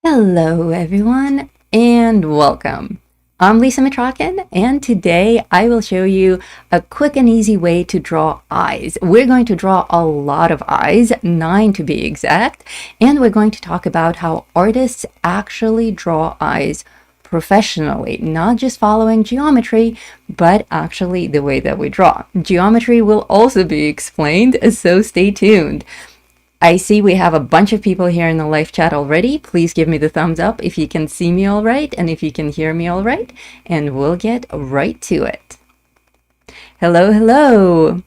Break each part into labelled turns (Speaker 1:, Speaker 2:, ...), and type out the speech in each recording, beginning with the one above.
Speaker 1: Hello everyone and welcome. I'm Lisa Mitrakin and today I will show you a quick and easy way to draw eyes. We're going to draw a lot of eyes, 9 to be exact, and we're going to talk about how artists actually draw eyes professionally, not just following geometry, but actually the way that we draw. Geometry will also be explained, so stay tuned. I see we have a bunch of people here in the live chat already. Please give me the thumbs up if you can see me all right and if you can hear me all right, and we'll get right to it. Hello, hello.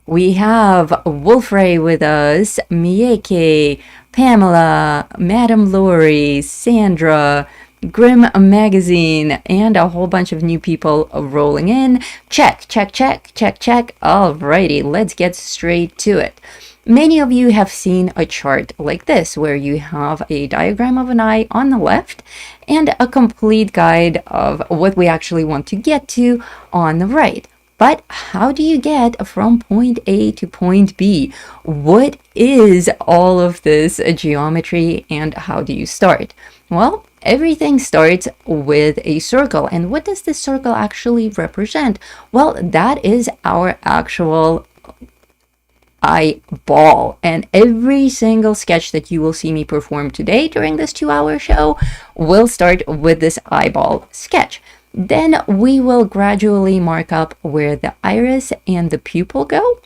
Speaker 1: We have Wolfray with us, Mieke, Pamela, Madam Lori, Sandra, Grimm Magazine, and a whole bunch of new people rolling in. Check, check, check, check, check. Alrighty, let's get straight to it. Many of you have seen a chart like this, where you have a diagram of an eye on the left and a complete guide of what we actually want to get to on the right. But how do you get from point A to point B? What is all of this geometry and how do you start? Well, everything starts with a circle. And what does this circle actually represent? Well, that is our actual eyeball, and every single sketch that you will see me perform today during this 2-hour show will start with this eyeball sketch. Then we will gradually mark up where the iris and the pupil go,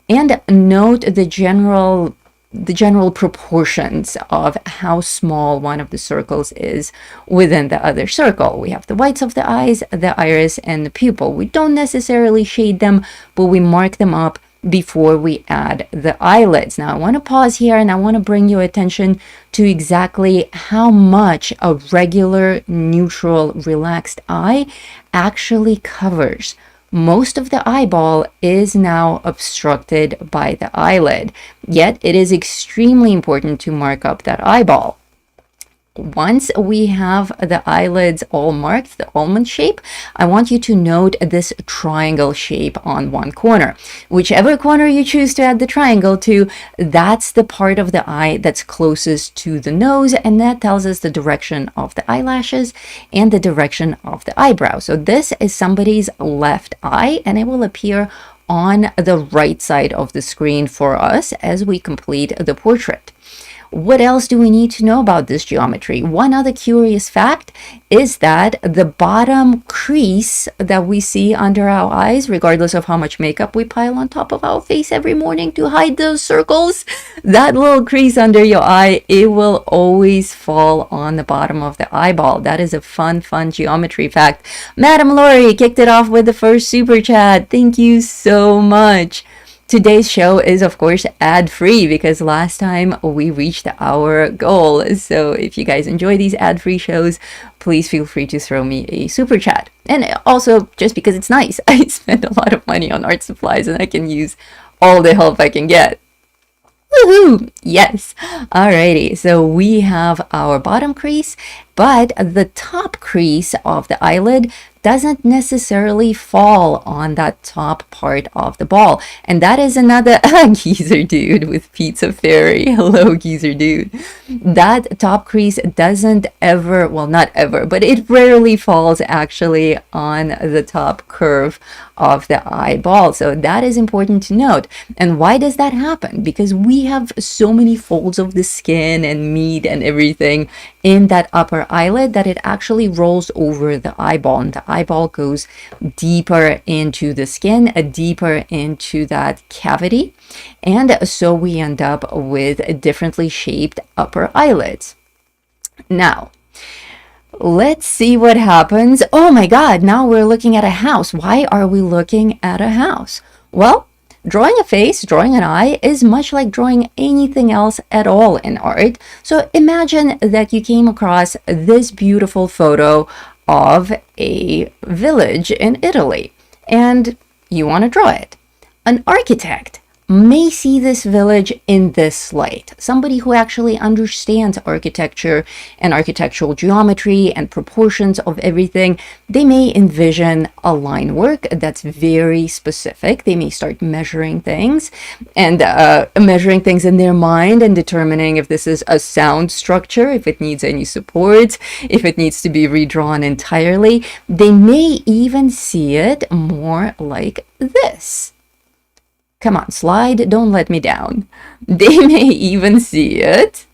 Speaker 1: and note the general proportions of how small one of the circles is within the other circle. We have the whites of the eyes, the iris, and the pupil. We don't necessarily shade them, but we mark them up before we add the eyelids. Now I want to pause here and I want to bring your attention to exactly how much a regular, neutral, relaxed eye actually covers. Most of the eyeball is now obstructed by the eyelid, yet it is extremely important to mark up that eyeball. Once we have the eyelids all marked, the almond shape, I want you to note this triangle shape on one corner. Whichever corner you choose to add the triangle to, that's the part of the eye that's closest to the nose, and that tells us the direction of the eyelashes and the direction of the eyebrow. So this is somebody's left eye, and it will appear on the right side of the screen for us as we complete the portrait. What else do we need to know about this geometry? One other curious fact is that the bottom crease that we see under our eyes, regardless of how much makeup we pile on top of our face every morning to hide those circles, that little crease under your eye, it will always fall on the bottom of the eyeball. That is a fun geometry fact. Madam Lori kicked it off with the first super chat. Thank you so much. Today's show is, of course, ad-free because last time we reached our goal. So if you guys enjoy these ad-free shows, please feel free to throw me a super chat. And also, just because it's nice, I spend a lot of money on art supplies and I can use all the help I can get. Woohoo! Yes. Alrighty, so we have our bottom crease, but the top crease of the eyelid doesn't necessarily fall on that top part of the ball. And that is another geezer dude with Pizza Fairy. Hello, geezer dude. That top crease doesn't ever, well, not ever, but it rarely falls actually on the top curve of the eyeball. So that is important to note. And why does that happen? Because we have so many folds of the skin and meat and everything in that upper eyelid that it actually rolls over the eyeball, and the eyeball goes deeper into the skin, deeper into that cavity, and so we end up with differently shaped upper eyelids. Now let's see what happens. Oh my god, now we're looking at a house. Why are we looking at a house? Well, drawing a face, drawing an eye is much like drawing anything else at all in art. So imagine that you came across this beautiful photo of a village in Italy and you want to draw it. An architect may see this village in this light. Somebody who actually understands architecture and architectural geometry and proportions of everything, they may envision a line work that's very specific. They may start measuring things and measuring things in their mind and determining if this is a sound structure, if it needs any supports, if it needs to be redrawn entirely. They may even see it more like this. Come on, slide, don't let me down. They may even see it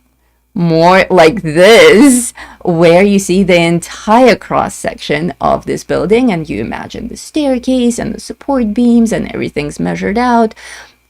Speaker 1: more like this, where you see the entire cross section of this building and you imagine the staircase and the support beams and everything's measured out.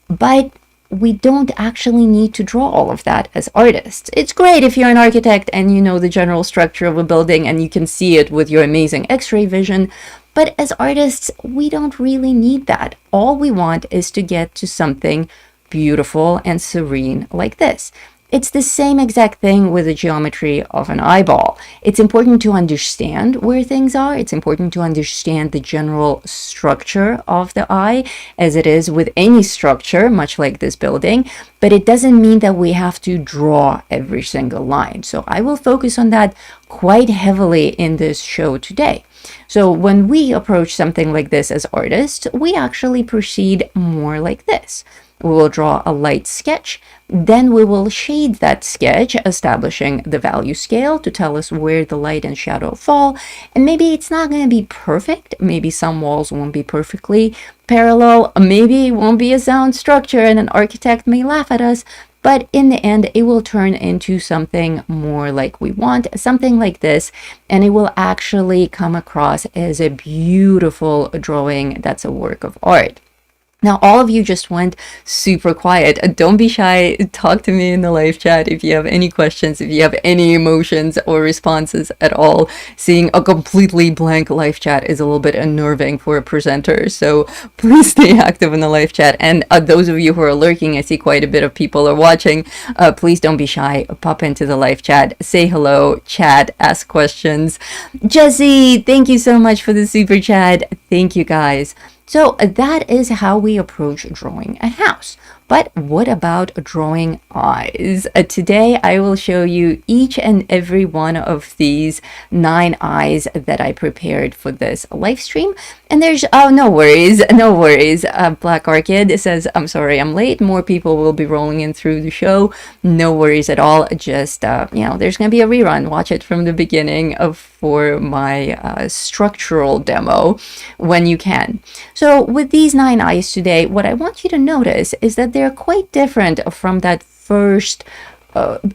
Speaker 1: But we don't actually need to draw all of that as artists. It's great if you're an architect and you know the general structure of a building and you can see it with your amazing X-ray vision. But as artists, we don't really need that. All we want is to get to something beautiful and serene like this. It's the same exact thing with the geometry of an eyeball. It's important to understand where things are. It's important to understand the general structure of the eye, as it is with any structure, much like this building. But it doesn't mean that we have to draw every single line. So I will focus on that quite heavily in this show today. So when we approach something like this as artists, we actually proceed more like this. We will draw a light sketch, then we will shade that sketch, establishing the value scale to tell us where the light and shadow fall. And maybe it's not going to be perfect. Maybe some walls won't be perfectly parallel. Maybe it won't be a sound structure and an architect may laugh at us. But in the end, it will turn into something more like we want, something like this, and it will actually come across as a beautiful drawing that's a work of art. Now, all of you just went super quiet. Don't be shy. Talk to me in the live chat if you have any questions, if you have any emotions or responses at all. Seeing a completely blank live chat is a little bit unnerving for a presenter. So please stay active in the live chat. And those of you who are lurking, I see quite a bit of people are watching. Please don't be shy. Pop into the live chat. Say hello, chat, ask questions. Jesse, thank you so much for the super chat. Thank you, guys. So that is how we approach drawing a house. But what about drawing eyes? Today I will show you each and every one of these 9 eyes that I prepared for this live stream. And there's, oh, no worries, no worries. Black Orchid says, I'm sorry, I'm late. More people will be rolling in through the show. No worries at all. Just, you know, there's going to be a rerun. Watch it from the beginning for my structural demo when you can. So with these 9 eyes today, what I want you to notice is that they're quite different from that first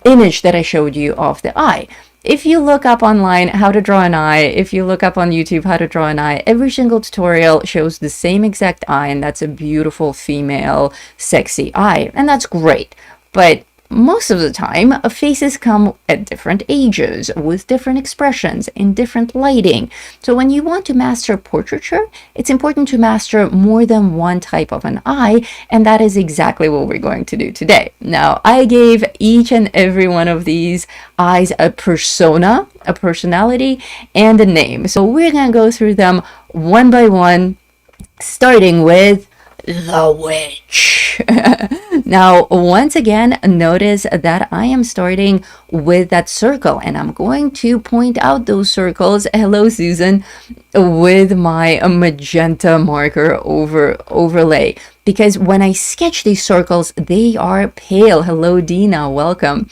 Speaker 1: image that I showed you of the eye. If you look up online how to draw an eye, if you look up on YouTube how to draw an eye, every single tutorial shows the same exact eye, and that's a beautiful female sexy eye, and that's great. But most of the time, faces come at different ages, with different expressions, in different lighting. So when you want to master portraiture, it's important to master more than one type of an eye, and that is exactly what we're going to do today. Now, I gave each and every one of these eyes a persona, a personality, and a name. So we're going to go through them one by one, starting with the witch. Now, once again, notice that I am starting with that circle, and I'm going to point out those circles, hello Susan, with my magenta marker overlay. Because when I sketch these circles, they are pale. Hello, Dina, welcome.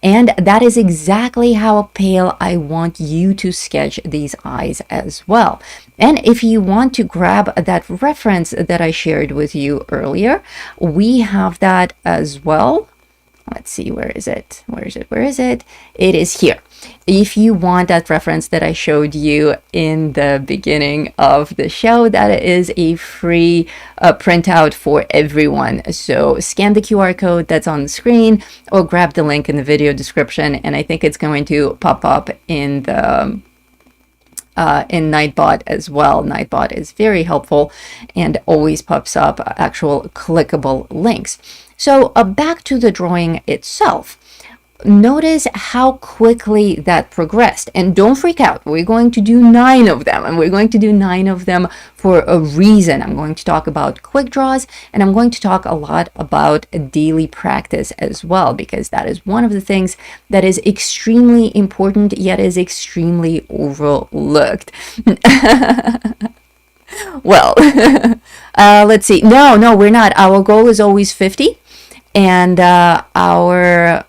Speaker 1: And that is exactly how pale I want you to sketch these eyes as well. And if you want to grab that reference that I shared with you earlier, we have that as well. Let's see, where is it? Where is it? Where is it? It is here. If you want that reference that I showed you in the beginning of the show, that is a free printout for everyone. So scan the QR code that's on the screen or grab the link in the video description, and I think it's going to pop up in the in Nightbot as well. Nightbot is very helpful and always pops up actual clickable links. So back to the drawing itself. notice how quickly that progressed. And don't freak out. We're going to do 9 of them, and we're going to do 9 of them for a reason. I'm going to talk about quick draws, and I'm going to talk a lot about daily practice as well, because that is one of the things that is extremely important, yet is extremely overlooked. Well, let's see. No, we're not. Our goal is always 50, and our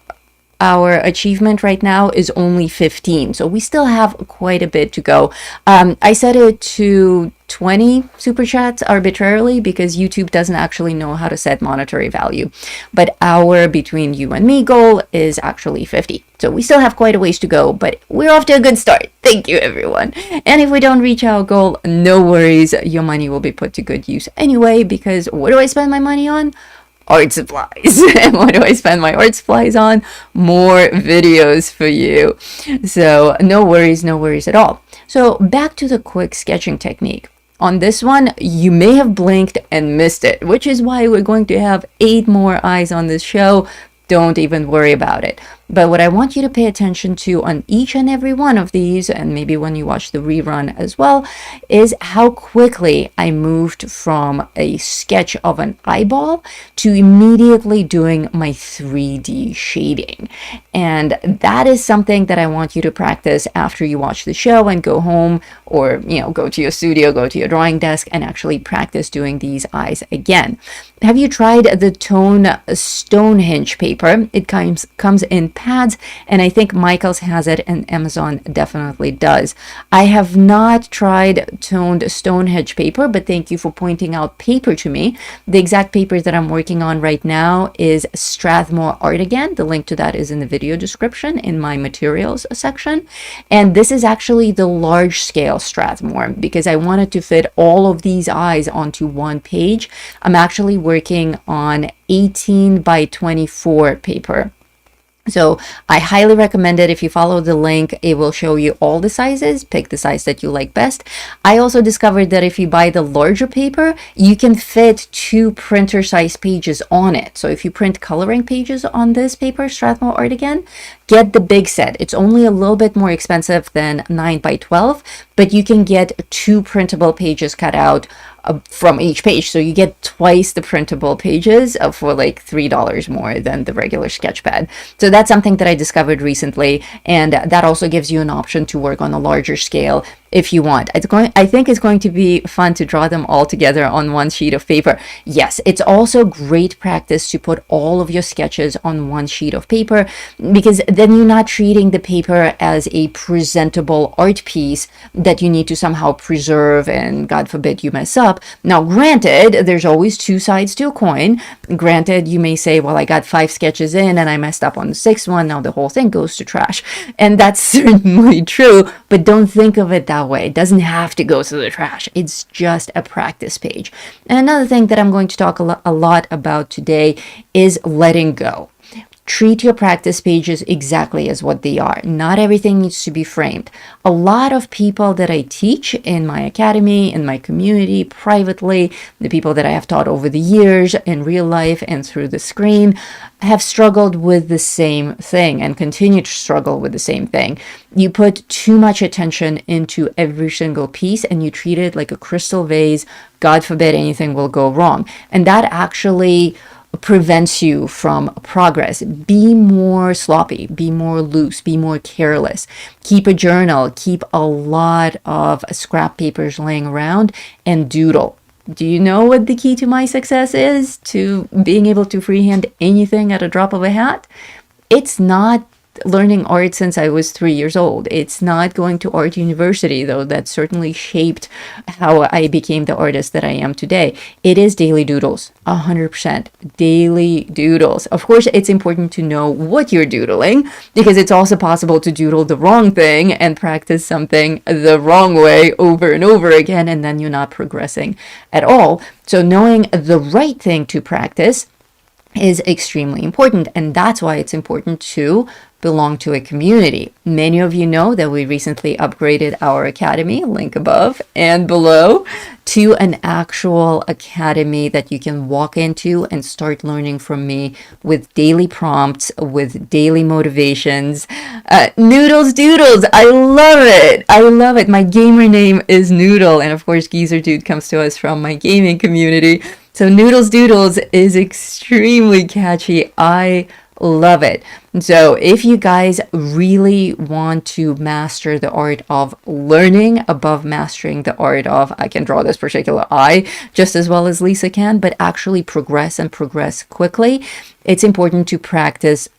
Speaker 1: achievement right now is only 15, so we still have quite a bit to go. I set it to 20 super chats arbitrarily because YouTube doesn't actually know how to set monetary value, but our between you and me goal is actually 50, so we still have quite a ways to go, but we're off to a good start. Thank you, everyone. And if we don't reach our goal, no worries, your money will be put to good use anyway, because what do I spend my money on? Art supplies. And what do I spend my art supplies on? More videos for you. So no worries at all. So back to the quick sketching technique. On this one, you may have blinked and missed it, which is why we're going to have 8 more eyes on this show. Don't even worry about it. But what I want you to pay attention to on each and every one of these, and maybe when you watch the rerun as well, is how quickly I moved from a sketch of an eyeball to immediately doing my 3D shading. And that is something that I want you to practice after you watch the show and go home, or go to your studio, go to your drawing desk, and actually practice doing these eyes again. Have you tried the Tone Stonehenge paper? It comes in pads, and I think Michaels has it, and Amazon definitely does. I have not tried toned Stonehenge paper, but thank you for pointing out paper to me. The exact paper that I'm working on right now is Strathmore Artisan. The link to that is in the video description in my materials section. And this is actually the large scale Strathmore, because I wanted to fit all of these eyes onto one page. I'm actually working on 18 by 24 paper. So I highly recommend it. If you follow the link, it will show you all the sizes. Pick the size that you like best. I also discovered that if you buy the larger paper, you can fit 2 printer size pages on it. So if you print coloring pages on this paper, Strathmore Artisan, get the big set. It's only a little bit more expensive than 9 by 12, but you can get 2 printable pages cut out from each page, so you get twice the printable pages for like $3 more than the regular sketchpad. So that's something that I discovered recently, and that also gives you an option to work on a larger scale if you want. I think it's going to be fun to draw them all together on one sheet of paper. Yes, it's also great practice to put all of your sketches on one sheet of paper, because then you're not treating the paper as a presentable art piece that you need to somehow preserve, and God forbid you mess up. Now, granted, there's always 2 sides to a coin. Granted, you may say, well, I got 5 sketches in and I messed up on the 6th one, now the whole thing goes to trash. And that's certainly true, but don't think of it that way. It doesn't have to go to the trash. It's just a practice page. And another thing that I'm going to talk a lot about today is letting go. Treat your practice pages exactly as what they are. Not everything needs to be framed. A lot of people that I teach in my academy, in my community, privately, the people that I have taught over the years in real life and through the screen, have struggled with the same thing and continue to struggle with the same thing. You put too much attention into every single piece and you treat it like a crystal vase. God forbid anything will go wrong. And that actually prevents you from progress. Be more sloppy, be more loose, be more careless. Keep a journal, keep a lot of scrap papers laying around, and doodle. Do you know what the key to my success is? To being able to freehand anything at a drop of a hat? It's not learning art since I was 3 years old. It's not going to art university, though that certainly shaped how I became the artist that I am today. It is daily doodles, 100% daily doodles. Of course, it's important to know what you're doodling, because it's also possible to doodle the wrong thing and practice something the wrong way over and over again, and then you're not progressing at all. So knowing the right thing to practice is extremely important, and that's why it's important to belong to a community. Many of you know that we recently upgraded our academy, link above and below, to an actual academy that you can walk into and start learning from me with daily prompts, with daily motivations. Noodles Doodles, I love it. I love it. My gamer name is Noodle, and of course Geezer Dude comes to us from my gaming community. So Noodles Doodles is extremely catchy. I love it. So if you guys really want to master the art of learning above mastering the art of, I can draw this particular eye just as well as Lisa can, but actually progress and progress quickly, it's important to practice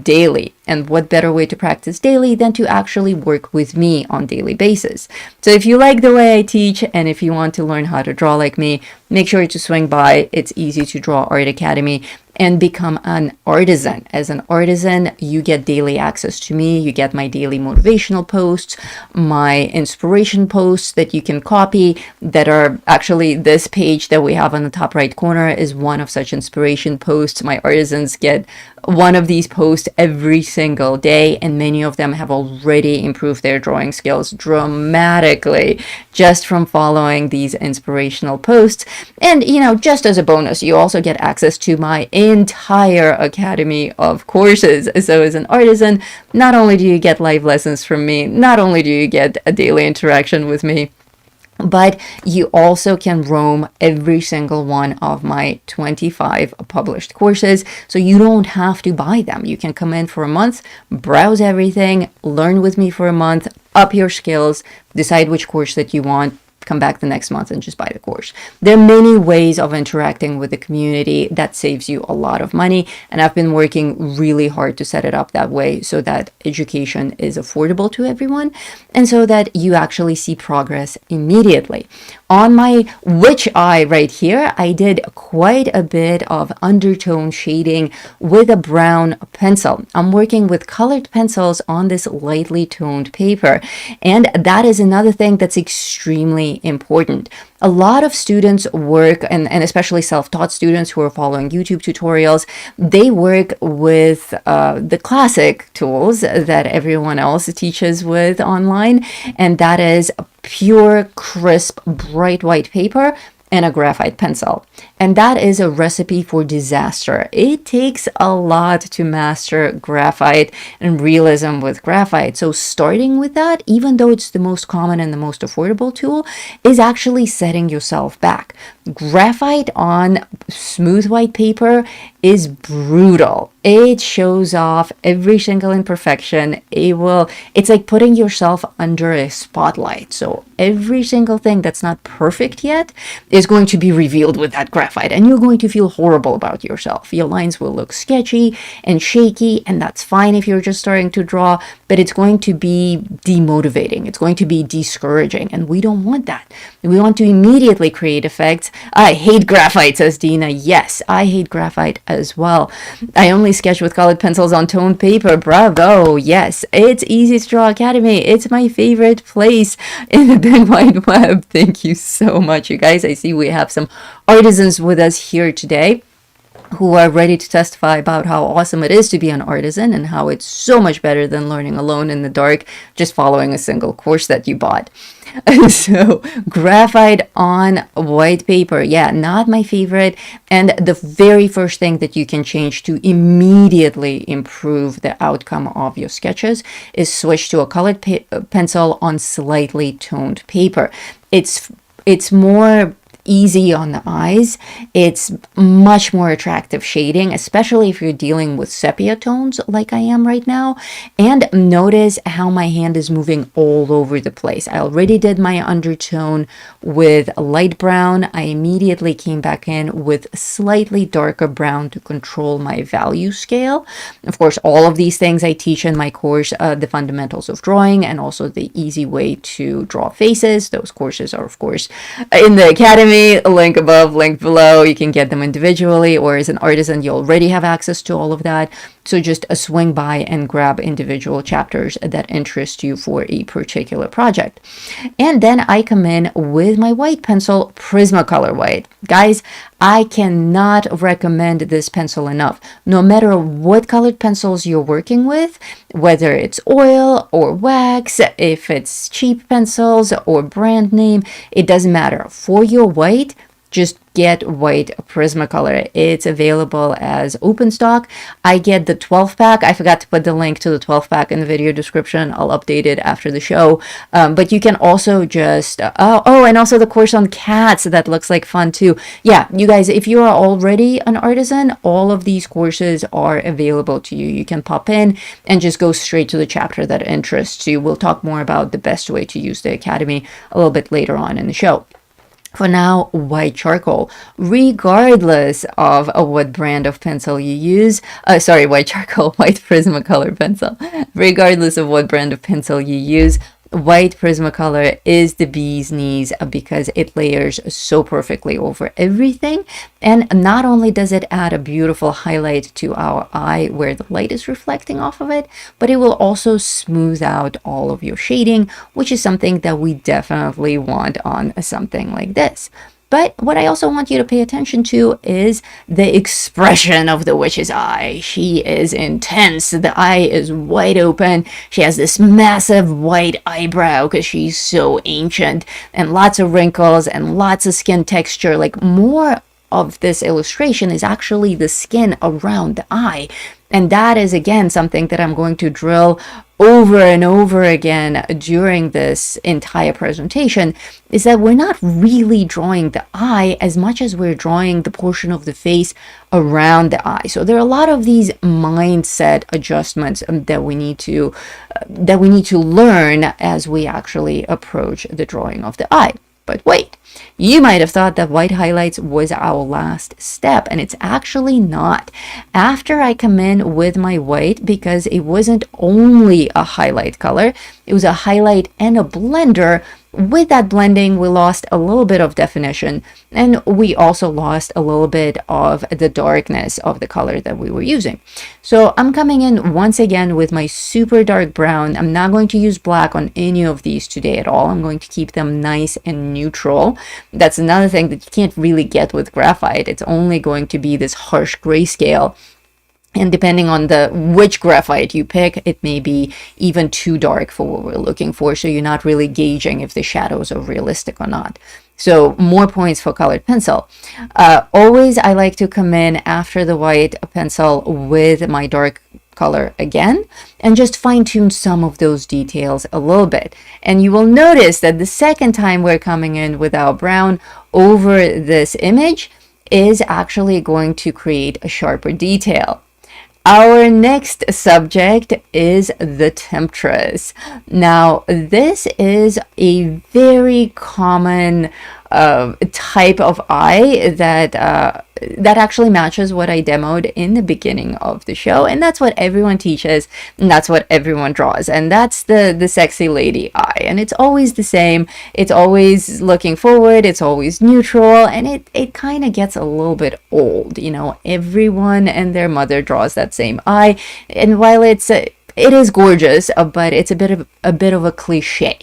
Speaker 1: daily. And what better way to practice daily than to actually work with me on daily basis? So if you like the way I teach and if you want to learn how to draw like me, make sure to swing by It's Easy to Draw Art Academy and become an artisan. As an artisan, you get daily access to me. You get my daily motivational posts, my inspiration posts that you can copy, that are actually this page that we have on the top right corner is one of such inspiration posts. My artisans get one of these posts every single day, and many of them have already improved their drawing skills dramatically just from following these inspirational posts. And just as a bonus, you also get access to my entire academy of courses. So as an artisan, not only do you get live lessons from me, not only do you get a daily interaction with me, but you also can roam every single one of my 25 published courses. So you don't have to buy them. You can come in for a month, browse everything, learn with me for a month, up your skills, decide which course that you want, come back the next month and just buy the course. There are many ways of interacting with the community that saves you a lot of money, and I've been working really hard to set it up that way so that education is affordable to everyone and so that you actually see progress immediately. On my witch eye right here, I did quite a bit of undertone shading with a brown pencil. I'm working with colored pencils on this lightly toned paper, and that is another thing that's extremely important. A lot of students work, and especially self-taught students who are following YouTube tutorials, they work with the classic tools that everyone else teaches with online, and that is pure, crisp, bright white paper and a graphite pencil. And that is a recipe for disaster. It takes a lot to master graphite and realism with graphite. So starting with that, even though it's the most common and the most affordable tool, is actually setting yourself back. Graphite on smooth white paper is brutal. It shows off every single imperfection. It's like putting yourself under a spotlight. So every single thing that's not perfect yet is going to be revealed with that graphite, and you're going to feel horrible about yourself. Your lines will look sketchy and shaky, and that's fine if you're just starting to draw, but it's going to be demotivating. It's going to be discouraging, and we don't want that. We want to immediately create effects. I hate graphite, says Dina. Yes, I hate graphite as well. I only sketch with colored pencils on toned paper. Bravo. Yes, It's Easy to Draw Academy. It's my favorite place in the big wide web. Thank you so much, you guys. I see we have some artisans with us here today who are ready to testify about how awesome it is to be an artisan and how it's so much better than learning alone in the dark, just following a single course that you bought. So graphite on white paper, yeah, not my favorite. And the very first thing that you can change to immediately improve the outcome of your sketches is switch to a colored pencil on slightly toned paper. It's more easy on the eyes. It's much more attractive shading, especially if you're dealing with sepia tones like I am right now. And notice how my hand is moving all over the place. I already did my undertone with light brown. I immediately came back in with slightly darker brown to control my value scale. Of course, all of these things I teach in my course, the fundamentals of drawing, and also the easy way to draw faces. Those courses are, of course, in the academy. Link above, link below. You can get them individually, or as an artisan, you already have access to all of that. So just swing by and grab individual chapters that interest you for a particular project. And then I come in with my white pencil, Prismacolor White. Guys, I cannot recommend this pencil enough. No matter what colored pencils you're working with, whether it's oil or wax, if it's cheap pencils or brand name, it doesn't matter. For your white, just get white Prismacolor. It's available as open stock. I get the 12 pack. I forgot to put the link to the 12 pack in the video description. I'll update it after the show. But you can also just, and also the course on cats. That looks like fun too. Yeah, you guys, if you are already an artisan, all of these courses are available to you. You can pop in and just go straight to the chapter that interests you. We'll talk more about the best way to use the Academy a little bit later on in the show. For now, white charcoal, regardless of what brand of pencil you use, white charcoal, white Prismacolor pencil, regardless of what brand of pencil you use, white Prismacolor is the bee's knees because it layers so perfectly over everything. And not only does it add a beautiful highlight to our eye where the light is reflecting off of it, but it will also smooth out all of your shading, which is something that we definitely want on something like this. But what I also want you to pay attention to is the expression of the witch's eye. She is intense. The eye is wide open. She has this massive white eyebrow because she's so ancient, and lots of wrinkles and lots of skin texture. Like, more of this illustration is actually the skin around the eye. And that is, again, something that I'm going to drill over and over again during this entire presentation, is that we're not really drawing the eye as much as we're drawing the portion of the face around the eye. So there are a lot of these mindset adjustments that we need to learn as we actually approach the drawing of the eye. But wait, you might have thought that white highlights was our last step, and it's actually not. After I come in with my white, because it wasn't only a highlight color, it was a highlight and a blender. With that blending, we lost a little bit of definition, and we also lost a little bit of the darkness of the color that we were using. So I'm coming in once again with my super dark brown. I'm not going to use black on any of these today at all. I'm going to keep them nice and neutral. That's another thing that you can't really get with graphite. It's only going to be this harsh grayscale. And depending on which graphite you pick, it may be even too dark for what we're looking for. So you're not really gauging if the shadows are realistic or not. So more points for colored pencil. Always I like to come in after the white pencil with my dark color again and just fine tune some of those details a little bit. And you will notice that the second time we're coming in with our brown over this image is actually going to create a sharper detail. Our next subject is the temptress. Now, this is a very common type of eye that actually matches what I demoed in the beginning of the show, and that's what everyone teaches, and that's what everyone draws, and that's the sexy lady eye. And it's always the same. It's always looking forward. It's always neutral, and it kind of gets a little bit old. You know, everyone and their mother draws that same eye, and while it is gorgeous, but it's a bit of a cliche.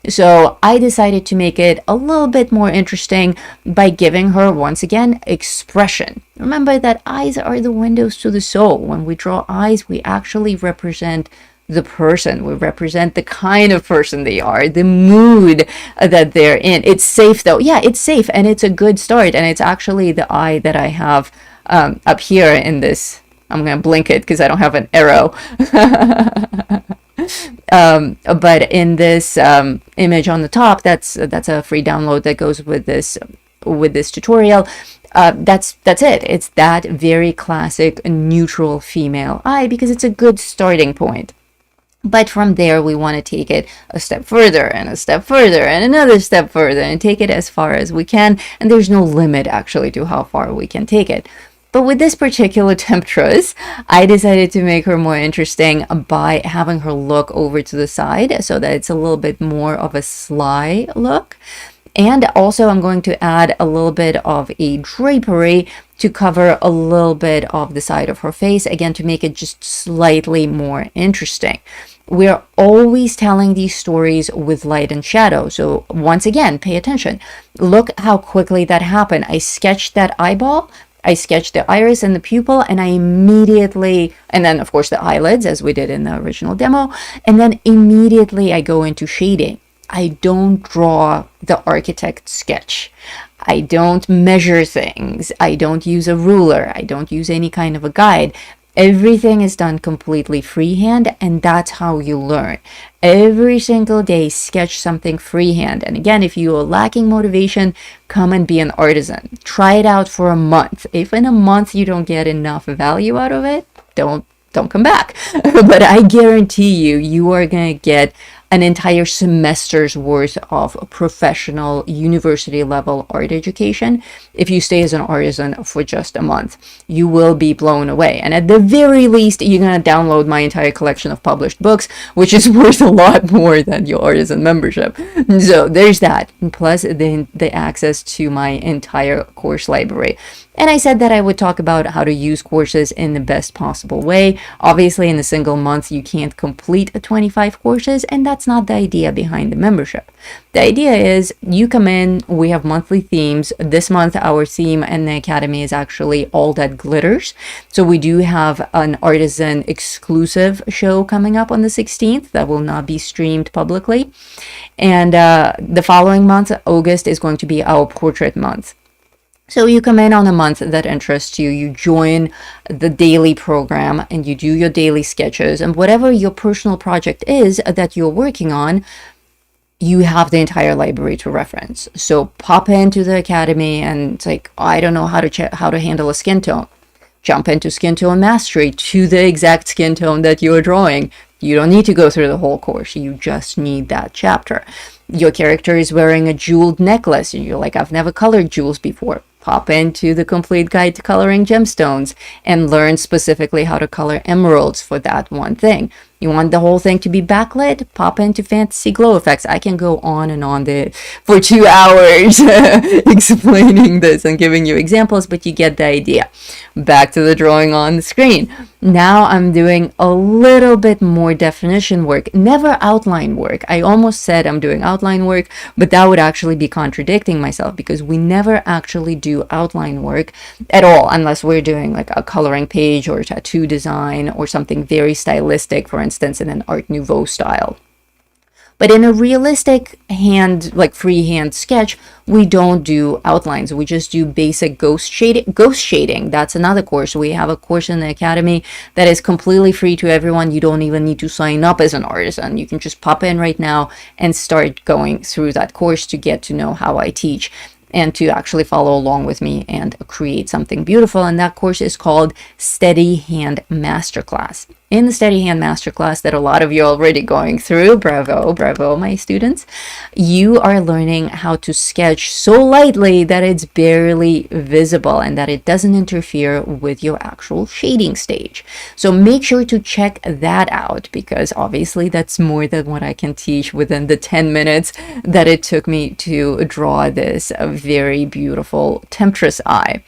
Speaker 1: So I decided to make it a little bit more interesting by giving her, once again, expression. Remember that eyes are the windows to the soul. When we draw eyes, we actually represent the person. We represent the kind of person they are, the mood that they're in. It's safe though. Yeah, it's safe, and it's a good start. And it's actually the eye that I have up here in this. I'm going to blink it because I don't have an arrow. But in this image on the top, that's a free download that goes with this tutorial. That's it. It's that very classic neutral female eye because it's a good starting point. But from there, we want to take it a step further and a step further and another step further and take it as far as we can. And there's no limit actually to how far we can take it. But with this particular temptress, I decided to make her more interesting by having her look over to the side so that it's a little bit more of a sly look. And also I'm going to add a little bit of a drapery to cover a little bit of the side of her face, again, to make it just slightly more interesting. We're always telling these stories with light and shadow. So once again, pay attention. Look how quickly that happened. I sketched that eyeball, I sketched the iris and the pupil, and I immediately, and then of course the eyelids as we did in the original demo, and then immediately I go into shading. I don't draw the architect sketch. I don't measure things. I don't use a ruler. I don't use any kind of a guide. Everything is done completely freehand, and that's how you learn. Every single day, sketch something freehand. And again, if you are lacking motivation, come and be an artisan. Try it out for a month. If in a month you don't get enough value out of it, don't come back. But I guarantee you, you are going to get an entire semester's worth of professional university level art education if you stay as an artisan for just a month. You will be blown away. And at the very least, you're going to download my entire collection of published books, which is worth a lot more than your artisan membership. So there's that. And plus the access to my entire course library. And I said that I would talk about how to use courses in the best possible way. Obviously, in a single month, you can't complete 25 courses, and that's not the idea behind the membership. The idea is you come in, we have monthly themes. This month, our theme in the Academy is actually All That Glitters. So we do have an artisan exclusive show coming up on the 16th that will not be streamed publicly. And the following month, August, is going to be our portrait month. So you come in on a month that interests you, you join the daily program and you do your daily sketches, and whatever your personal project is that you're working on, you have the entire library to reference. So pop into the Academy and it's like, I don't know how to handle a skin tone. Jump into skin tone mastery to the exact skin tone that you're drawing. You don't need to go through the whole course. You just need that chapter. Your character is wearing a jeweled necklace and you're like, I've never colored jewels before. Pop into the complete guide to coloring gemstones and learn specifically how to color emeralds for that one thing. You want the whole thing to be backlit? Pop into fantasy glow effects. I can go on and on for 2 hours explaining this and giving you examples, but you get the idea. Back to the drawing on the screen. Now I'm doing a little bit more definition work, never outline work. I almost said I'm doing outline work, but that would actually be contradicting myself because we never actually do outline work at all unless we're doing like a coloring page or a tattoo design or something very stylistic, for instance, in an Art Nouveau style. But in a realistic hand, like freehand sketch, we don't do outlines. We just do basic ghost shading. Ghost shading, that's another course. We have a course in the Academy that is completely free to everyone. You don't even need to sign up as an artisan. You can just pop in right now and start going through that course to get to know how I teach and to actually follow along with me and create something beautiful. And that course is called Steady Hand Masterclass. In the Steady Hand Masterclass that a lot of you are already going through, bravo, bravo, my students, you are learning how to sketch so lightly that it's barely visible and that it doesn't interfere with your actual shading stage. So make sure to check that out because obviously that's more than what I can teach within the 10 minutes that it took me to draw this very beautiful temptress eye.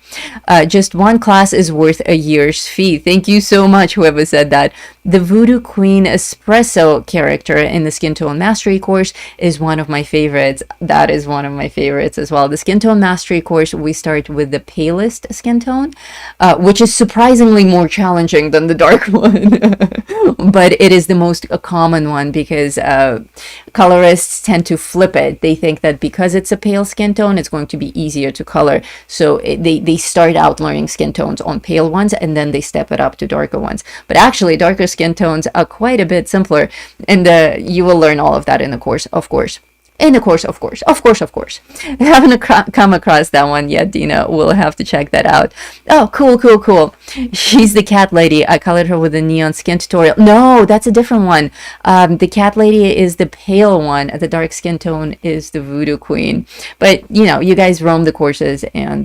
Speaker 1: Just one class is worth a year's fee. Thank you so much, whoever said that. The Voodoo Queen Espresso character in the Skin Tone Mastery course is one of my favorites. That is one of my favorites as well. The Skin Tone Mastery course, we start with the palest skin tone, which is surprisingly more challenging than the dark one. But it is the most common one because colorists tend to flip it. They think that because it's a pale skin tone, it's going to be easier to color. So they start out learning skin tones on pale ones and then they step it up to darker ones. But actually, darker skin tones are quite a bit simpler, and you will learn all of that in the course, of course. In the course, of course. I haven't come across that one yet, Dina. We'll have to check that out. Oh, cool. She's the cat lady. I colored her with a neon skin tutorial. No, that's a different one. The cat lady is the pale one. The dark skin tone is the Voodoo Queen. But, you guys roam the courses and,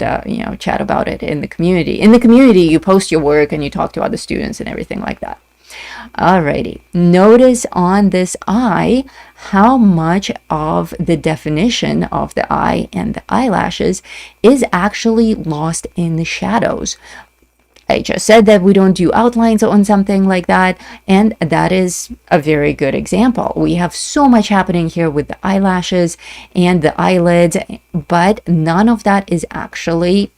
Speaker 1: chat about it in the community. In the community, you post your work and you talk to other students and everything like that. Alrighty, notice on this eye how much of the definition of the eye and the eyelashes is actually lost in the shadows. I just said that we don't do outlines on something like that, and that is a very good example. We have so much happening here with the eyelashes and the eyelids, but none of that is actually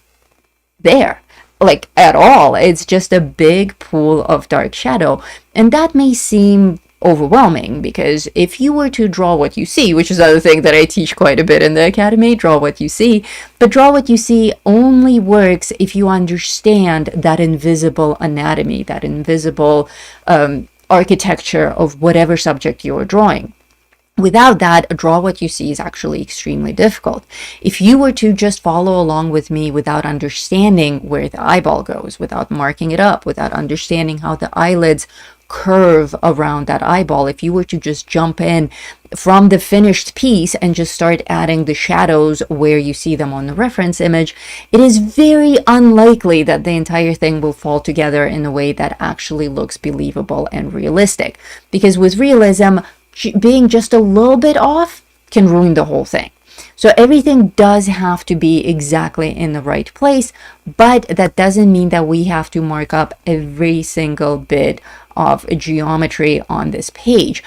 Speaker 1: there, like at all. It's just a big pool of dark shadow, and that may seem overwhelming, because if you were to draw what you see, which is another thing that I teach quite a bit in the academy, draw what you see, but draw what you see only works if you understand that invisible anatomy, that invisible architecture of whatever subject you're drawing. Without that, draw what you see is actually extremely difficult. If you were to just follow along with me without understanding where the eyeball goes, without marking it up, without understanding how the eyelids curve around that eyeball, if you were to just jump in from the finished piece and just start adding the shadows where you see them on the reference image, it is very unlikely that the entire thing will fall together in a way that actually looks believable and realistic. Because with realism, being just a little bit off can ruin the whole thing. So everything does have to be exactly in the right place, but that doesn't mean that we have to mark up every single bit of geometry on this page.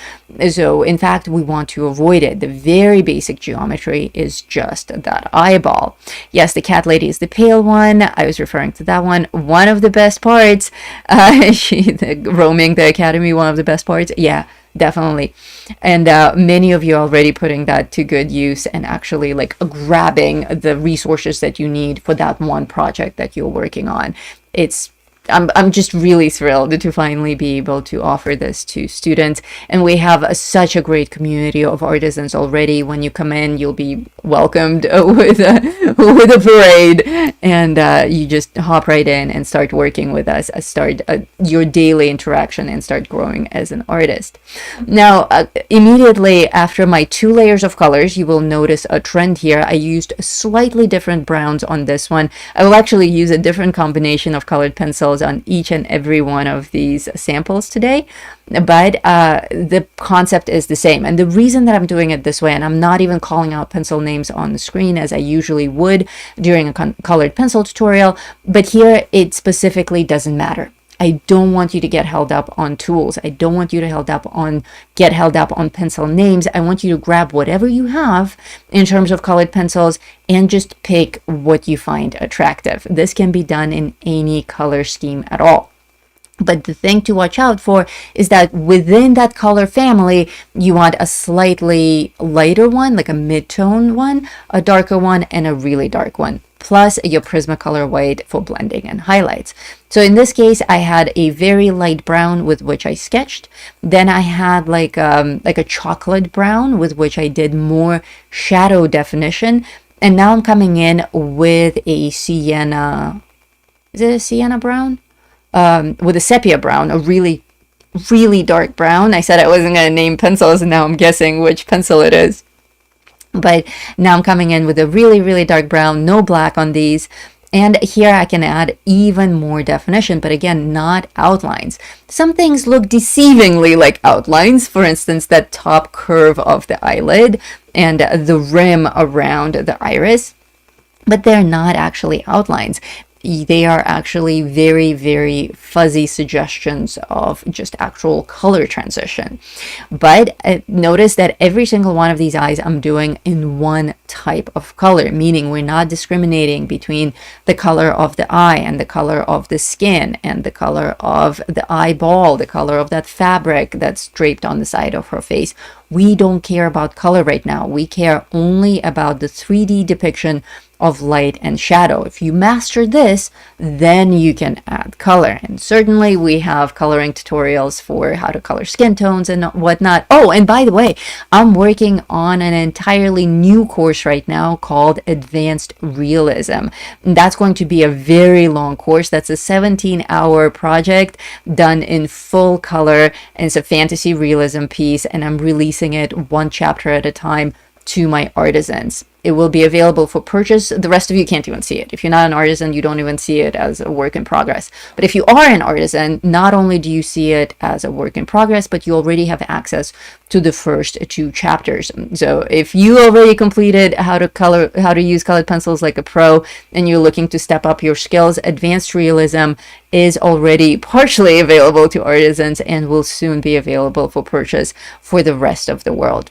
Speaker 1: So in fact, we want to avoid it. The very basic geometry is just that eyeball. Yes, the cat lady is the pale one. I was referring to that one. One of the best parts, roaming the academy, one of the best parts. Yeah, definitely. And many of you are already putting that to good use and actually like grabbing the resources that you need for that one project that you're working on. I'm just really thrilled to finally be able to offer this to students. And we have such a great community of artisans already. When you come in, you'll be welcomed with a parade, and you just hop right in and start working with us, start your daily interaction and start growing as an artist. Now, immediately after my 2 layers of colors, you will notice a trend here. I used slightly different browns on this one. I will actually use a different combination of colored pencils on each and every one of these samples today, but the concept is the same. And the reason that I'm doing it this way, and I'm not even calling out pencil names on the screen as I usually would during a colored pencil tutorial, but here it specifically doesn't matter. I don't want you to get held up on tools. I don't want you to get held up on pencil names. I want you to grab whatever you have in terms of colored pencils and just pick what you find attractive. This can be done in any color scheme at all. But the thing to watch out for is that within that color family, you want a slightly lighter one, like a mid-tone one, a darker one, and a really dark one, plus your Prismacolor white for blending and highlights. So in this case, I had a very light brown with which I sketched. Then I had like a chocolate brown with which I did more shadow definition. And now I'm coming in with a sienna, is it a sienna brown? With a sepia brown, a really, really dark brown. I said I wasn't going to name pencils, and now I'm guessing which pencil it is. But now I'm coming in with a really, really dark brown, no black on these. And here I can add even more definition, but again, not outlines. Some things look deceivingly like outlines. For instance, that top curve of the eyelid and the rim around the iris, but they're not actually outlines. They are actually very, very fuzzy suggestions of just actual color transition. But notice that every single one of these eyes I'm doing in one type of color, meaning we're not discriminating between the color of the eye and the color of the skin and the color of the eyeball, the color of that fabric that's draped on the side of her face. We don't care about color right now. We care only about the 3D depiction of light and shadow. If you master this, then you can add color. And certainly we have coloring tutorials for how to color skin tones and whatnot. Oh, and by the way, I'm working on an entirely new course right now called Advanced Realism. And that's going to be a very long course. That's a 17-hour project done in full color, and it's a fantasy realism piece, and I'm releasing it one chapter at a time to my artisans. It will be available for purchase. The rest of you can't even see it. If you're not an artisan, you don't even see it as a work in progress. But if you are an artisan, not only do you see it as a work in progress, but you already have access to the first 2 chapters. So if you already completed how to use colored pencils like a pro, and you're looking to step up your skills, Advanced Realism is already partially available to artisans and will soon be available for purchase for the rest of the world.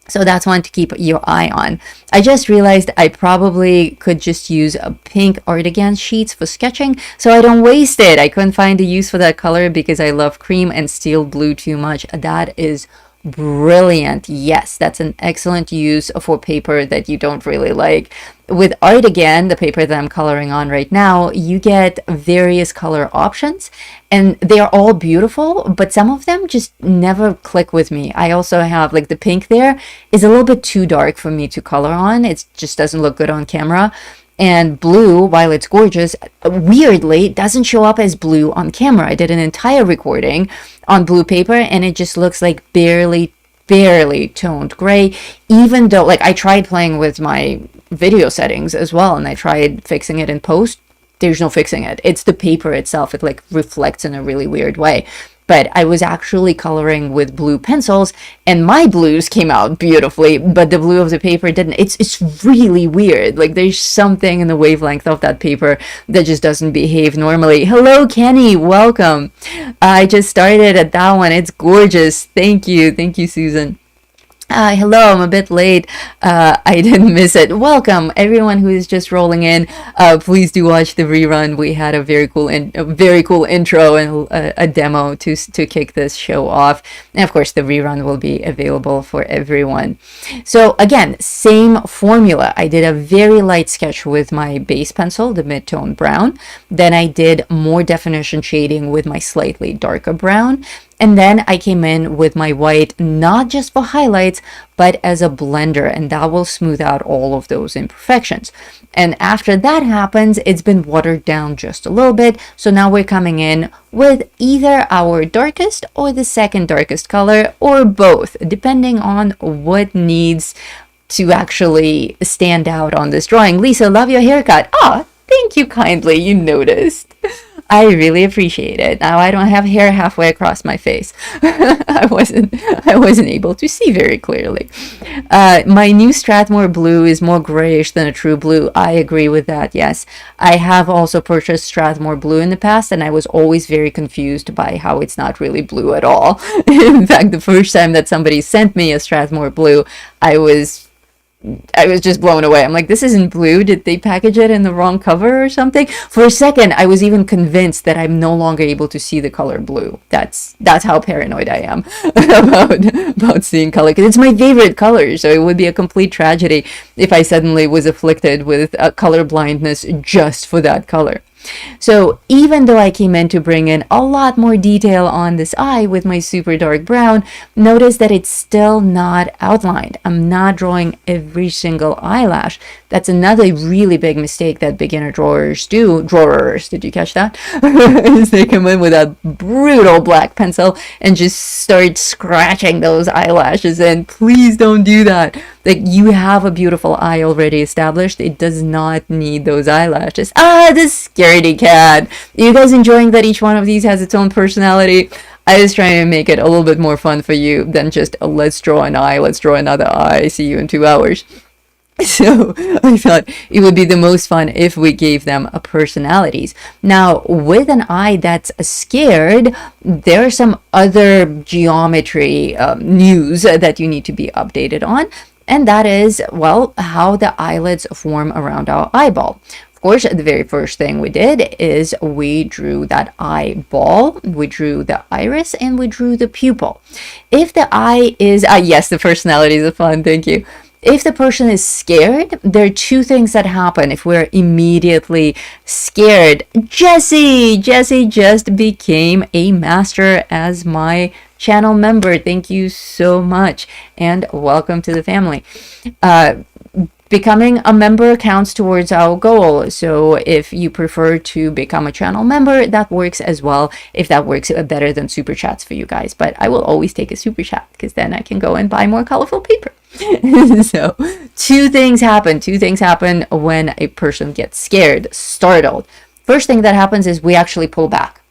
Speaker 1: So that's one to keep your eye on. I just realized I probably could just use a pink Artisan sheets for sketching, so I don't waste it. I couldn't find a use for that color because I love cream and steel blue too much. That is brilliant. Yes, that's an excellent use for paper that you don't really like. With Artisan, the paper that I'm coloring on right now, you get various color options and they are all beautiful, but some of them just never click with me. I also have like the pink there is a little bit too dark for me to color on. It just doesn't look good on camera. And blue, while it's gorgeous, weirdly doesn't show up as blue on camera. I did an entire recording on blue paper and it just looks like barely toned gray, even though like I tried playing with my video settings as well and I tried fixing it in post. There's no fixing it. It's the paper itself. It like reflects in a really weird way. But I was actually coloring with blue pencils and my blues came out beautifully, but the blue of the paper didn't. It's really weird. Like there's something in the wavelength of that paper that just doesn't behave normally. Hello, Kenny. Welcome. I just started at that one. It's gorgeous. Thank you. Thank you, Susan. Hello, I'm a bit late. I didn't miss it. Welcome, everyone who is just rolling in. Please do watch the rerun. We had a very cool intro and a demo to kick this show off. And of course, the rerun will be available for everyone. So again, same formula. I did a very light sketch with my base pencil, the mid-tone brown. Then I did more definition shading with my slightly darker brown. And then I came in with my white, not just for highlights, but as a blender, and that will smooth out all of those imperfections. And after that happens, it's been watered down just a little bit. So now we're coming in with either our darkest or the second darkest color, or both, depending on what needs to actually stand out on this drawing. Lisa, love your haircut. Ah, thank you kindly, you noticed. I really appreciate it. Now I don't have hair halfway across my face. I wasn't able to see very clearly. My new Strathmore blue is more grayish than a true blue. I agree with that, yes. I have also purchased Strathmore blue in the past, and I was always very confused by how it's not really blue at all. In fact, the first time that somebody sent me a Strathmore blue, I was just blown away. I'm like, this isn't blue. Did they package it in the wrong cover or something? For a second, I was even convinced that I'm no longer able to see the color blue. That's how paranoid I am about seeing color. Because it's my favorite color, so it would be a complete tragedy if I suddenly was afflicted with color blindness just for that color. So even though I came in to bring in a lot more detail on this eye with my super dark brown, notice that it's still not outlined. I'm not drawing every single eyelash. That's another really big mistake that beginner drawers do. Drawers, did you catch that? Is they come in with a brutal black pencil and just start scratching those eyelashes in. Please don't do that. Like, you have a beautiful eye already established. It does not need those eyelashes. Ah, this scaredy cat. Are you guys enjoying that each one of these has its own personality? I was trying to make it a little bit more fun for you than just let's draw an eye, let's draw another eye, see you in 2 hours. So I thought it would be the most fun if we gave them a personalities. Now, with an eye that's scared, there are some other geometry news that you need to be updated on. And that is, well, how the eyelids form around our eyeball. Of course, the very first thing we did is we drew that eyeball, we drew the iris, and we drew the pupil. If the eye is, yes, the personalities are fun, thank you. If the person is scared, there are 2 things that happen if we're immediately scared. Jesse just became a master as my channel member. Thank you so much, and welcome to the family. Becoming a member counts towards our goal. So if you prefer to become a channel member, that works as well, if that works better than super chats for you guys. But I will always take a super chat because then I can go and buy more colorful paper. So two things happen. Two things happen when a person gets scared, startled. First thing that happens is we actually pull back.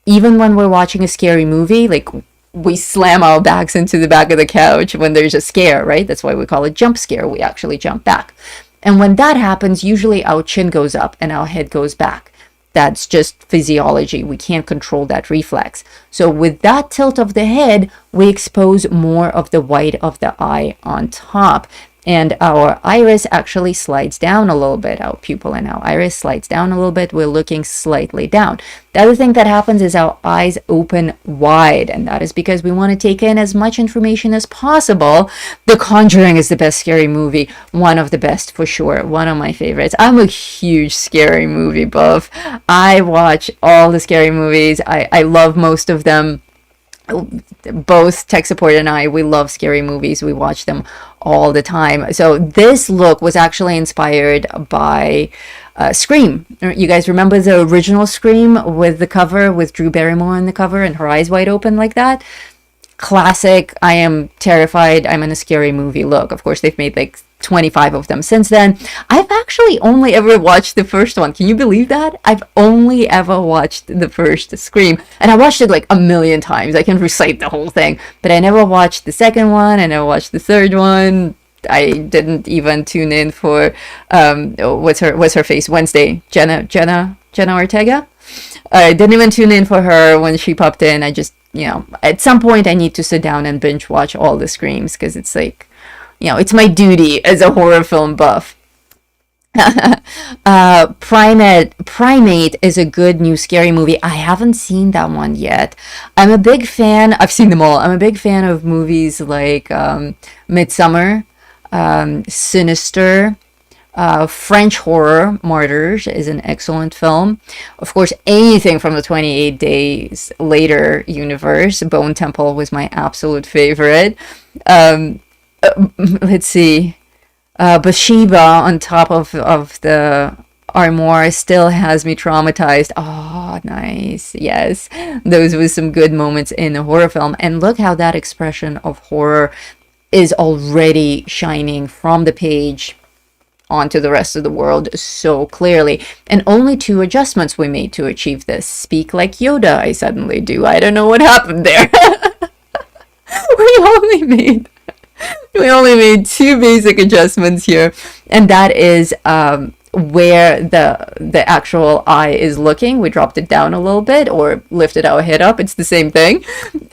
Speaker 1: Even when we're watching a scary movie, like we slam our backs into the back of the couch when there's a scare, right? That's why we call it jump scare. We actually jump back. And when that happens, usually our chin goes up and our head goes back. That's just physiology. We can't control that reflex. So with that tilt of the head, we expose more of the white of the eye on top. And our iris actually slides down a little bit. Our pupil and our iris slides down a little bit. We're looking slightly down. The other thing that happens is our eyes open wide, and that is because we want to take in as much information as possible. The Conjuring is the best scary movie. One of the best for sure. One of my favorites. I'm a huge scary movie buff. I watch all the scary movies. I love most of them. Both tech support and I, we love scary movies. We watch them all the time. So this look was actually inspired by Scream. You guys remember the original Scream with the cover with Drew Barrymore on the cover and her eyes wide open like that? Classic. I am terrified. I'm in a scary movie look. Of course, they've made like 25 of them since then. I've actually only ever watched the first one. Can you believe that? I've only ever watched the first Scream, and I watched it like a million times. I can recite the whole thing, but I never watched the second one. I never watched the third one. I didn't even tune in for what's her face, Wednesday, Jenna Ortega. I didn't even tune in for her when she popped in. I just, at some point I need to sit down and binge watch all the Screams because it's like, it's my duty as a horror film buff. Primate is a good new scary movie. I haven't seen that one yet. I'm a big fan. I've seen them all. I'm a big fan of movies like Midsummer, Sinister, French Horror. Martyrs is an excellent film. Of course, anything from the 28 Days Later universe. Bone Temple was my absolute favorite. Let's see. Bathsheba on top of the armoire still has me traumatized. Oh, nice. Yes. Those were some good moments in a horror film. And look how that expression of horror is already shining from the page onto the rest of the world so clearly. And only 2 adjustments we made to achieve this. Speak like Yoda, I suddenly do. I don't know what happened there. We only made 2 basic adjustments here, and that is where the actual eye is looking. We dropped it down a little bit or lifted our head up. It's the same thing.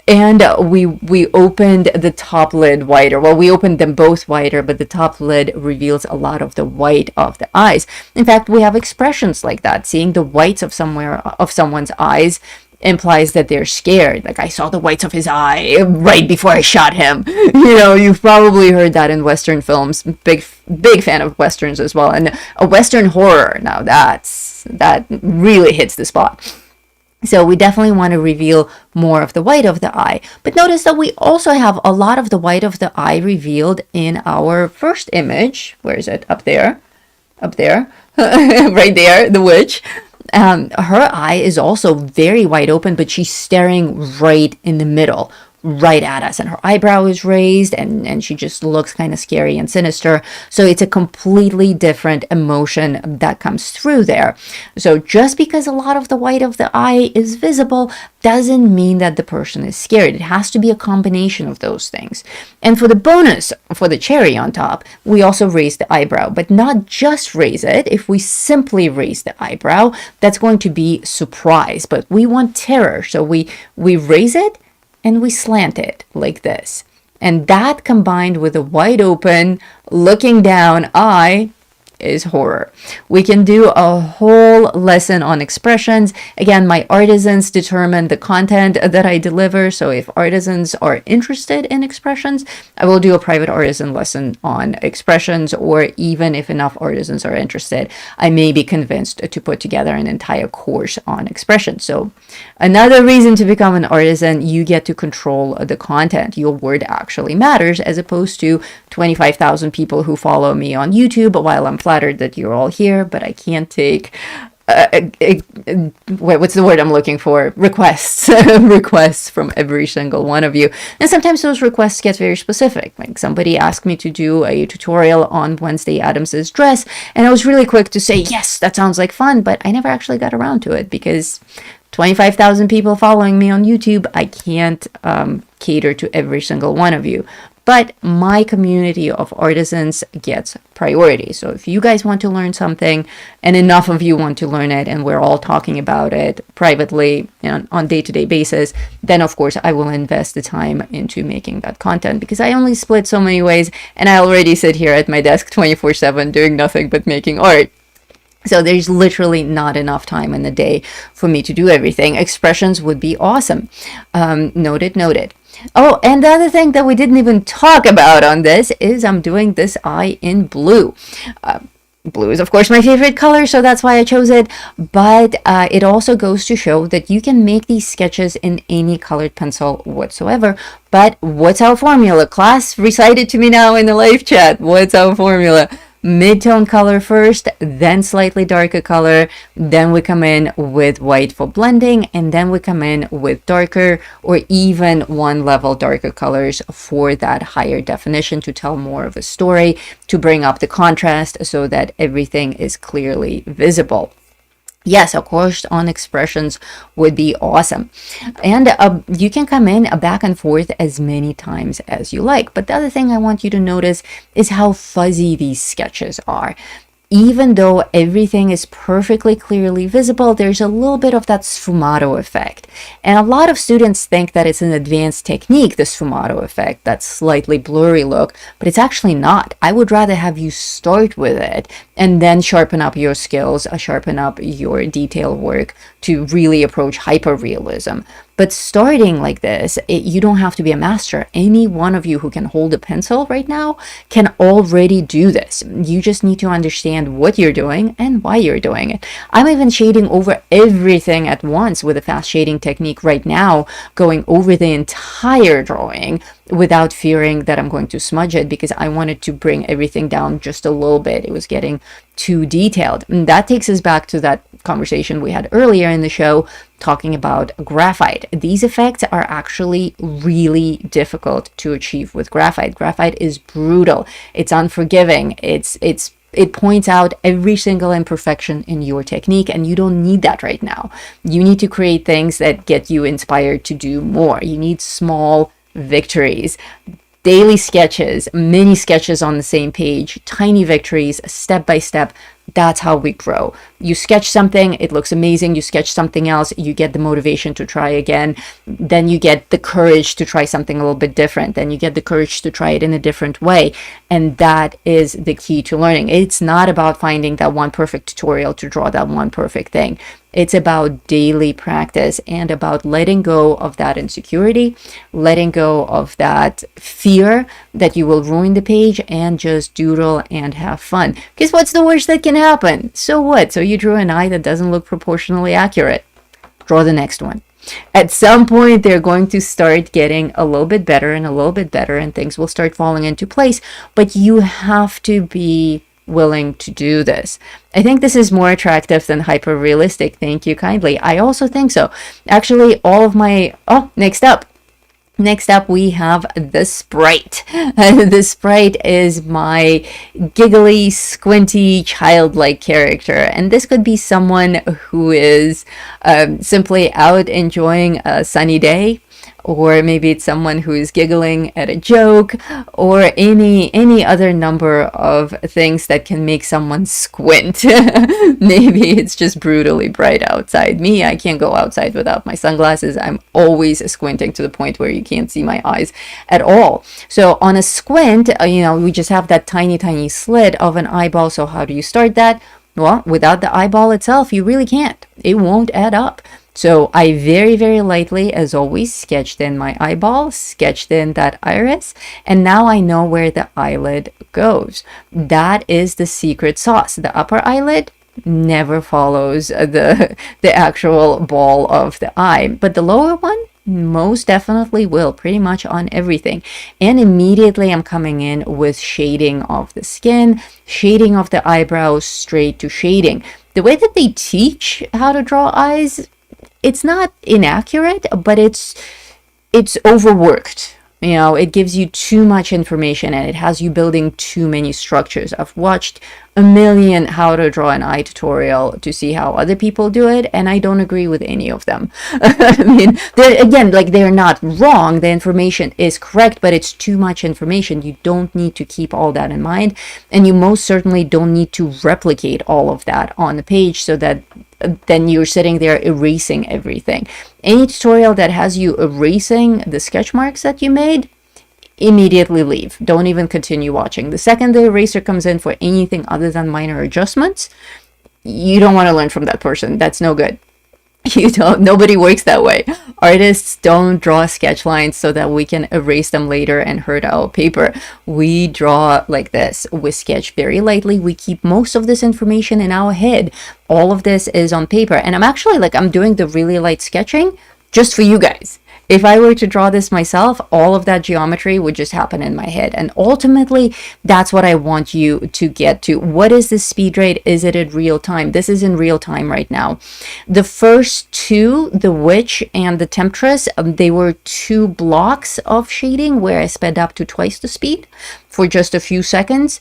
Speaker 1: And we opened the top lid wider. Well, we opened them both wider, but the top lid reveals a lot of the white of the eyes. In fact, we have expressions like that. Seeing the whites of someone's eyes implies that they're scared. Like, I saw the whites of his eye right before I shot him. You've probably heard that in Western films. Big fan of Westerns as well. And a Western horror, now that really hits the spot. So we definitely want to reveal more of the white of the eye. But notice that we also have a lot of the white of the eye revealed in our first image. Where is it? Up there. Right there, the witch. Her eye is also very wide open, but she's staring right in the middle, right at us, and her eyebrow is raised, and she just looks kind of scary and sinister. So it's a completely different emotion that comes through there. So just because a lot of the white of the eye is visible doesn't mean that the person is scared. It has to be a combination of those things. And for the bonus, for the cherry on top, we also raise the eyebrow, but not just raise it. If we simply raise the eyebrow, that's going to be surprise, but we want terror. So we raise it and we slant it like this. And that combined with a wide open, looking down eye is horror. We can do a whole lesson on expressions. Again, my artisans determine the content that I deliver. So if artisans are interested in expressions, I will do a private artisan lesson on expressions, or even if enough artisans are interested, I may be convinced to put together an entire course on expressions. So another reason to become an artisan, you get to control the content. Your word actually matters, as opposed to 25,000 people who follow me on YouTube. While I'm flattered that you're all here, but I can't take what's the word I'm looking for? Requests, requests from every single one of you. And sometimes those requests get very specific. Like somebody asked me to do a tutorial on Wednesday Addams's dress, and I was really quick to say, yes, that sounds like fun, but I never actually got around to it because 25,000 people following me on YouTube, I can't cater to every single one of you. But my community of artisans gets priority. So if you guys want to learn something and enough of you want to learn it and we're all talking about it privately and on day-to-day basis, then of course I will invest the time into making that content because I only split so many ways and I already sit here at my desk 24/7 doing nothing but making art. So there's literally not enough time in the day for me to do everything. Expressions would be awesome. Noted. Oh, and the other thing that we didn't even talk about on this is I'm doing this eye in blue. Blue is, of course, my favorite color, so that's why I chose it. But it also goes to show that you can make these sketches in any colored pencil whatsoever. But what's our formula? Class, recite it to me now in the live chat. What's our formula? Mid-tone color first, then slightly darker color, then we come in with white for blending, and then we come in with darker or even one level darker colors for that higher definition to tell more of a story, to bring up the contrast so that everything is clearly visible. Yes, of course, on expressions would be awesome. And you can come in back and forth as many times as you like. But the other thing I want you to notice is how fuzzy these sketches are. Even though everything is perfectly clearly visible, there's a little bit of that sfumato effect. And a lot of students think that it's an advanced technique, the sfumato effect, that slightly blurry look, but it's actually not. I would rather have you start with it and then sharpen up your skills, sharpen up your detail work to really approach hyperrealism. But starting like this, you don't have to be a master. Any one of you who can hold a pencil right now can already do this. You just need to understand what you're doing and why you're doing it. I'm even shading over everything at once with a fast shading technique right now, going over the entire drawing without fearing that I'm going to smudge it because I wanted to bring everything down just a little bit. It was getting too detailed. And that takes us back to that conversation we had earlier in the show talking about graphite. These effects are actually really difficult to achieve with graphite. Graphite is brutal. It's unforgiving. It points out every single imperfection in your technique, and you don't need that right now. You need to create things that get you inspired to do more. You need small victories, daily sketches, mini sketches on the same page, tiny victories, step by step. That's how we grow. You sketch something, it looks amazing. You sketch something else, you get the motivation to try again. Then you get the courage to try something a little bit different. Then you get the courage to try it in a different way. And that is the key to learning. It's not about finding that one perfect tutorial to draw that one perfect thing. It's about daily practice and about letting go of that insecurity, letting go of that fear that you will ruin the page, and just doodle and have fun. Because what's the worst that can happen? So what? So you drew an eye that doesn't look proportionally accurate. Draw the next one. At some point, they're going to start getting a little bit better and a little bit better, and things will start falling into place. But you have to be willing to do this. I think this is more attractive than hyper realistic. Thank you kindly. I also think so. Actually, all of my next up we have the sprite. The sprite is my giggly, squinty, childlike character, and this could be someone who is simply out enjoying a sunny day, or maybe it's someone who is giggling at a joke, or any other number of things that can make someone squint. Maybe it's just brutally bright outside. Me, I can't go outside without my sunglasses. I'm always squinting to the point where you can't see my eyes at all. So on a squint, we just have that tiny slit of an eyeball. So how do you start that? Well, without the eyeball itself, you really can't. It won't add up. So I very, very lightly, as always, sketched in my eyeball, sketched in that iris, and now I know where the eyelid goes. That is the secret sauce. The upper eyelid never follows the actual ball of the eye, but the lower one most definitely will, pretty much on everything. And immediately I'm coming in with shading of the skin, shading of the eyebrows, straight to shading. the way that they teach how to draw eyes, it's not inaccurate, but it's overworked. You know, it gives you too much information and it has you building too many structures. I've watched a million how to draw an eye tutorial to see how other people do it, and I don't agree with any of them. I mean, again, like, they're not wrong. The information is correct, but it's too much information. You don't need to keep all that in mind, and you most certainly don't need to replicate all of that on the page so that then you're sitting there erasing everything. Any tutorial that has you erasing the sketch marks that you made, immediately leave. Don't even continue watching. The second the eraser comes in for anything other than minor adjustments, you don't want to learn from that person. That's no good. Nobody works that way. Artists don't draw sketch lines so that we can erase them later and hurt our paper. We draw like this. We sketch very lightly. We keep most of this information in our head. All of this is on paper. And I'm doing the really light sketching just for you guys. If I were to draw this myself, all of that geometry would just happen in my head. And ultimately, that's what I want you to get to. What is the speed rate? Is it in real time? This is in real time right now. The first two, the witch and the temptress, they were 2 blocks of shading where I sped up to twice the speed for just a few seconds,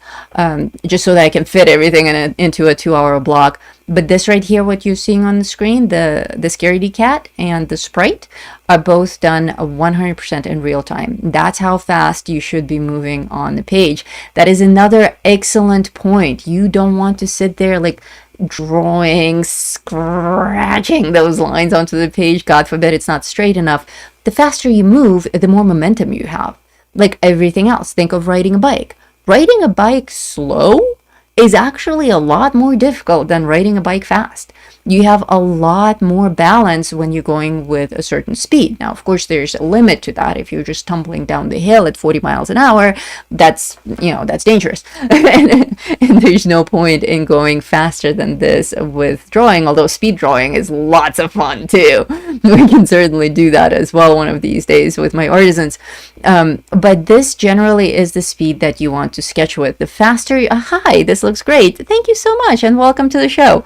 Speaker 1: just so that I can fit everything into a 2-hour block. But this right here, what you're seeing on the screen, the Scaredy Cat and the Sprite, are both done 100% in real time. That's how fast you should be moving on the page. That is another excellent point. You don't want to sit there like drawing, scratching those lines onto the page. God forbid it's not straight enough. The faster you move, the more momentum you have. Like everything else, think of riding a bike. Riding a bike slow is actually a lot more difficult than riding a bike fast. You have a lot more balance when you're going with a certain speed. Now, of course, there's a limit to that. If you're just tumbling down the hill at 40 miles an hour, that's dangerous. and there's no point in going faster than this with drawing, although speed drawing is lots of fun too. We can certainly do that as well one of these days with my artisans. But this generally is the speed that you want to sketch with. The faster, hi, this looks great. Thank you so much and welcome to the show.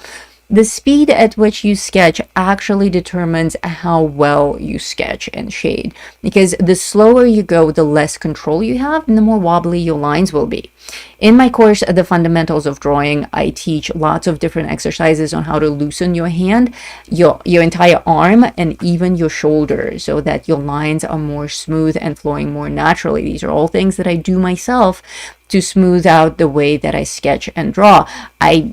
Speaker 1: The speed at which you sketch actually determines how well you sketch and shade, because the slower you go, the less control you have and the more wobbly your lines will be. In my course, The Fundamentals of Drawing, I teach lots of different exercises on how to loosen your hand, your entire arm, and even your shoulder so that your lines are more smooth and flowing more naturally. These are all things that I do myself to smooth out the way that I sketch and draw.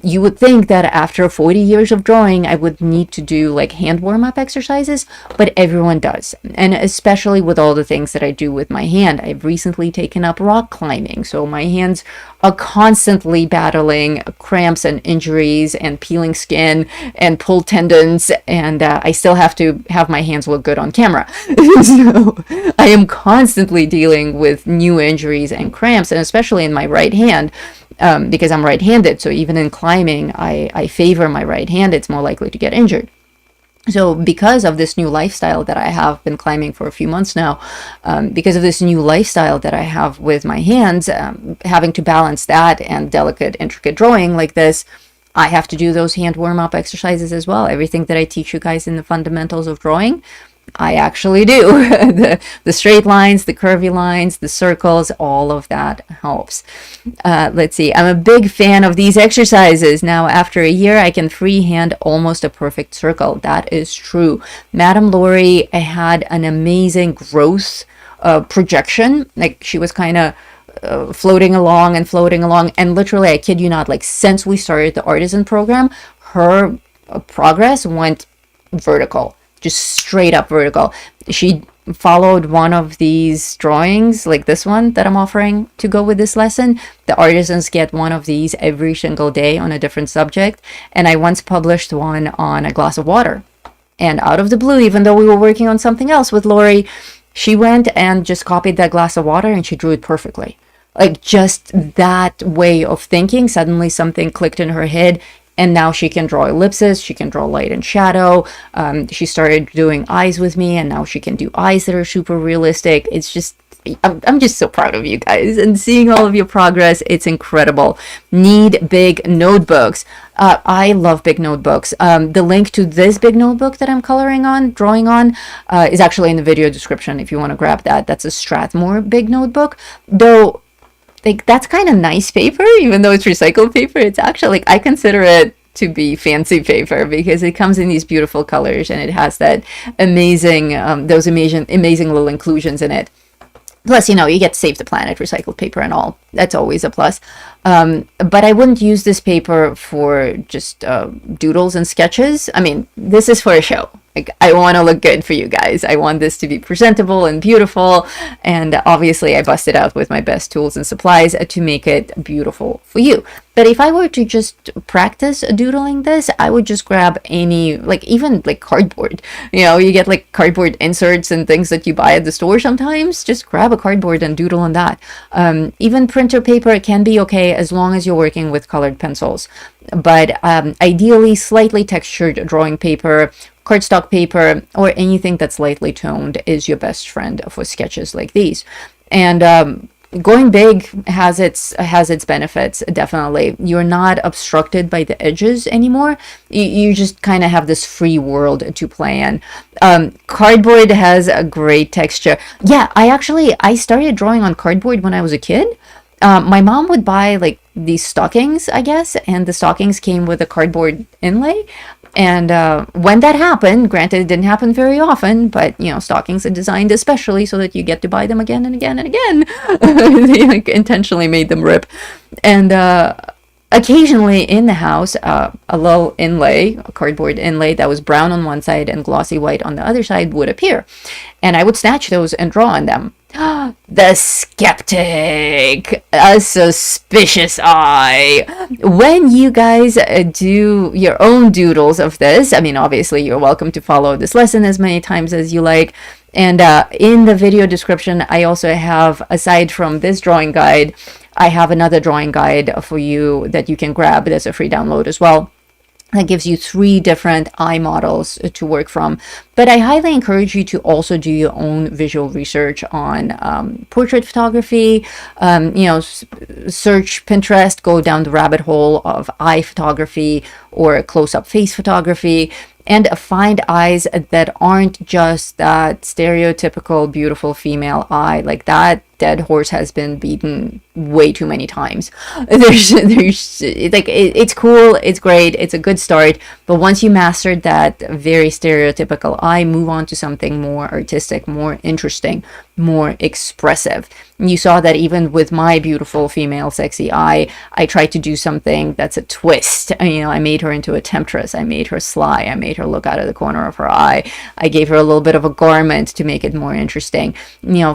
Speaker 1: You would think that after 40 years of drawing, I would need to do like hand warm-up exercises, but everyone does. And especially with all the things that I do with my hand. I've recently taken up rock climbing, so my hands are constantly battling cramps and injuries and peeling skin and pulled tendons, and I still have to have my hands look good on camera. So I am constantly dealing with new injuries and cramps, and especially in my right hand, because I'm right-handed. So even in climbing, I favor my right hand. It's more likely to get injured. So because of this new lifestyle that I have been climbing for a few months now, because of this new lifestyle that I have with my hands, having to balance that and delicate, intricate drawing like this, I have to do those hand warm-up exercises as well. Everything that I teach you guys in the fundamentals of drawing, I actually do. the straight lines, the curvy lines, the circles, all of that helps. Let's see. I'm a big fan of these exercises. Now, after a year, I can freehand almost a perfect circle. That is true. Madame Lori had an amazing growth projection. Like, she was kind of floating along, and literally, I kid you not, like, since we started the Artisan program, her progress went vertical. Just straight up vertical. She followed one of these drawings, like this one that I'm offering to go with this lesson. The artisans get one of these every single day on a different subject. And I once published one on a glass of water. And out of the blue, even though we were working on something else with Lori, she went and just copied that glass of water and she drew it perfectly. Like, just that way of thinking, suddenly something clicked in her head. And now she can draw ellipses, she can draw light and shadow. She started doing eyes with me, and now she can do eyes that are super realistic. It's just I'm just so proud of you guys, and seeing all of your progress, it's incredible. Need big notebooks. I love big notebooks. The link to this big notebook that I'm drawing on, is actually in the video description if you want to grab that. That's a Strathmore big notebook. Though, like, that's kind of nice paper, even though it's recycled paper. It's actually, like, I consider it to be fancy paper because it comes in these beautiful colors and it has that amazing, those amazing little inclusions in it. Plus, you get to save the planet, recycled paper and all. That's always a plus. But I wouldn't use this paper for just doodles and sketches. I mean, this is for a show. Like, I want to look good for you guys. I want this to be presentable and beautiful. And obviously, I busted out with my best tools and supplies to make it beautiful for you. But if I were to just practice doodling this, I would just grab any, like, even like cardboard. You get like cardboard inserts and things that you buy at the store sometimes. Just grab a cardboard and doodle on that. Even printer paper can be okay as long as you're working with colored pencils. But ideally, slightly textured drawing paper, cardstock paper, or anything that's lightly toned is your best friend for sketches like these. And going big has its benefits, definitely. You're not obstructed by the edges anymore. You just kind of have this free world to play in. Cardboard has a great texture. Yeah, I started drawing on cardboard when I was a kid. My mom would buy like these stockings, I guess, and the stockings came with a cardboard inlay. And when that happened, granted, it didn't happen very often, but stockings are designed especially so that you get to buy them again and again and again. They like intentionally made them rip. And occasionally in the house, a little inlay, a cardboard inlay that was brown on one side and glossy white on the other side would appear. And I would snatch those and draw on them. The skeptic, a suspicious eye. When you guys do your own doodles of this, I mean, obviously you're welcome to follow this lesson as many times as you like. And in the video description, I also have, aside from this drawing guide, I have another drawing guide for you that you can grab. There's a free download as well. That gives you 3 different eye models to work from. But I highly encourage you to also do your own visual research on portrait photography. Search Pinterest, go down the rabbit hole of eye photography or close-up face photography, and find eyes that aren't just that stereotypical beautiful female eye. Like, that dead horse has been beaten way too many times. There's like, it's cool, it's great, it's a good start, but once you mastered that very stereotypical eye, move on to something more artistic, more interesting, more expressive. And you saw that even with my beautiful female sexy eye, I tried to do something that's a twist. I made her into a temptress. I made her sly. I made her look out of the corner of her eye. I gave her a little bit of a garment to make it more interesting.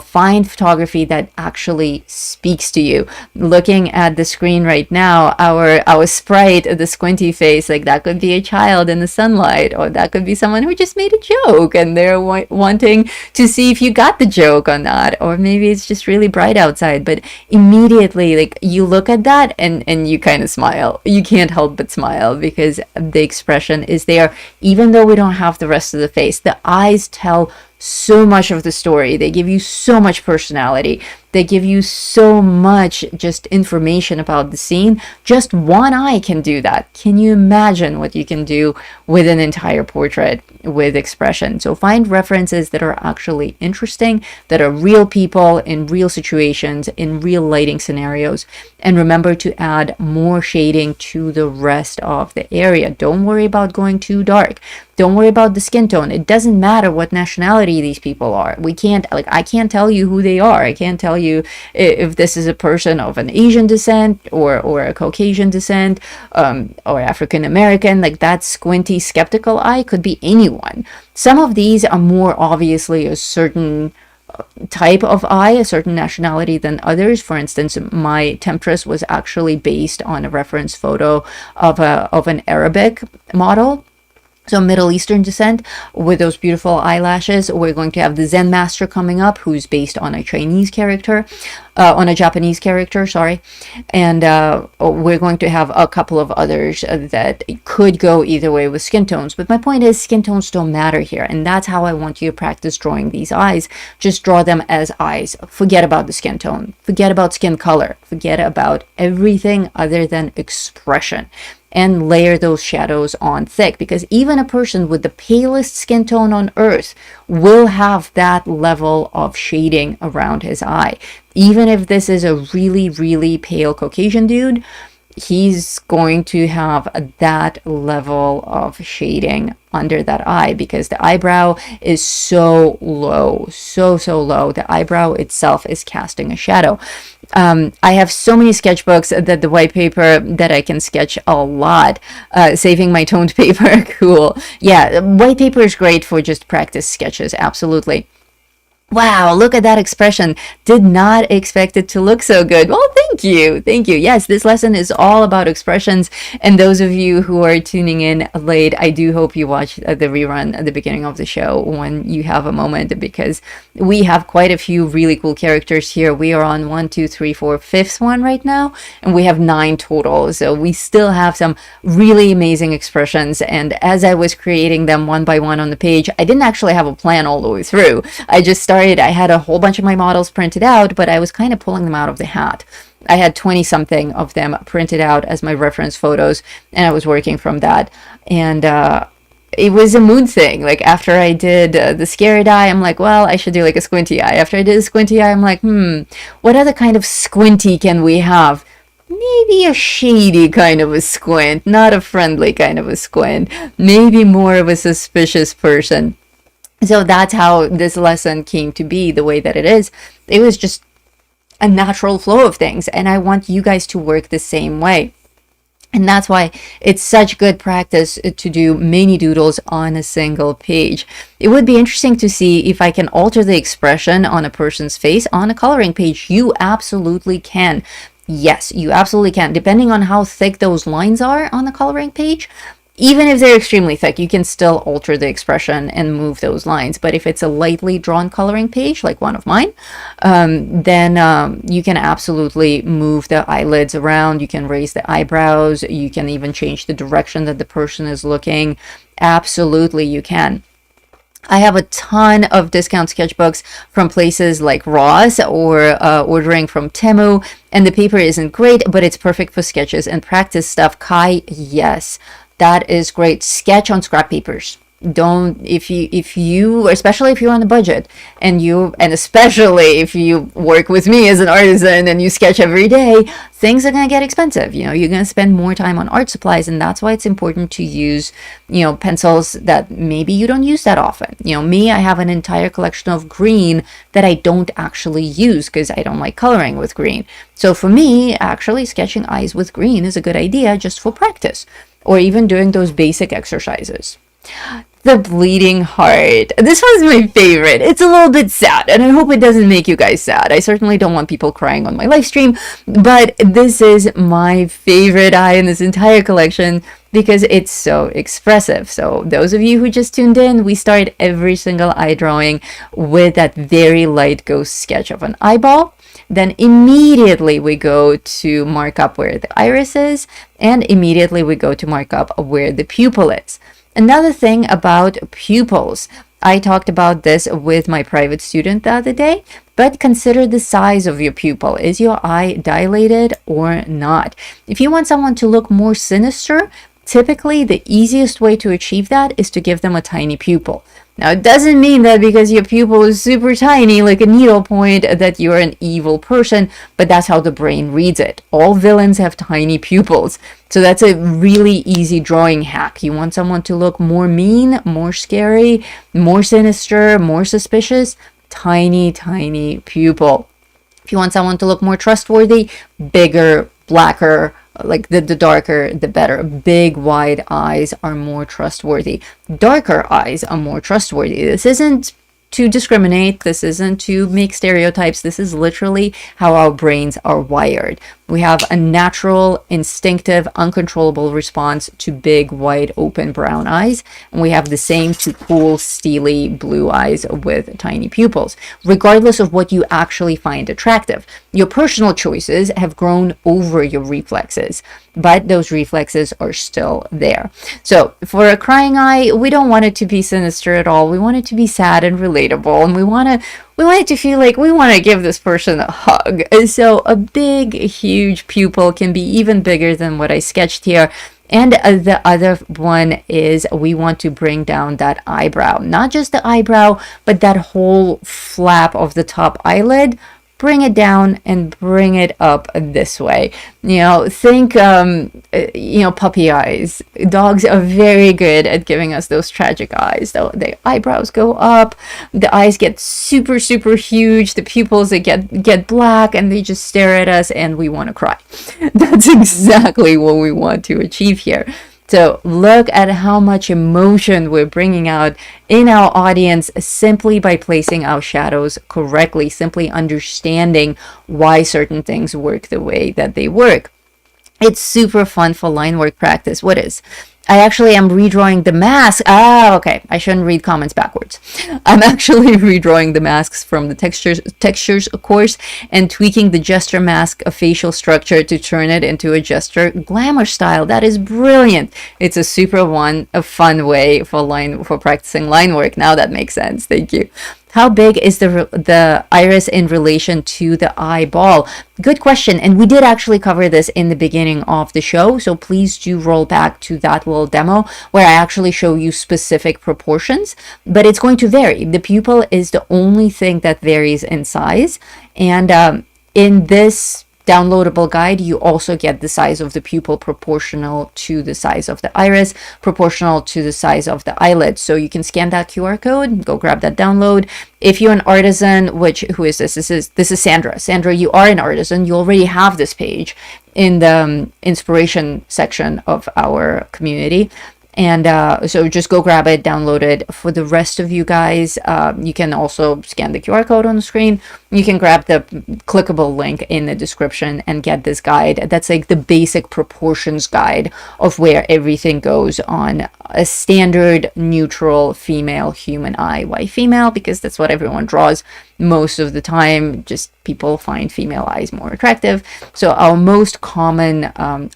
Speaker 1: Find photography that actually speaks to you. Looking at the screen right now, our sprite, the squinty face, like, that could be a child in the sunlight, or that could be someone who just made a joke and they're wanting to see if you got the joke or not, or maybe it's just really bright outside. But immediately, like, you look at that and you kind of smile. You can't help but smile because the expression is there, even though we don't have the rest of the face. The eyes tell so much of the story. They give you so much personality. They give you so much just information about the scene. Just one eye can do that. Can you imagine what you can do with an entire portrait with expression? So find references that are actually interesting, that are real people in real situations, in real lighting scenarios. And remember to add more shading to the rest of the area. Don't worry about going too dark. Don't worry about the skin tone. It doesn't matter what nationality these people are. I can't tell you who they are. I can't tell you if this is a person of an Asian descent or a Caucasian descent, or African American. Like, that squinty skeptical eye could be anyone. Some of these are more obviously a certain type of eye, a certain nationality than others. For instance, my temptress was actually based on a reference photo of an Arabic model. So Middle Eastern descent with those beautiful eyelashes. We're going to have the Zen master coming up, who's based on a Chinese character, on a Japanese character, sorry. And we're going to have a couple of others that could go either way with skin tones. But my point is, skin tones don't matter here. And that's how I want you to practice drawing these eyes. Just draw them as eyes. Forget about the skin tone. Forget about skin color. Forget about everything other than expression. And layer those shadows on thick, because even a person with the palest skin tone on earth will have that level of shading around his eye. Even if this is a really, really pale Caucasian dude, he's going to have that level of shading under that eye, because the eyebrow is so low, so low. The eyebrow itself is casting a shadow. I have so many sketchbooks that the white paper that I can sketch a lot, saving my toned paper. Cool. Yeah, white paper is great for just practice sketches. Absolutely. Wow, look at that expression. Did not expect it to look so good. Well, thank you. Thank you. Yes, this lesson is all about expressions. And those of you who are tuning in late, I do hope you watch the rerun at the beginning of the show when you have a moment, because we have quite a few really cool characters here. We are on 1, 2, 3, 4, fifth one right now, and we have 9 total. So we still have some really amazing expressions. And as I was creating them one by one on the page, I didn't actually have a plan all the way through. I just started. I had a whole bunch of my models printed out, but I was kind of pulling them out of the hat. I had 20 something of them printed out as my reference photos, and I was working from that. And it was a mood thing. Like after I did the scared eye, I'm like, well, I should do like a squinty eye. After I did a squinty eye, I'm like, what other kind of squinty can we have? Maybe a shady kind of a squint, not a friendly kind of a squint. Maybe more of a suspicious person. So that's how this lesson came to be the way that it is. It was just a natural flow of things. And I want you guys to work the same way. And that's why it's such good practice to do mini doodles on a single page. It would be interesting to see if I can alter the expression on a person's face on a coloring page. You absolutely can. Yes, you absolutely can. Depending on how thick those lines are on the coloring page, even if they're extremely thick, you can still alter the expression and move those lines. But if it's a lightly drawn coloring page, like one of mine, then you can absolutely move the eyelids around. You can raise the eyebrows. You can even change the direction that the person is looking. Absolutely, you can. I have a ton of discount sketchbooks from places like Ross or ordering from Temu, and the paper isn't great, but it's perfect for sketches and practice stuff. Kai, yes. That is great. Sketch on scrap papers. Don't, if you especially if you're on a budget, and especially if you work with me as an artisan and you sketch every day, things are going to get expensive. You're going to spend more time on art supplies, and that's why it's important to use, pencils that maybe you don't use that often. Me, I have an entire collection of green that I don't actually use because I don't like coloring with green. So for me, actually sketching eyes with green is a good idea just for practice, or even doing those basic exercises. The bleeding heart. This one's my favorite. It's a little bit sad, and I hope it doesn't make you guys sad. I certainly don't want people crying on my live stream, but this is my favorite eye in this entire collection because it's so expressive. So those of you who just tuned in, we start every single eye drawing with that very light ghost sketch of an eyeball. Then immediately we go to mark up where the iris is, and immediately we go to mark up where the pupil is. Another thing about pupils, I talked about this with my private student the other day, but consider the size of your pupil. Is your eye dilated or not? If you want someone to look more sinister, typically the easiest way to achieve that is to give them a tiny pupil. Now, it doesn't mean that because your pupil is super tiny, like a needle point, that you're an evil person, but that's how the brain reads it. All villains have tiny pupils. So that's a really easy drawing hack. You want someone to look more mean, more scary, more sinister, more suspicious? Tiny, tiny pupil. If you want someone to look more trustworthy, bigger, blacker, like the darker, the better. Big, wide eyes are more trustworthy. Darker eyes are more trustworthy. This isn't to discriminate. This isn't to make stereotypes. This is literally how our brains are wired. We have a natural, instinctive, uncontrollable response to big, wide open brown eyes. And we have the same to cool, steely blue eyes with tiny pupils, regardless of what you actually find attractive. Your personal choices have grown over your reflexes, but those reflexes are still there. So for a crying eye, we don't want it to be sinister at all. We want it to be sad and relatable, and we want it to feel like we want to give this person a hug. And so a big, huge pupil can be even bigger than what I sketched here. And the other one is we want to bring down that eyebrow, not just the eyebrow, but that whole flap of the top eyelid. Bring it down and bring it up this way. Think, puppy eyes. Dogs are very good at giving us those tragic eyes. The eyebrows go up, the eyes get super, super huge, the pupils, they get black, and they just stare at us, and we want to cry. That's exactly what we want to achieve here. So look at how much emotion we're bringing out in our audience simply by placing our shadows correctly, simply understanding why certain things work the way that they work. It's super fun for line work practice. What is? I actually am redrawing the mask. Okay. I shouldn't read comments backwards. I'm actually redrawing the masks from the textures course and tweaking the gesture mask facial structure to turn it into a gesture glamour style. That is brilliant. It's a fun way for practicing line work. Now that makes sense. Thank you. How big is the iris in relation to the eyeball? Good question. And we did actually cover this in the beginning of the show. So please do roll back to that little demo where I actually show you specific proportions, but it's going to vary. The pupil is the only thing that varies in size. And in this downloadable guide, you also get the size of the pupil proportional to the size of the iris, proportional to the size of the eyelid. So you can scan that QR code, go grab that download. If you're an artisan, who is this? This is Sandra. Sandra, you are an artisan. You already have this page in the inspiration section of our community. And so just go grab it, download it. For the rest of you guys, you can also scan the QR code on the screen. You can grab the clickable link in the description and get this guide. That's like the basic proportions guide of where everything goes on a standard neutral female human eye. Why female? Because that's what everyone draws most of the time. Just people find female eyes more attractive. So our most common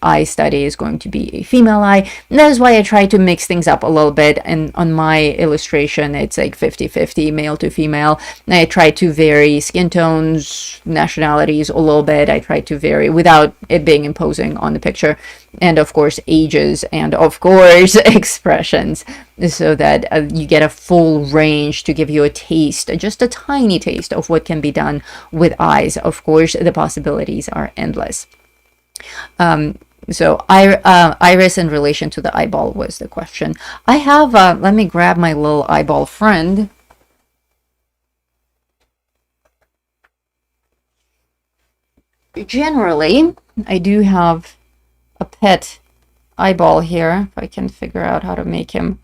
Speaker 1: eye study is going to be a female eye. And that is why I try to mix things up a little bit. And on my illustration, it's like 50-50 male to female. And I try to vary skin tones, nationalities a little bit. I try to vary without it being imposing on the picture. And of course, ages, and of course, expressions, so that you get a full range to give you a taste, just a tiny taste of what can be done with eyes. Of course, the possibilities are endless. So iris in relation to the eyeball was the question. I have, let me grab my little eyeball friend. Generally, I do have a pet eyeball here. If I can figure out how to make him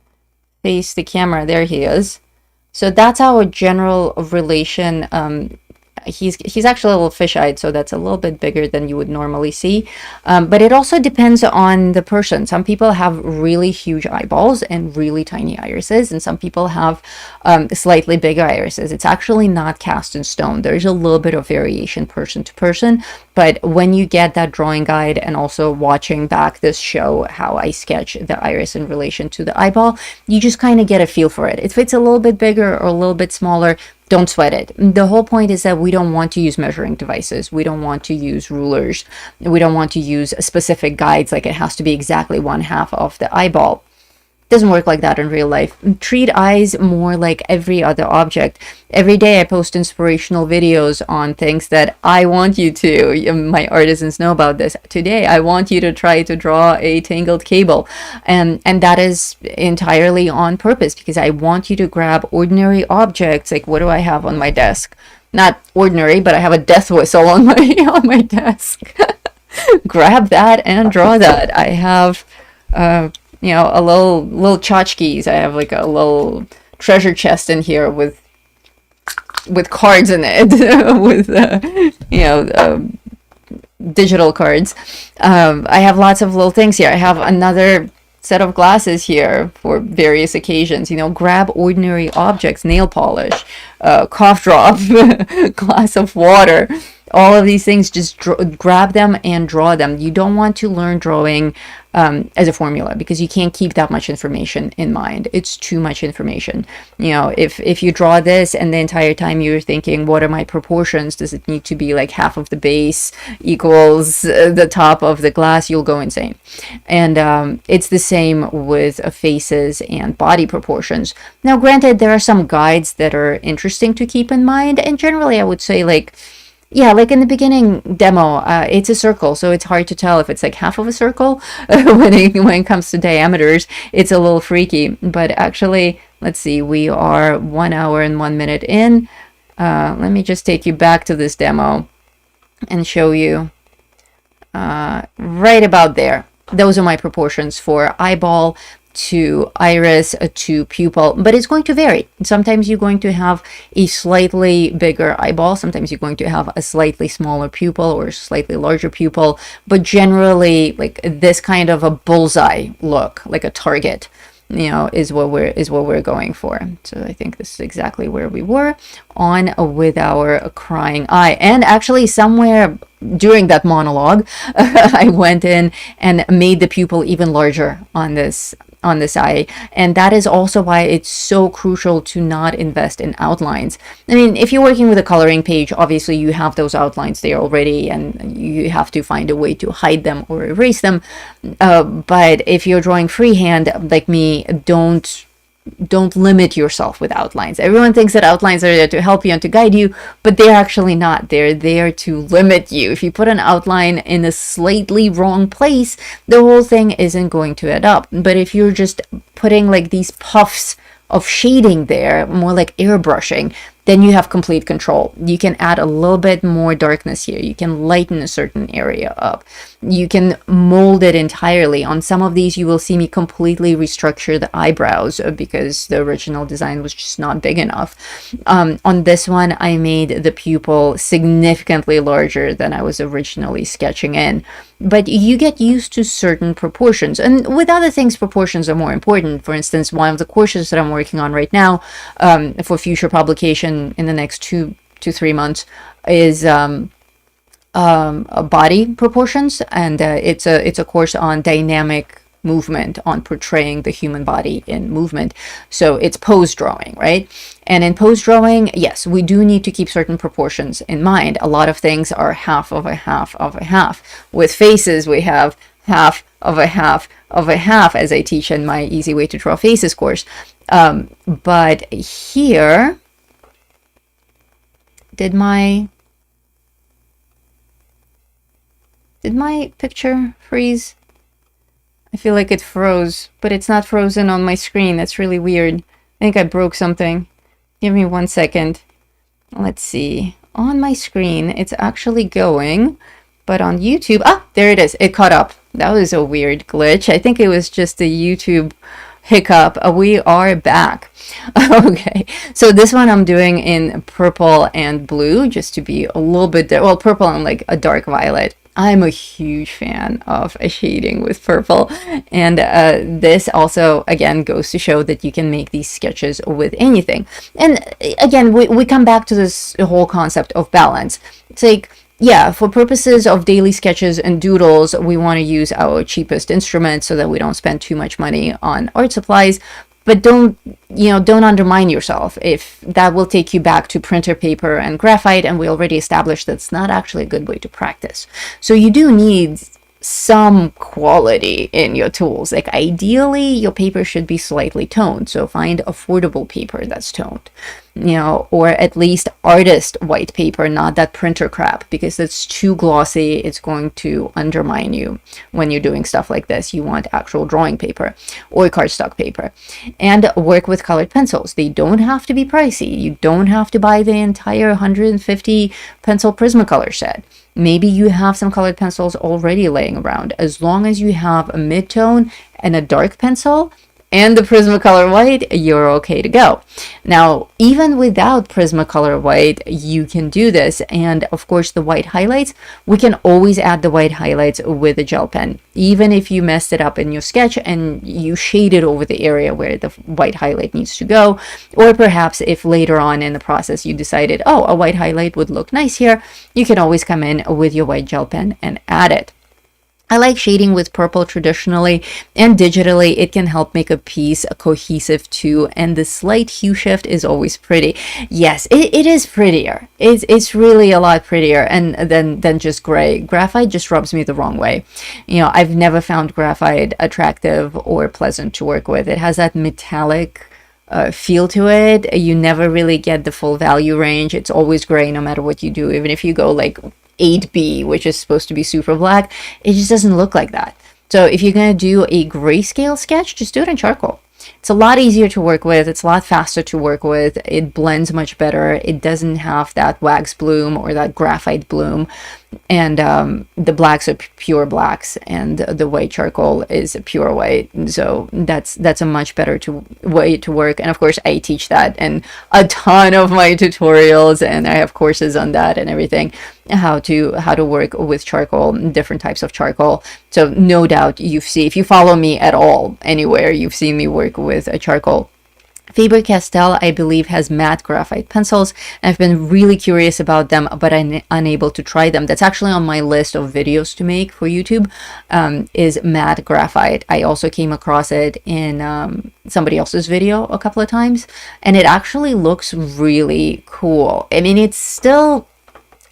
Speaker 1: face the camera. There he is. So that's our general relation. He's actually a little fish-eyed, so that's a little bit bigger than you would normally see. But it also depends on the person. Some people have really huge eyeballs and really tiny irises, and some people have slightly bigger irises. It's actually not cast in stone. There's a little bit of variation person to person, but when you get that drawing guide and also watching back this show, how I sketch the iris in relation to the eyeball, you just kind of get a feel for it. If it's a little bit bigger or a little bit smaller, don't sweat it. The whole point is that we don't want to use measuring devices. We don't want to use rulers. We don't want to use specific guides like it has to be exactly 1/2 of the eyeball. Doesn't work like that in real life. Treat eyes more like every other object. Every day I post inspirational videos on things that I want you to. My artisans know about this. Today I want you to try to draw a tangled cable. And that is entirely on purpose because I want you to grab ordinary objects. Like, what do I have on my desk? Not ordinary, but I have a death whistle on my desk. Grab that and draw that. I have a little tchotchkes. I have like a little treasure chest in here with with cards in it, with digital cards. I have lots of little things here. I have another set of glasses here for various occasions. Grab ordinary objects, nail polish, cough drop, glass of water. All of these things, just grab them and draw them. You don't want to learn drawing as a formula, because you can't keep that much information in mind. It's too much information. If you draw this and the entire time you're thinking, what are my proportions? Does it need to be like half of the base equals the top of the glass? You'll go insane. And it's the same with faces and body proportions. Now, granted, there are some guides that are interesting to keep in mind. And generally, I would say like in the beginning demo, it's a circle, so it's hard to tell if it's like half of a circle. when it comes to diameters, it's a little freaky. But actually, let's see, we are 1 hour and 1 minute in. Let me just take you back to this demo and show you right about there. Those are my proportions for eyeball to iris to pupil, but it's going to vary. Sometimes you're going to have a slightly bigger eyeball, sometimes you're going to have a slightly smaller pupil or slightly larger pupil, but generally like this kind of a bullseye look, like a target, is what we're going for. So I think this is exactly where we were on with our crying eye. And actually somewhere during that monologue, I went in and made the pupil even larger on this eye, and that is also why it's so crucial to not invest in outlines. I mean, if you're working with a coloring page, obviously you have those outlines there already, and you have to find a way to hide them or erase them. But if you're drawing freehand like me, don't limit yourself with outlines. Everyone thinks that outlines are there to help you and to guide you, but they're actually not. They're there to limit you. If you put an outline in a slightly wrong place, the whole thing isn't going to add up. But if you're just putting like these puffs of shading there, more like airbrushing, then you have complete control. You can add a little bit more darkness here. You can lighten a certain area up. You can mold it entirely. On some of these, you will see me completely restructure the eyebrows because the original design was just not big enough. On this one, I made the pupil significantly larger than I was originally sketching in. But you get used to certain proportions. And with other things, proportions are more important. For instance, one of the courses that I'm working on right now for future publication in the next 2 to 3 months is body proportions, and it's a course on dynamic movement, on portraying the human body in movement. So it's pose drawing, right? And in pose drawing, yes, we do need to keep certain proportions in mind. A lot of things are half of a half of a half. With faces, we have half of a half of a half, as I teach in my Easy Way to Draw Faces course. But here, did my picture freeze? I feel like it froze, but it's not frozen on my screen. That's really weird. I think I broke something. Give me 1 second. Let's see. On my screen, it's actually going, but on YouTube, there it is. It caught up. That was a weird glitch. I think it was just a YouTube hiccup. We are back. Okay, so this one I'm doing in purple and blue, just to be a little bit, well, purple and like a dark violet. I'm a huge fan of shading with purple, and this also again goes to show that you can make these sketches with anything. And again, we come back to this whole concept of balance. It's like, yeah, for purposes of daily sketches and doodles, we want to use our cheapest instrument so that we don't spend too much money on art supplies. But don't undermine yourself. If that will take you back to printer paper and graphite, and we already established that's not actually a good way to practice. So you do need some quality in your tools. Like ideally, your paper should be slightly toned. So find affordable paper that's toned, or at least artist white paper, not that printer crap, because it's too glossy. It's going to undermine you when you're doing stuff like this. You want actual drawing paper or cardstock paper. And work with colored pencils. They don't have to be pricey. You don't have to buy the entire 150 pencil Prismacolor set. Maybe you have some colored pencils already laying around. As long as you have a mid-tone and a dark pencil, and the Prismacolor white, you're okay to go. Now, even without Prismacolor white, you can do this. And of course, the white highlights, we can always add the white highlights with a gel pen. Even if you messed it up in your sketch and you shaded over the area where the white highlight needs to go, or perhaps if later on in the process you decided, oh, a white highlight would look nice here, you can always come in with your white gel pen and add it. I like shading with purple traditionally, and digitally it can help make a piece cohesive too, and the slight hue shift is always pretty. Yes, it is prettier. It's really a lot prettier and than just gray. Graphite just rubs me the wrong way. You know, I've never found graphite attractive or pleasant to work with. It has that metallic feel to it. You never really get the full value range. It's always gray no matter what you do. Even if you go like 8B, which is supposed to be super black, it just doesn't look like that. So if you're going to do a grayscale sketch, just do it in charcoal. It's a lot easier to work with. It's a lot faster to work with. It blends much better. It doesn't have that wax bloom or that graphite bloom. And the blacks are pure blacks, and the white charcoal is pure white. So that's a much better way to work. And of course, I teach that in a ton of my tutorials, and I have courses on that and everything, how to work with charcoal, different types of charcoal. So no doubt if you follow me at all anywhere, you've seen me work with a charcoal. Faber-Castell, I believe, has matte graphite pencils. I've been really curious about them, but I'm unable to try them. That's actually on my list of videos to make for YouTube, is matte graphite. I also came across it in somebody else's video a couple of times, and it actually looks really cool. I mean, it's still...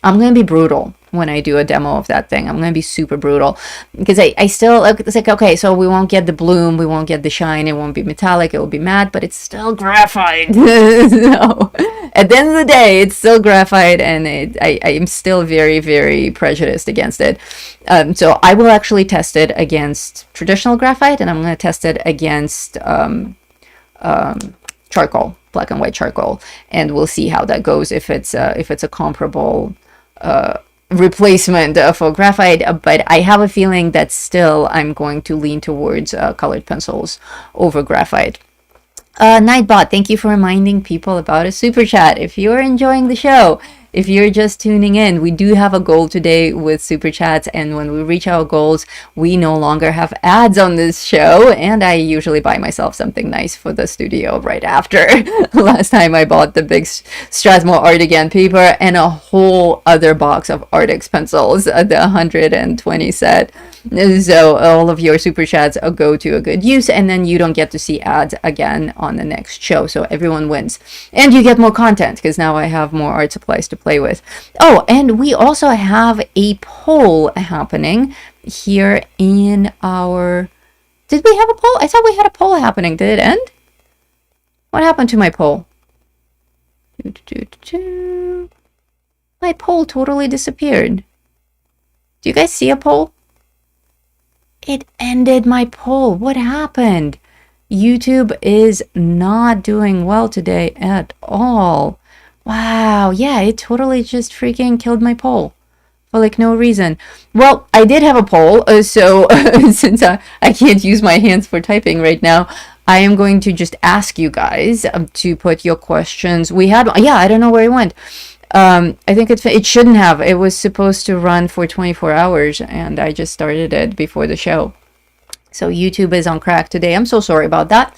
Speaker 1: I'm going to be brutal when I do a demo of that thing. I'm going to be super brutal because I still, it's like, okay, so we won't get the bloom, we won't get the shine, it won't be metallic, it will be matte, but it's still graphite. So at the end of the day, it's still graphite, and I am still very, very prejudiced against it. So I will actually test it against traditional graphite, and I'm going to test it against charcoal, black and white charcoal, and we'll see how that goes, if it's a comparable replacement for graphite. But I have a feeling that still I'm going to lean towards colored pencils over graphite. Nightbot, thank you for reminding people about a super chat. If you're enjoying the show, if you're just tuning in, we do have a goal today with super chats, and when we reach our goals, we no longer have ads on this show, and I usually buy myself something nice for the studio right after. Last time I bought the big Strathmore Artisan paper and a whole other box of Artix pencils, the 120 set. So all of your super chats go to a good use, and then you don't get to see ads again on the next show, so everyone wins. And you get more content, because now I have more art supplies to play with. Oh, and we also have a poll happening here in our... Did we have a poll? I thought we had a poll happening. Did it end? What happened to my poll? My poll totally disappeared. Do you guys see a poll? It ended my poll. What happened? YouTube is not doing well today at all. Wow, yeah, it totally just freaking killed my poll for like no reason. Well, I did have a poll, so since I can't use my hands for typing right now, I am going to just ask you guys to put your questions. We had, yeah, I don't know where it went. I think it shouldn't have. It was supposed to run for 24 hours, and I just started it before the show. So YouTube is on crack today. I'm so sorry about that.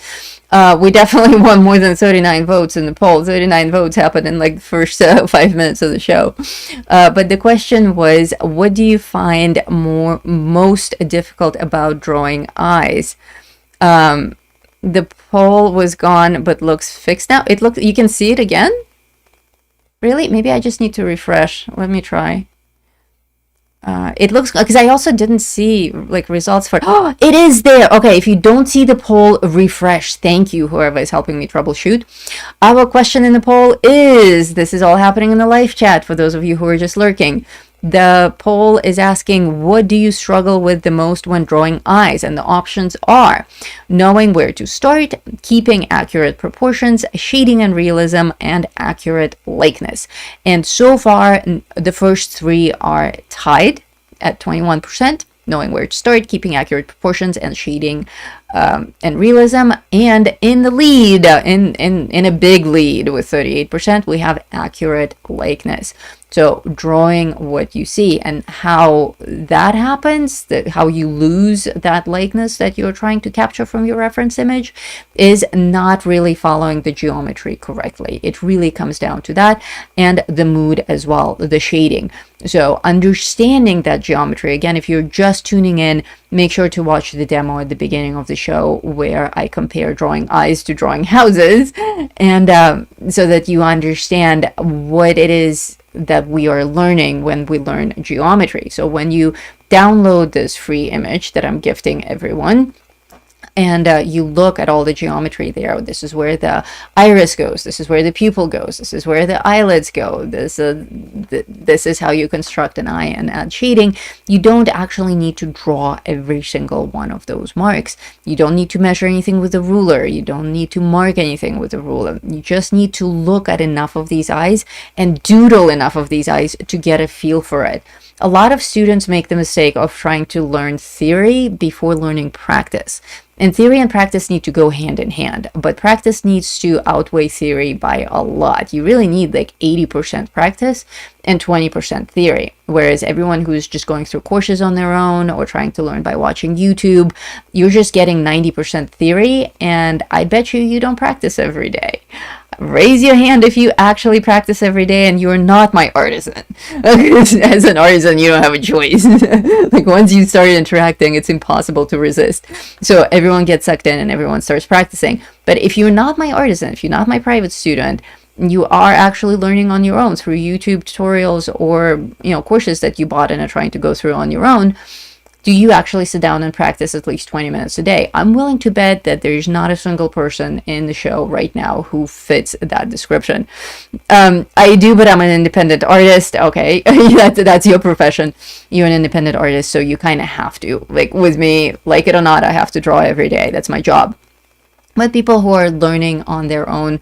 Speaker 1: We definitely won more than 39 votes in the poll. 39 votes happened in like the first 5 minutes of the show. But the question was, what do you find most difficult about drawing eyes? The poll was gone, but looks fixed now. You can see it again? Really? Maybe I just need to refresh. Let me try. It looks, because I also didn't see like results for, oh, it is there. Okay, if you don't see the poll, refresh. Thank you, whoever is helping me troubleshoot. Our question in the poll is, this is all happening in the live chat for those of you who are just lurking. The poll is asking, what do you struggle with the most when drawing eyes? And the options are knowing where to start, keeping accurate proportions, shading and realism, and accurate likeness. And so far, the first three are tied at 21%. Knowing where to start, keeping accurate proportions, and shading and realism. And in the lead, in a big lead with 38%, we have accurate likeness. So drawing what you see, and how that happens, how you lose that likeness that you're trying to capture from your reference image, is not really following the geometry correctly. It really comes down to that, and the mood as well, the shading. So understanding that geometry, again, if you're just tuning in, make sure to watch the demo at the beginning of the show where I compare drawing eyes to drawing houses, and so that you understand what it is that we are learning when we learn geometry. So when you download this free image that I'm gifting everyone, and you look at all the geometry there, this is where the iris goes, this is where the pupil goes, this is where the eyelids go, this is how you construct an eye and add shading. You don't actually need to draw every single one of those marks. You don't need to measure anything with a ruler. You don't need to mark anything with a ruler. You just need to look at enough of these eyes and doodle enough of these eyes to get a feel for it. A lot of students make the mistake of trying to learn theory before learning practice. And theory and practice need to go hand in hand, but practice needs to outweigh theory by a lot. You really need like 80% practice and 20% theory. Whereas everyone who's just going through courses on their own or trying to learn by watching YouTube, you're just getting 90% theory, and I bet you don't practice every day. Raise your hand if you actually practice every day and you're not my artisan. As an artisan, you don't have a choice. Like once you start interacting, it's impossible to resist. So everyone gets sucked in and everyone starts practicing. But if you're not my artisan, if you're not my private student, you are actually learning on your own through YouTube tutorials or courses that you bought and are trying to go through on your own. Do you actually sit down and practice at least 20 minutes a day? I'm willing to bet that there's not a single person in the show right now who fits that description. I do, but I'm an independent artist. Okay, that's your profession. You're an independent artist, so you kind of have to. Like with me, like it or not, I have to draw every day. That's my job. But people who are learning on their own,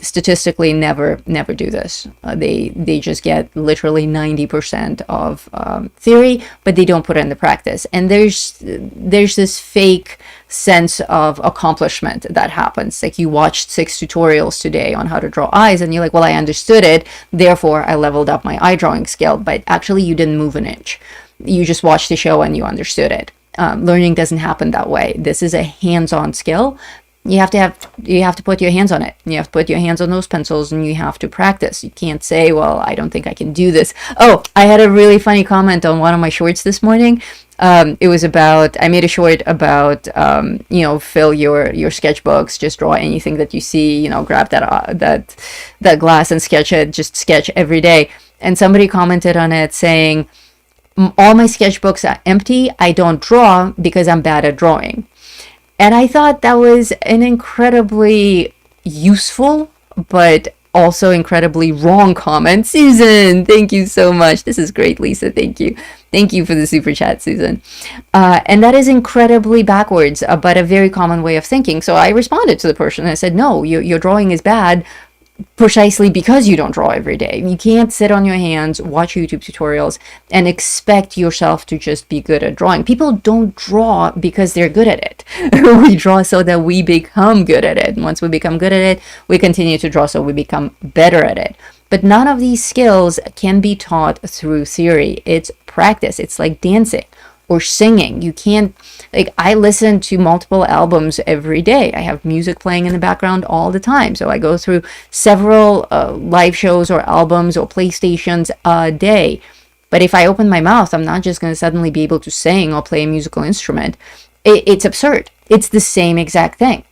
Speaker 1: statistically never do this. They just get literally 90% of theory, but they don't put it into practice. And there's this fake sense of accomplishment that happens. Like you watched 6 tutorials today on how to draw eyes, and you're like, well, I understood it, therefore I leveled up my eye drawing skill. But actually, you didn't move an inch. You just watched the show and you understood it. Learning doesn't happen that way. This is a hands-on skill. You have to put your hands on it. You have to put your hands on those pencils and you have to practice. You can't say, well, I don't think I can do this. Oh, I had a really funny comment on one of my shorts this morning. It was about, I made a short about, fill your sketchbooks, just draw anything that you see, grab that glass and sketch it, just sketch every day. And somebody commented on it saying, all my sketchbooks are empty. I don't draw because I'm bad at drawing. And I thought that was an incredibly useful, but also incredibly wrong comment. Susan, thank you so much. This is great, Lisa. Thank you. Thank you for the super chat, Susan. And that is incredibly backwards, but a very common way of thinking. So I responded to the person and I said, no, your drawing is bad precisely because you don't draw every day. You can't sit on your hands, watch YouTube tutorials, and expect yourself to just be good at drawing. People don't draw because they're good at it. We draw so that we become good at it. And once we become good at it, we continue to draw so we become better at it. But none of these skills can be taught through theory. It's practice. It's like dancing or singing. You can't, like, I listen to multiple albums every day. I have music playing in the background all the time. So I go through several live shows or albums or playstations a day. But if I open my mouth, I'm not just going to suddenly be able to sing or play a musical instrument. It's absurd. It's the same exact thing.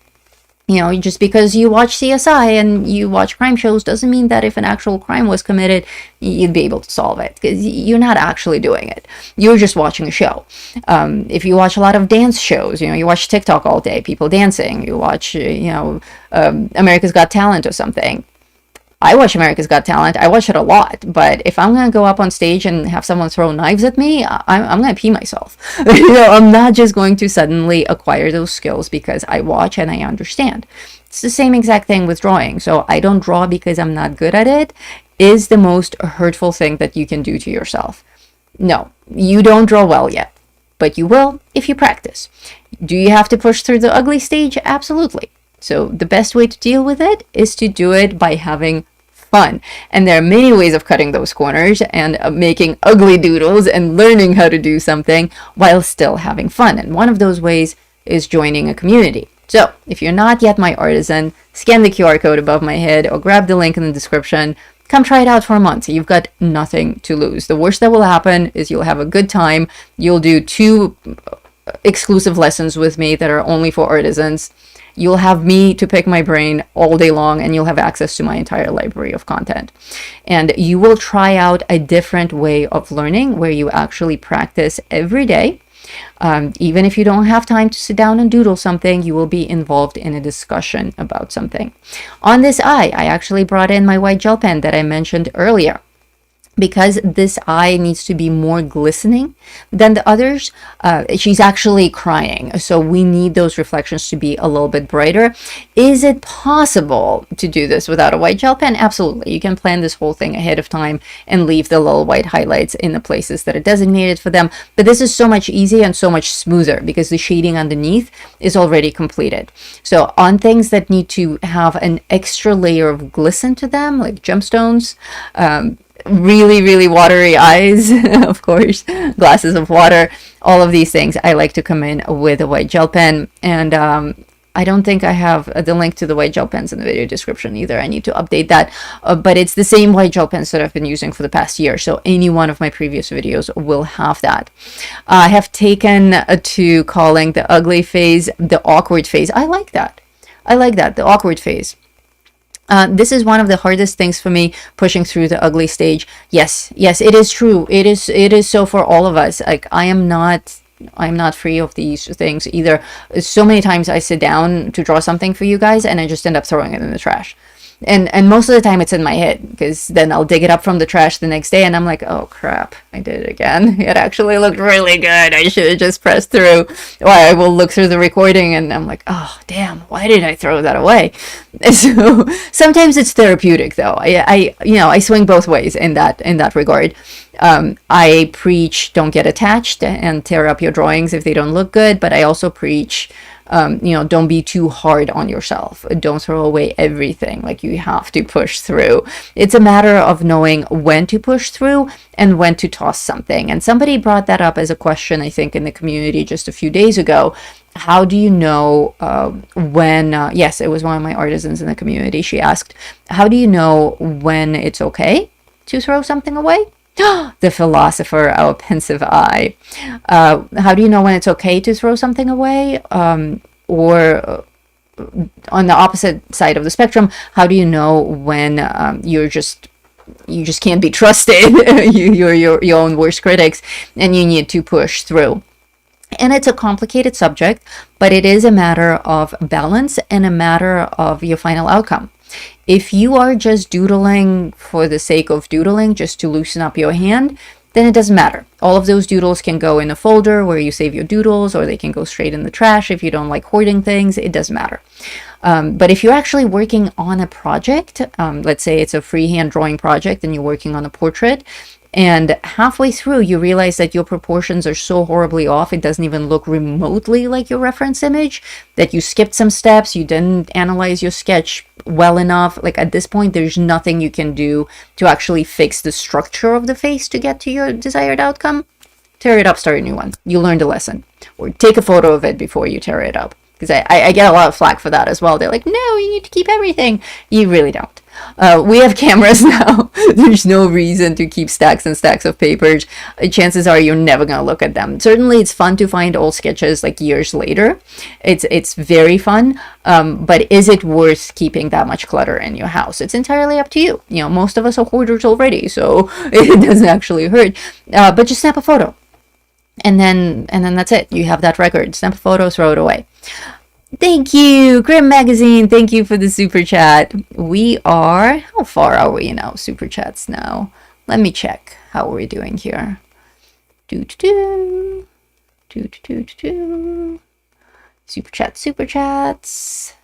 Speaker 1: Just because you watch CSI and you watch crime shows doesn't mean that if an actual crime was committed, you'd be able to solve it, because you're not actually doing it. You're just watching a show. If you watch a lot of dance shows, you watch TikTok all day, people dancing, you watch, America's Got Talent or something. I watch America's Got Talent. I watch it a lot. But if I'm going to go up on stage and have someone throw knives at me, I'm going to pee myself. I'm not just going to suddenly acquire those skills because I watch and I understand. It's the same exact thing with drawing. So I don't draw because I'm not good at it is the most hurtful thing that you can do to yourself. No, you don't draw well yet, but you will if you practice. Do you have to push through the ugly stage? Absolutely. So the best way to deal with it is to do it by having fun. And there are many ways of cutting those corners and making ugly doodles and learning how to do something while still having fun. And one of those ways is joining a community. So if you're not yet my artisan, scan the QR code above my head or grab the link in the description. Come try it out for a month. You've got nothing to lose. The worst that will happen is you'll have a good time. You'll do 2 exclusive lessons with me that are only for artisans. You'll have me to pick my brain all day long, and you'll have access to my entire library of content. And you will try out a different way of learning where you actually practice every day. Even if you don't have time to sit down and doodle something, you will be involved in a discussion about something. On this eye, I actually brought in my white gel pen that I mentioned earlier. Because this eye needs to be more glistening than the others, she's actually crying. So we need those reflections to be a little bit brighter. Is it possible to do this without a white gel pen? Absolutely. You can plan this whole thing ahead of time and leave the little white highlights in the places that are designated for them. But this is so much easier and so much smoother because the shading underneath is already completed. So on things that need to have an extra layer of glisten to them, like gemstones, really watery eyes, of course, glasses of water, all of these things, I like to come in with a white gel pen. And I don't think I have the link to the white gel pens in the video description either. I need to update that, but it's the same white gel pens that I've been using for the past year, so any one of my previous videos will have that. I have taken to calling the ugly phase the awkward phase. I like that, the awkward phase. This is one of the hardest things for me, pushing through the ugly stage. Yes, it is true. It is so for all of us. Like I'm not free of these things either. So many times I sit down to draw something for you guys and I just end up throwing it in the trash. And most of the time it's in my head, because then I'll dig it up from the trash the next day and I'm like, oh crap, I did it again. It actually looked really good. I should have just pressed through. Or I will look through the recording and I'm like, oh damn, why did I throw that away? So sometimes it's therapeutic though. I swing both ways in that regard. I preach don't get attached and tear up your drawings if they don't look good, but I also preach don't be too hard on yourself. Don't throw away everything. Like you have to push through. It's a matter of knowing when to push through and when to toss something. And somebody brought that up as a question, I think, in the community just a few days ago. How do you know when, yes, it was one of my artisans in the community. She asked, how do you know when it's okay to throw something away? The philosopher, our pensive eye. How do you know when it's okay to throw something away? Or on the opposite side of the spectrum, how do you know when you just can't be trusted? You're your own worst critics and you need to push through. And it's a complicated subject, but it is a matter of balance and a matter of your final outcome. If you are just doodling for the sake of doodling, just to loosen up your hand, then it doesn't matter. All of those doodles can go in a folder where you save your doodles, or they can go straight in the trash if you don't like hoarding things. It doesn't matter. But if you're actually working on a project, let's say it's a freehand drawing project and you're working on a portrait, and halfway through you realize that your proportions are so horribly off, it doesn't even look remotely like your reference image, that you skipped some steps, you didn't analyze your sketch well enough. Like at this point, there's nothing you can do to actually fix the structure of the face to get to your desired outcome. Tear it up, start a new one. You learned a lesson. Or take a photo of it before you tear it up. Because I get a lot of flack for that as well. They're like, no, you need to keep everything. You really don't. We have cameras now. There's no reason to keep stacks and stacks of papers. Chances are you're never going to look at them. Certainly it's fun to find old sketches like years later. It's very fun. But is it worth keeping that much clutter in your house? It's entirely up to you. You know, most of us are hoarders already, so it doesn't actually hurt. But just snap a photo. And then that's it. You have that record. Snap a photo, throw it away. Thank you, Grim Magazine. Thank you for the super chat. We are, how far are we now? Super chats now. Let me check how we're doing here. Super chats.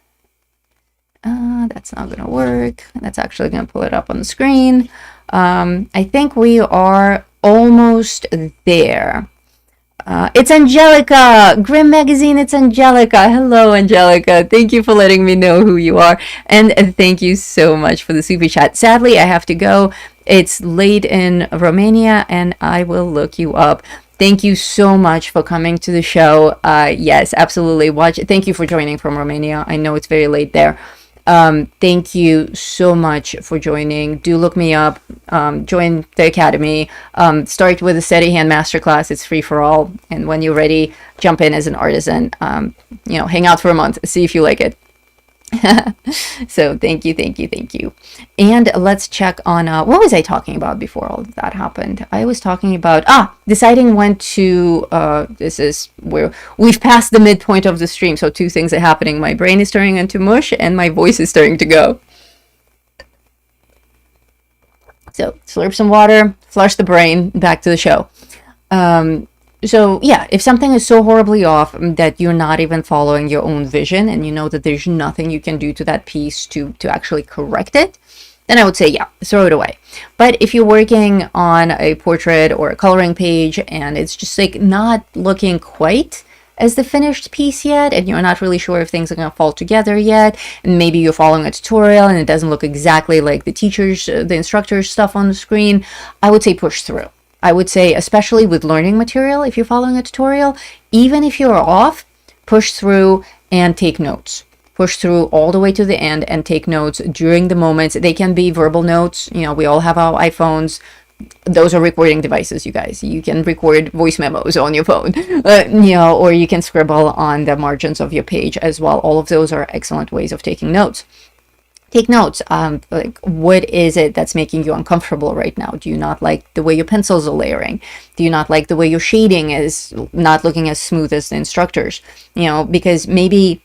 Speaker 1: That's not gonna work. That's actually gonna pull it up on the screen. I think we are almost there. It's Angelica! Grim Magazine, it's Angelica. Hello, Angelica. Thank you for letting me know who you are. And thank you so much for the super chat. Sadly, I have to go. It's late in Romania, and I will look you up. Thank you so much for coming to the show. Yes, absolutely. Watch. Thank you for joining from Romania. I know it's very late there. Thank you so much for joining. Do look me up. Join the academy. Start with a steady hand masterclass. It's free for all. And when you're ready, jump in as an artisan. Hang out for a month. See if you like it. So thank you. And let's check on what was I talking about before all of that happened? I was talking about deciding when to this is where we've passed the midpoint of the stream, so two things are happening. My brain is turning into mush and my voice is starting to go. So slurp some water, flush the brain, back to the show. So yeah, if something is so horribly off that you're not even following your own vision and you know that there's nothing you can do to that piece to actually correct it, then I would say, yeah, throw it away. But if you're working on a portrait or a coloring page and it's just like not looking quite as the finished piece yet, and you're not really sure if things are going to fall together yet, and maybe you're following a tutorial and it doesn't look exactly like the instructor's stuff on the screen, I would say push through. I would say, especially with learning material, if you're following a tutorial, even if you're off, push through and take notes. Push through all the way to the end and take notes during the moments. They can be verbal notes. We all have our iPhones. Those are recording devices, you guys. You can record voice memos on your phone, or you can scribble on the margins of your page as well. All of those are excellent ways of taking notes. Take notes. Like, what is it that's making you uncomfortable right now? Do you not like the way your pencils are layering? Do you not like the way your shading is not looking as smooth as the instructors? Because maybe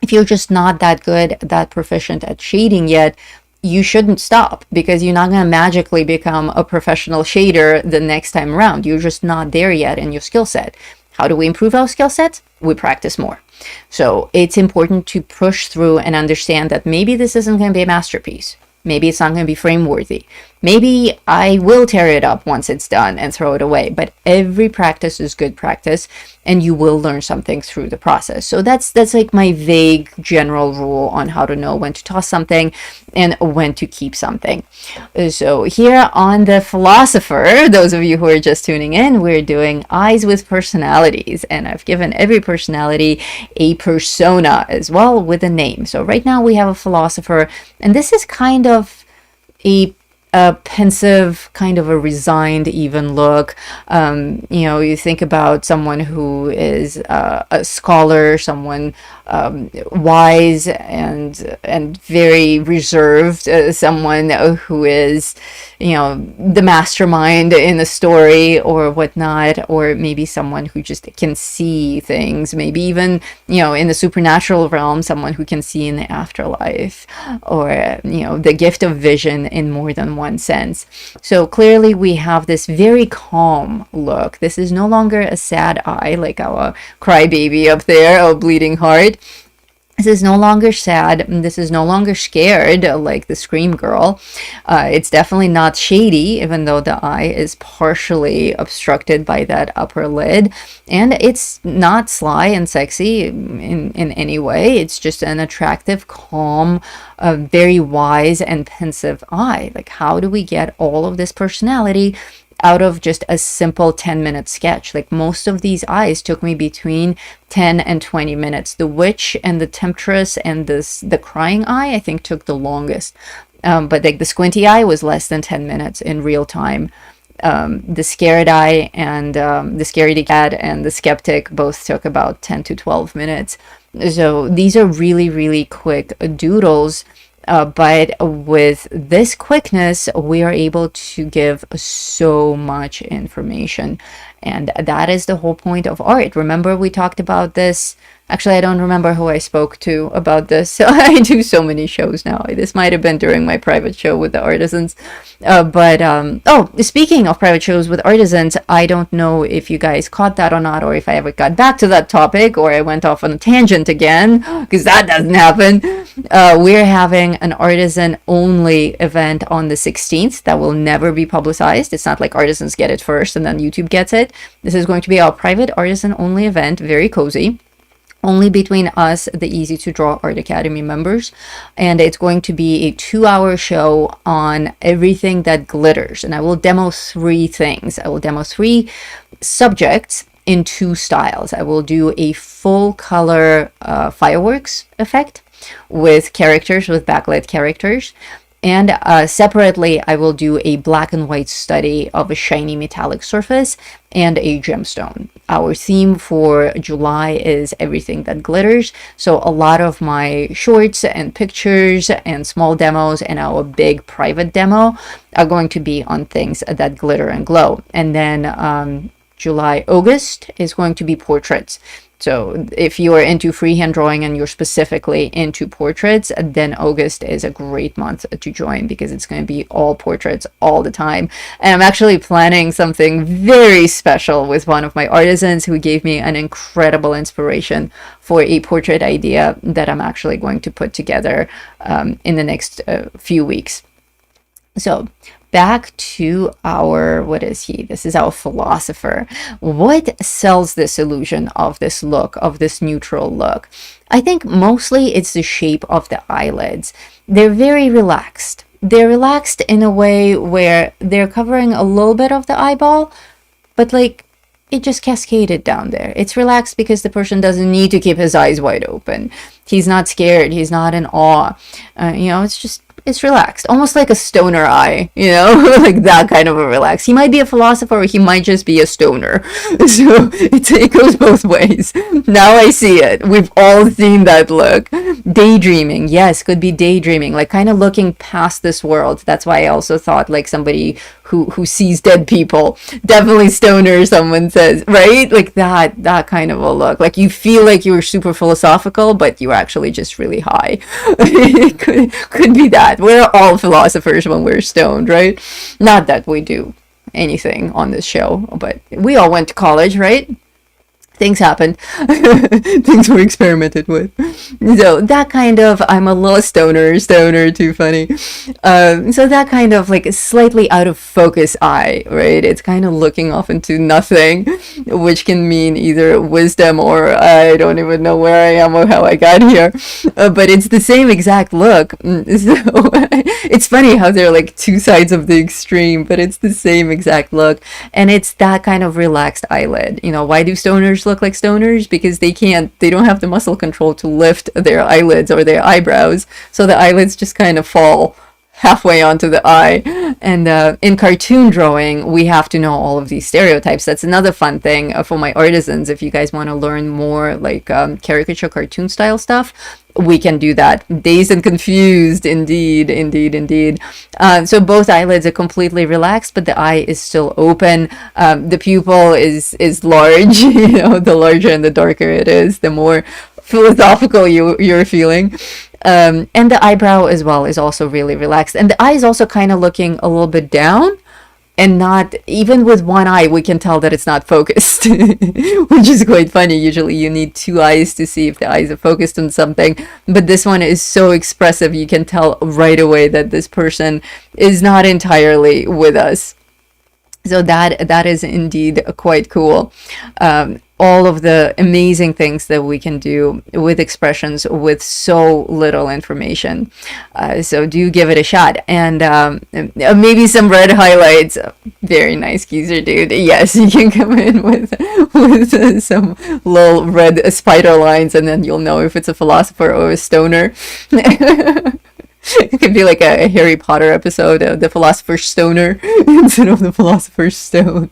Speaker 1: if you're just not that good, that proficient at shading yet, you shouldn't stop, because you're not going to magically become a professional shader the next time around. You're just not there yet in your skill set. How do we improve our skill sets? We practice more. So it's important to push through and understand that maybe this isn't going to be a masterpiece. Maybe it's not going to be frame worthy. Maybe I will tear it up once it's done and throw it away. But every practice is good practice, and you will learn something through the process. So that's like my vague general rule on how to know when to toss something and when to keep something. So here on The Philosopher, those of you who are just tuning in, we're doing eyes with personalities, and I've given every personality a persona as well with a name. So right now we have a philosopher, and this is kind of a pensive, kind of a resigned even look. You think about someone who is a scholar, someone wise and very reserved, someone who is, the mastermind in a story or whatnot, or maybe someone who just can see things, maybe even, in the supernatural realm, someone who can see in the afterlife, or, the gift of vision in more than one sense. So clearly we have this very calm look. This is no longer a sad eye like our crybaby up there, our bleeding heart. This is no longer sad. This is no longer scared like the Scream Girl. It's definitely not shady, even though the eye is partially obstructed by that upper lid. And it's not sly and sexy in any way. It's just an attractive, calm, very wise and pensive eye. Like, how do we get all of this personality out of just a simple 10-minute sketch? Like, most of these eyes took me between 10 and 20 minutes. The witch and the temptress and the crying eye, I think, took the longest. But like the squinty eye was less than 10 minutes in real time. The scared eye and the scaredy cat and the skeptic both took about 10 to 12 minutes. So these are really, really quick doodles. But with this quickness, we are able to give so much information. And that is the whole point of art. Remember, we talked about this Actually, I don't remember who I spoke to about this. So I do so many shows now. This might have been during my private show with the Artisans. Oh, speaking of private shows with Artisans, I don't know if you guys caught that or not, or if I ever got back to that topic, or I went off on a tangent again, because that doesn't happen. We're having an Artisan only event on the 16th that will never be publicized. It's not like Artisans get it first and then YouTube gets it. This is going to be our private Artisan only event, very cozy. Only between us, the Easy to Draw Art Academy members. And it's going to be a 2-hour show on everything that glitters. And I will demo 3 things. I will demo 3 subjects in 2 styles. I will do a full color fireworks effect with characters, with backlit characters. And separately, I will do a black and white study of a shiny metallic surface and a gemstone. Our theme for July is everything that glitters. So a lot of my shorts and pictures and small demos and our big private demo are going to be on things that glitter and glow. And then August is going to be portraits. So if you are into freehand drawing and you're specifically into portraits, then August is a great month to join, because it's going to be all portraits all the time. And I'm actually planning something very special with one of my artisans who gave me an incredible inspiration for a portrait idea that I'm actually going to put together in the next few weeks. So back to our, what is he? This is our philosopher. What sells this illusion of this look, of this neutral look? I think mostly it's the shape of the eyelids. They're very relaxed. They're relaxed in a way where they're covering a little bit of the eyeball, but like it just cascaded down there. It's relaxed because the person doesn't need to keep his eyes wide open. He's not scared. He's not in awe. It's relaxed, almost like a stoner eye, like that kind of a relax. He might be a philosopher, or he might just be a stoner. So it goes both ways. Now I see it. We've all seen that look. Daydreaming, yes, could be daydreaming, like kind of looking past this world. That's why I also thought like somebody who sees dead people. Definitely stoner, someone says, right? Like that kind of a look. Like you feel like you're super philosophical, but you're actually just really high. It could be that. We're all philosophers when we're stoned, right? Not that we do anything on this show, but we all went to college, right? Things happened. Things were experimented with. So that kind of, I'm a little stoner, too funny. So that kind of like slightly out of focus eye, right? It's kind of looking off into nothing, which can mean either wisdom or I don't even know where I am or how I got here. But it's the same exact look. So it's funny how they're like 2 sides of the extreme, but it's the same exact look. And it's that kind of relaxed eyelid. Why do stoners look like stoners? Because they don't have the muscle control to lift their eyelids or their eyebrows, so the eyelids just kind of fall halfway onto the eye. And in cartoon drawing, we have to know all of these stereotypes. That's another fun thing for my artisans. If you guys want to learn more like caricature cartoon style stuff, we can do that. Dazed and confused, indeed. So both eyelids are completely relaxed, but the eye is still open. The pupil is large. The larger and the darker it is, the more philosophical you're feeling. And the eyebrow as well is also really relaxed. And the eye is also kind of looking a little bit down, and not, even with one eye, we can tell that it's not focused, which is quite funny. Usually you need 2 eyes to see if the eyes are focused on something. But this one is so expressive, you can tell right away that this person is not entirely with us. So that is indeed quite cool. All of the amazing things that we can do with expressions with so little information. So do give it a shot. And maybe some red highlights. Very nice, Geezer dude. Yes, you can come in with some little red spider lines, and then you'll know if it's a philosopher or a stoner. It could be like a Harry Potter episode, the Philosopher's Stoner, instead of the Philosopher's Stone.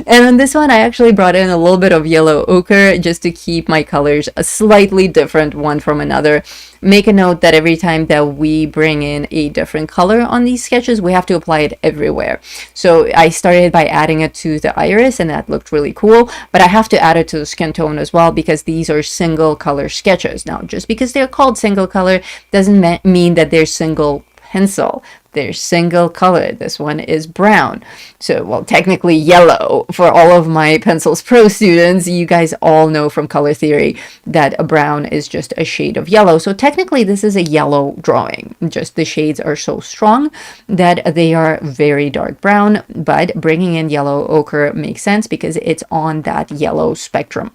Speaker 1: And on this one, I actually brought in a little bit of yellow ochre just to keep my colors a slightly different one from another. Make a note that every time that we bring in a different color on these sketches, we have to apply it everywhere. So I started by adding it to the iris, and that looked really cool, but I have to add it to the skin tone as well because these are single color sketches. Now, just because they're called single color doesn't mean that they're single pencil. They're single color. This one is brown. So, well, technically yellow. For all of my Pencils Pro students, you guys all know from color theory that a brown is just a shade of yellow. So technically this is a yellow drawing. Just the shades are so strong that they are very dark brown, but bringing in yellow ochre makes sense because it's on that yellow spectrum.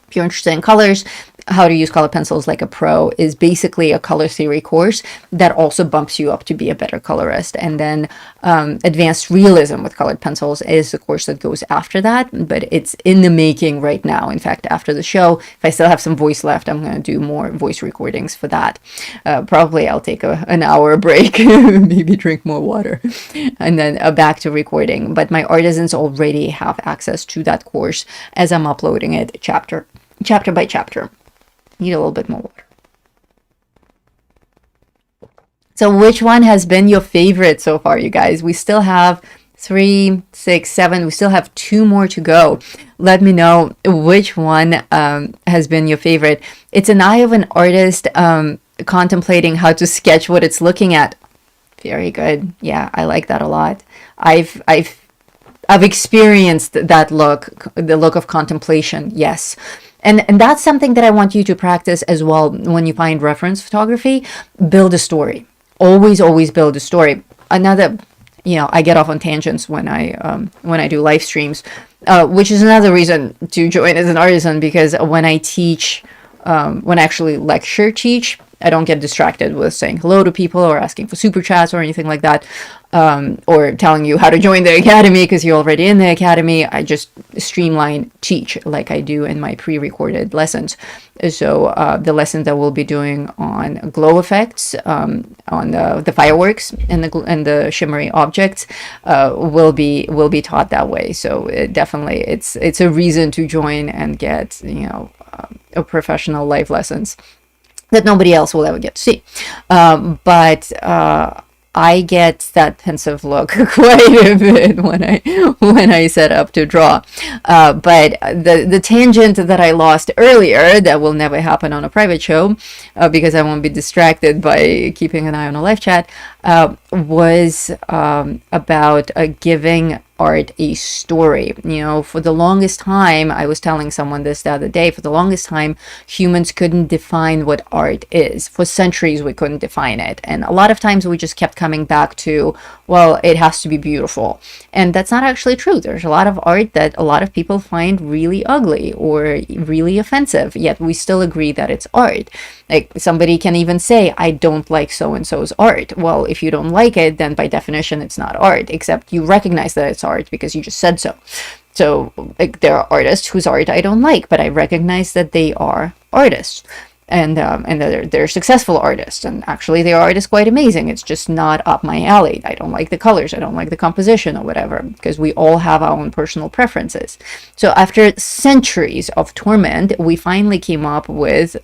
Speaker 1: If you're interested in colors, how to use color pencils like a pro is basically a color theory course that also bumps you up to be a better colorist. And then advanced realism with colored pencils is the course that goes after that, but it's in the making right now. In fact, after the show, if I still have some voice left, I'm going to do more voice recordings for that. Probably I'll take an hour break, maybe drink more water, and then back to recording. But my artisans already have access to that course as I'm uploading it chapter by chapter. Need a little bit more water. So which one has been your favorite so far, you guys? We still have 3, 6, 7. We still have 2 more to go. Let me know which one has been your favorite. It's an eye of an artist contemplating how to sketch what it's looking at. Very good. Yeah, I like that a lot. I've experienced that look, the look of contemplation. Yes. And that's something that I want you to practice as well when you find reference photography. Build a story. Always build a story. Another, I get off on tangents when I do live streams, which is another reason to join as an artisan, because when I teach, when I actually teach, I don't get distracted with saying hello to people or asking for super chats or anything like that, or telling you how to join the academy because you're already in the academy. I just streamline teach like I do in my pre-recorded lessons. So the lessons that we'll be doing on glow effects, on the fireworks and the shimmery objects, will be taught that way. So it's a reason to join and get a professional life lessons that nobody else will ever get to see. But I get that pensive look quite a bit when I set up to draw. But the tangent that I lost earlier, that will never happen on a private show, because I won't be distracted by keeping an eye on a live chat, was about giving art a story. For the longest time, I was telling someone this the other day, for the longest time, humans couldn't define what art is. For centuries, we couldn't define it. And a lot of times we just kept coming back to, well, it has to be beautiful. And that's not actually true. There's a lot of art that a lot of people find really ugly or really offensive, yet we still agree that it's art. Like, somebody can even say, I don't like so-and-so's art. Well, if you don't like it, then by definition, it's not art, except you recognize that it's art because you just said so. So, like, there are artists whose art I don't like, but I recognize that they are artists. And they're successful artists, and actually their art is quite amazing. It's just not up my alley. I don't like the colors, I don't like the composition or whatever, because we all have our own personal preferences. So after centuries of torment, we finally came up with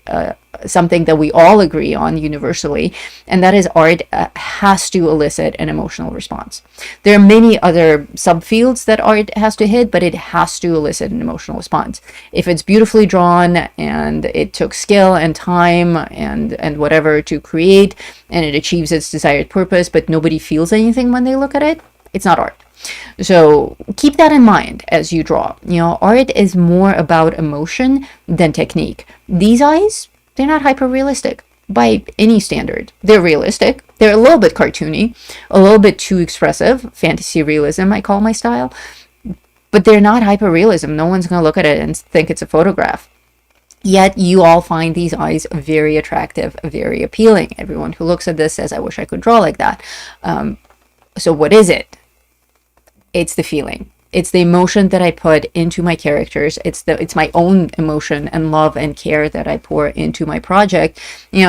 Speaker 1: something that we all agree on universally, and that is art has to elicit an emotional response. There are many other subfields that art has to hit, but it has to elicit an emotional response. If it's beautifully drawn and it took skill and time and whatever to create, and it achieves its desired purpose, but nobody feels anything when they look at it, it's not art. So keep that in mind as you draw. Art is more about emotion than technique. These eyes, they're not hyper-realistic by any standard. They're realistic. They're a little bit cartoony, a little bit too expressive. Fantasy realism, I call my style. But they're not hyper-realism. No one's going to look at it and think it's a photograph. Yet you all find these eyes very attractive, very appealing. Everyone who looks at this says, I wish I could draw like that. So what is it? It's the feeling. It's the emotion that I put into my characters. It's my own emotion and love and care that I pour into my project.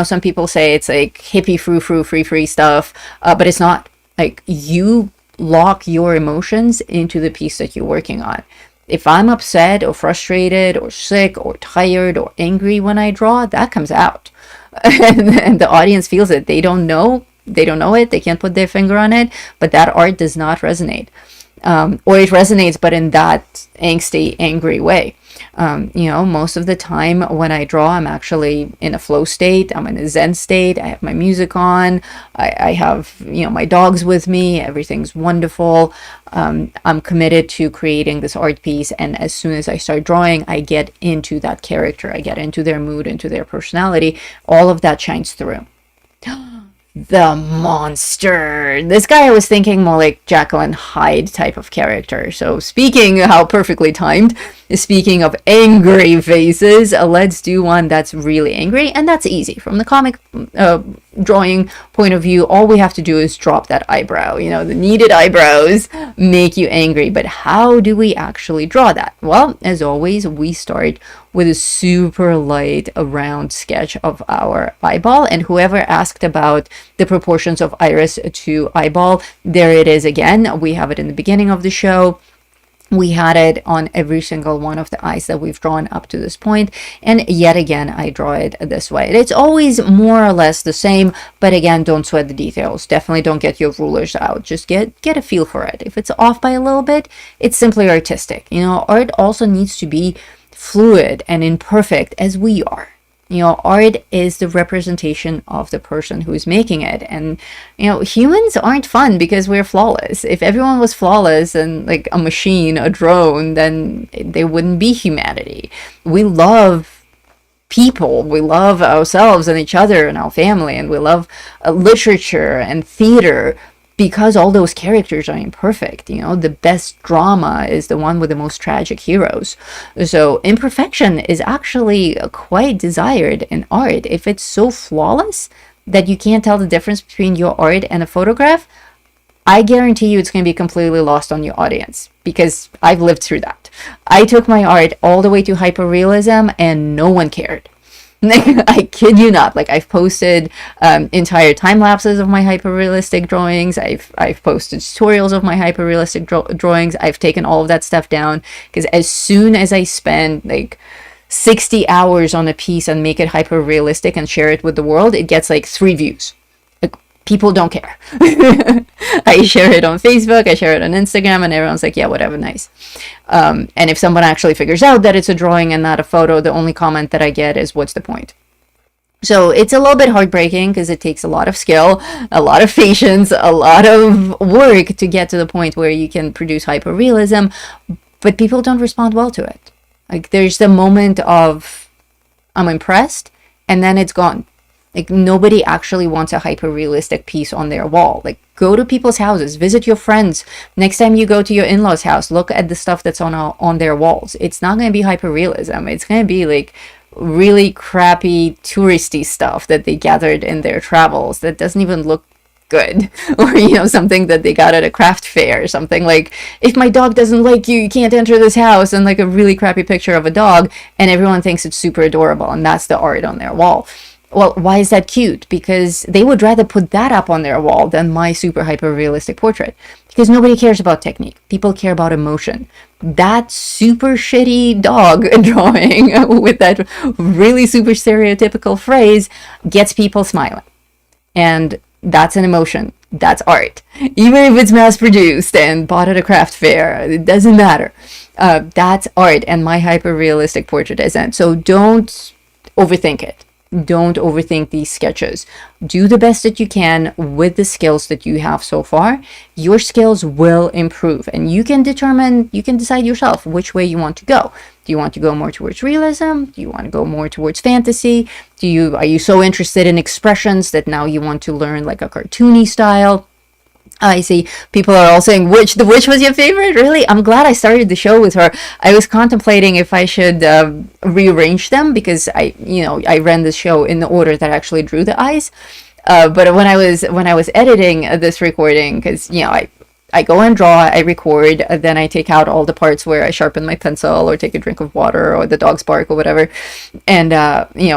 Speaker 1: Some people say it's like hippie frou-frou free stuff, but it's not. Like, you lock your emotions into the piece that you're working on. If I'm upset or frustrated or sick or tired or angry when I draw, that comes out. And the audience feels it. They don't know it. They can't put their finger on it, but that art does not resonate. Or it resonates, but in that angsty, angry way. Most of the time when I draw, I'm actually in a flow state. I'm in a Zen state. I have my music on. I have, my dogs with me. Everything's wonderful. I'm committed to creating this art piece. And as soon as I start drawing, I get into that character. I get into their mood, into their personality. All of that shines through. The monster. This guy, I was thinking more like Jekyll and Hyde type of character. So speaking how perfectly timed, speaking of angry faces, let's do one that's really angry, and that's easy. From the comic drawing point of view, all we have to do is drop that eyebrow. The needed eyebrows make you angry, but how do we actually draw that? Well, as always, we start with a super light, round sketch of our eyeball. And whoever asked about the proportions of iris to eyeball, there it is again. We have it in the beginning of the show. We had it on every single one of the eyes that we've drawn up to this point. And yet again, I draw it this way. It's always more or less the same, but again, don't sweat the details. Definitely don't get your rulers out. Just get a feel for it. If it's off by a little bit, it's simply artistic. Art also needs to be fluid and imperfect as we are. Art is the representation of the person who's making it. And, humans aren't fun because we're flawless. If everyone was flawless and like a machine, a drone, then there wouldn't be humanity. We love people. We love ourselves and each other and our family. And we love literature and theater, because all those characters are imperfect. The best drama is the one with the most tragic heroes. So imperfection is actually quite desired in art. If it's so flawless that you can't tell the difference between your art and a photograph, I guarantee you it's going to be completely lost on your audience, because I've lived through that. I took my art all the way to hyperrealism and no one cared. I kid you not. Like, I've posted entire time lapses of my hyper-realistic drawings. I've posted tutorials of my hyper-realistic drawings. I've taken all of that stuff down, because as soon as I spend like 60 hours on a piece and make it hyper-realistic and share it with the world, it gets like 3 views. Like, people don't care. I share it on Facebook, I share it on Instagram, and everyone's like, yeah, whatever, nice. And if someone actually figures out that it's a drawing and not a photo, the only comment that I get is, what's the point? So it's a little bit heartbreaking, because it takes a lot of skill, a lot of patience, a lot of work to get to the point where you can produce hyperrealism, but people don't respond well to it. Like, there's the moment of, I'm impressed, and then it's gone. Like, nobody actually wants a hyper-realistic piece on their wall. Like, go to people's houses, visit your friends. Next time you go to your in-laws' house, look at the stuff that's on their walls. It's not going to be hyper-realism. It's going to be like really crappy touristy stuff that they gathered in their travels that doesn't even look good. Or, something that they got at a craft fair or something. Like, if my dog doesn't like you, you can't enter this house, and like a really crappy picture of a dog, and everyone thinks it's super adorable, and that's the art on their wall. Well, why is that cute? Because they would rather put that up on their wall than my super hyper realistic portrait. Because nobody cares about technique. People care about emotion. That super shitty dog drawing with that really super stereotypical phrase gets people smiling. And that's an emotion. That's art. Even if it's mass produced and bought at a craft fair, it doesn't matter. That's art, and my hyper realistic portrait isn't. So don't overthink it. Don't overthink these sketches. Do the best that you can with the skills that you have so far. Your skills will improve, and you can decide yourself which way you want to go. Do you want to go more towards realism? Do you want to go more towards fantasy? Are you so interested in expressions that now you want to learn like a cartoony style? I see people are all saying, the witch was your favorite? Really? I'm glad I started the show with her. I was contemplating if I should rearrange them, because I ran the show in the order that I actually drew the eyes. But when I was editing this recording, because I go and draw, I record, then I take out all the parts where I sharpen my pencil or take a drink of water or the dog's bark or whatever, and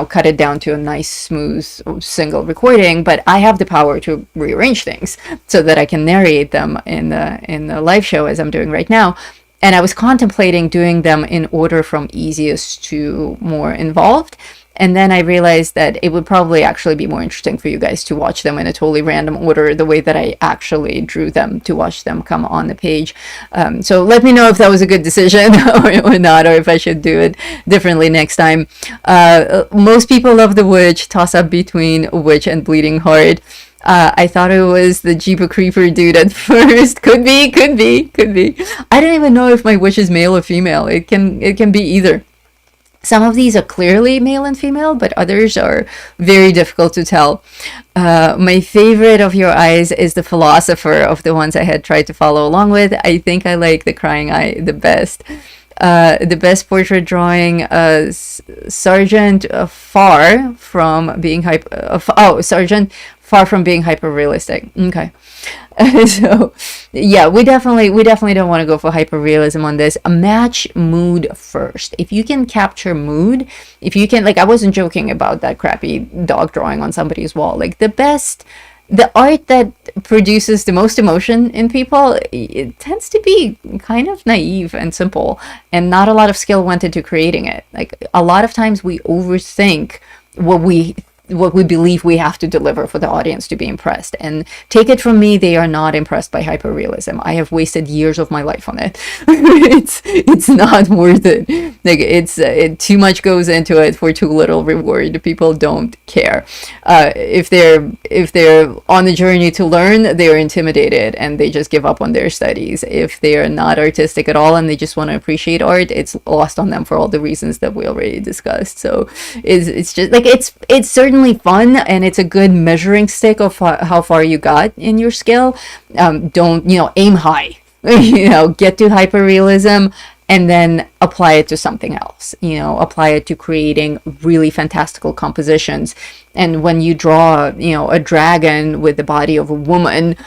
Speaker 1: cut it down to a nice, smooth, single recording. But I have the power to rearrange things so that I can narrate them in the live show as I'm doing right now. And I was contemplating doing them in order from easiest to more involved. And then I realized that it would probably actually be more interesting for you guys to watch them in a totally random order, the way that I actually drew them, to watch them come on the page. So let me know if that was a good decision or not, or if I should do it differently next time. Most people love The Witch, toss up between Witch and Bleeding Heart. I thought it was the Jeepah Creeper dude at first. Could be. I don't even know if my witch is male or female. It can be either. Some of these are clearly male and female, but others are very difficult to tell. My favorite of your eyes is the Philosopher of the ones I had tried to follow along with. I think I like the Crying Eye the best. The best portrait drawing, Sergeant Far from being Sergeant Far from being hyper realistic. Okay. So yeah, we definitely don't want to go for hyper realism on this. Match mood first. If you can capture mood, if you can, like, I wasn't joking about that crappy dog drawing on somebody's wall. Like, the art that produces the most emotion in people, it tends to be kind of naive and simple, and not a lot of skill went into creating it. Like, a lot of times we overthink what we believe we have to deliver for the audience to be impressed. And take it from me, they are not impressed by hyperrealism. I have wasted years of my life on it. it's not worth it. Like, too much goes into it for too little reward. People don't care. If they're on the journey to learn, they are intimidated and they just give up on their studies. If they are not artistic at all and they just want to appreciate art, it's lost on them for all the reasons that we already discussed. So it's just like, it's certainly fun, and it's a good measuring stick of how far you got in your skill. Don't aim high. Get to hyperrealism and then apply it to something else. Apply it to creating really fantastical compositions. And when you draw a dragon with the body of a woman,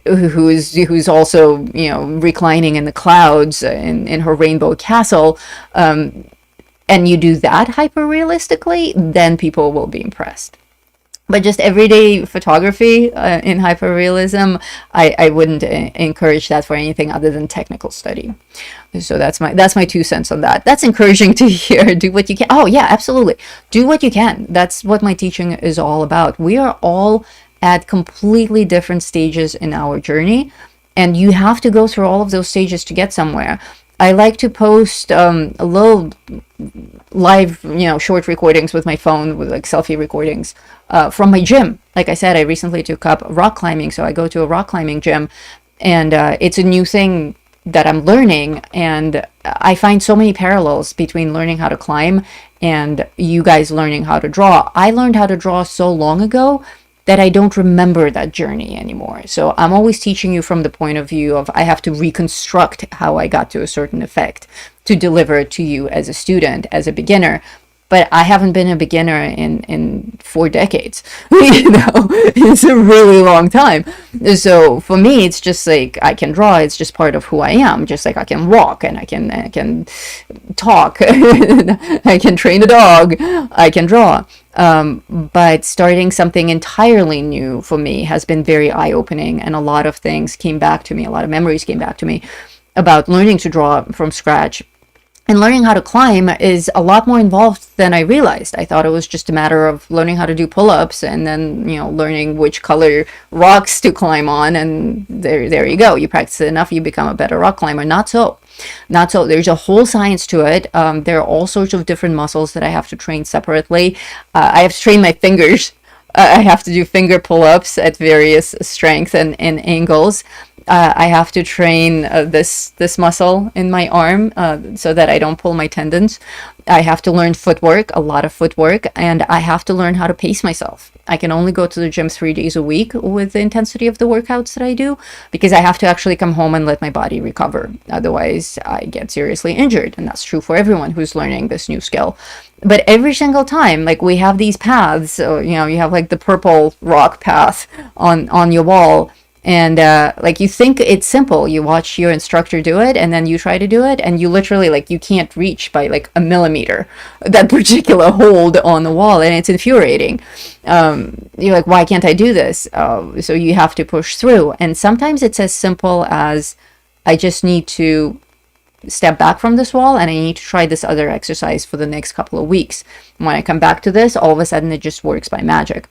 Speaker 1: who's also reclining in the clouds in her rainbow castle, and you do that hyper-realistically, then people will be impressed. But just everyday photography in hyper-realism, I wouldn't encourage that for anything other than technical study. So that's my 2 cents on that. That's encouraging to hear. Do what you can. Oh yeah, absolutely. Do what you can. That's what my teaching is all about. We are all at completely different stages in our journey, and you have to go through all of those stages to get somewhere. I like to post a little live, short recordings with my phone, with like selfie recordings from my gym. Like I said, I recently took up rock climbing, so I go to a rock climbing gym, and it's a new thing that I'm learning, and I find so many parallels between learning how to climb and you guys learning how to draw. I learned how to draw so long ago that I don't remember that journey anymore. So I'm always teaching you from the point of view of I have to reconstruct how I got to a certain effect to deliver it to you as a student, as a beginner. But I haven't been a beginner in 4 decades. It's a really long time. So for me, it's just like I can draw. It's just part of who I am. Just like I can walk and I can talk. I can train a dog. I can draw. But starting something entirely new for me has been very eye-opening, and a lot of things came back to me. A lot of memories came back to me about learning to draw from scratch. And learning how to climb is a lot more involved than I realized. I thought it was just a matter of learning how to do pull-ups and then, learning which color rocks to climb on, and there you go. You practice it enough, you become a better rock climber. Not so. There's a whole science to it. There are all sorts of different muscles that I have to train separately. I have to train my fingers. I have to do finger pull-ups at various strengths and angles. I have to train this muscle in my arm so that I don't pull my tendons. I have to learn footwork, a lot of footwork, and I have to learn how to pace myself. I can only go to the gym 3 days a week with the intensity of the workouts that I do, because I have to actually come home and let my body recover. Otherwise, I get seriously injured, and that's true for everyone who's learning this new skill. But every single time, like, we have these paths, so, you have like the purple rock path on your wall. And like, you think it's simple. You watch your instructor do it, and then you try to do it, and you literally, like, you can't reach by like a millimeter that particular hold on the wall, and it's infuriating. You're like, why can't I do this? So you have to push through. And sometimes it's as simple as, I just need to step back from this wall and I need to try this other exercise for the next couple of weeks. When I come back to this, all of a sudden it just works by magic.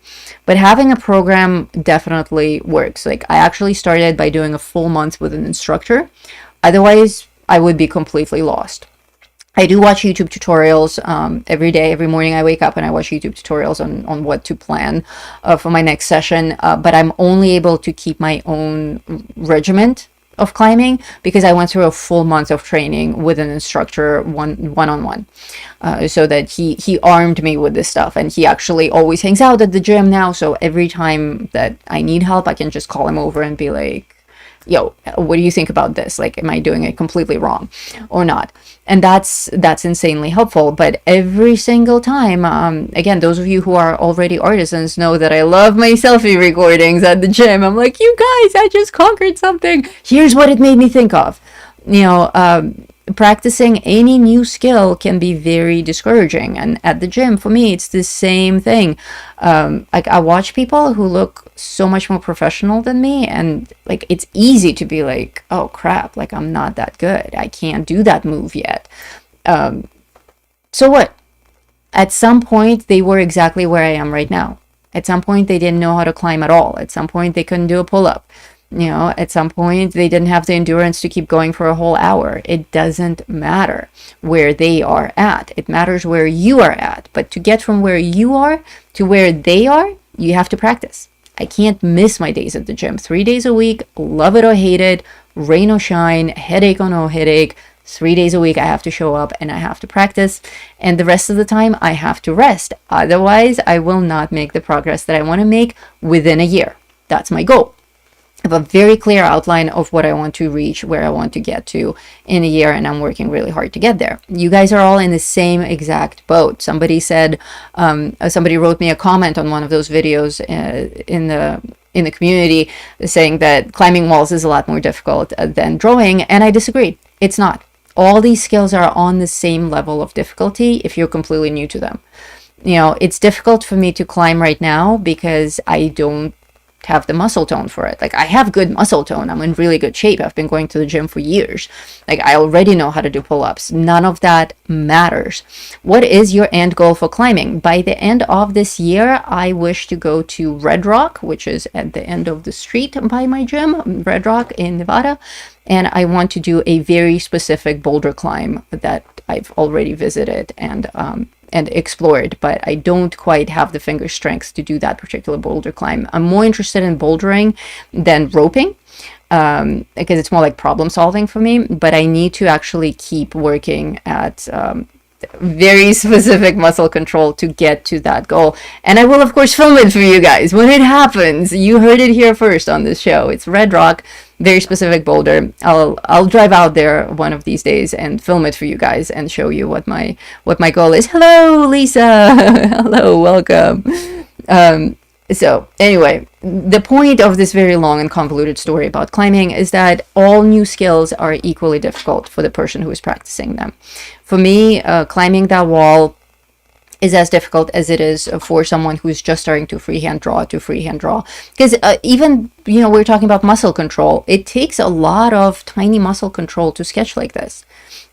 Speaker 1: But having a program definitely works. Like, I actually started by doing a full month with an instructor. Otherwise, I would be completely lost. I do watch YouTube tutorials every day. Every morning I wake up and I watch YouTube tutorials on what to plan for my next session. But I'm only able to keep my own regiment of climbing because I went through a full month of training with an instructor one-on-one, so that he armed me with this stuff, and he actually always hangs out at the gym now, so every time that I need help I can just call him over and be like, yo, what do you think about this? Like, am I doing it completely wrong or not? And that's insanely helpful. But every single time, again, those of you who are already artisans know that I love my selfie recordings at the gym. I'm like, you guys, I just conquered something. Here's what it made me think of. You know, practicing any new skill can be very discouraging, and at the gym for me it's the same thing. Like, I watch people who look so much more professional than me, and like, it's easy to be like, oh crap, like, I'm not that good, I can't do that move yet. So what? At some point they were exactly where I am right now. At some point they didn't know how to climb at all. At some point they couldn't do a pull-up. You know, at some point they didn't have the endurance to keep going for a whole hour. It doesn't matter where they are at. It matters where you are at. But to get from where you are to where they are, you have to practice. I can't miss my days at the gym. 3 days a week, love it or hate it, rain or shine, headache or no headache. 3 days a week I have to show up and I have to practice. And the rest of the time I have to rest. Otherwise, I will not make the progress that I want to make within a year. That's my goal. I have a very clear outline of what I want to reach, where I want to get to in a year, and I'm working really hard to get there. You guys are all in the same exact boat. Somebody said, somebody wrote me a comment on one of those videos in the community saying that climbing walls is a lot more difficult than drawing, and I disagree. It's not. All these skills are on the same level of difficulty if you're completely new to them. You know, it's difficult for me to climb right now because I don't have the muscle tone for it. Like, I have good muscle tone. I'm in really good shape. I've been going to the gym for years. Like, I already know how to do pull-ups. None of that matters. What is your end goal for climbing? By the end of this year, I wish to go to Red Rock, which is at the end of the street by my gym, Red Rock in Nevada. And I want to do a very specific boulder climb that I've already visited and explored, but I don't quite have the finger strength to do that particular boulder climb. I'm more interested in bouldering than roping, because it's more like problem solving for me, but I need to actually keep working at very specific muscle control to get to that goal. And I will of course film it for you guys when it happens. You heard it here first on this show. It's Red Rock, very specific boulder. I'll drive out there one of these days and film it for you guys and show you what my goal is. Hello Lisa. Hello, welcome. So anyway, the point of this very long and convoluted story about climbing is that all new skills are equally difficult for the person who is practicing them. For me, climbing that wall is as difficult as it is for someone who's just starting to freehand draw. Because even, you know, we're talking about muscle control. It takes a lot of tiny muscle control to sketch like this.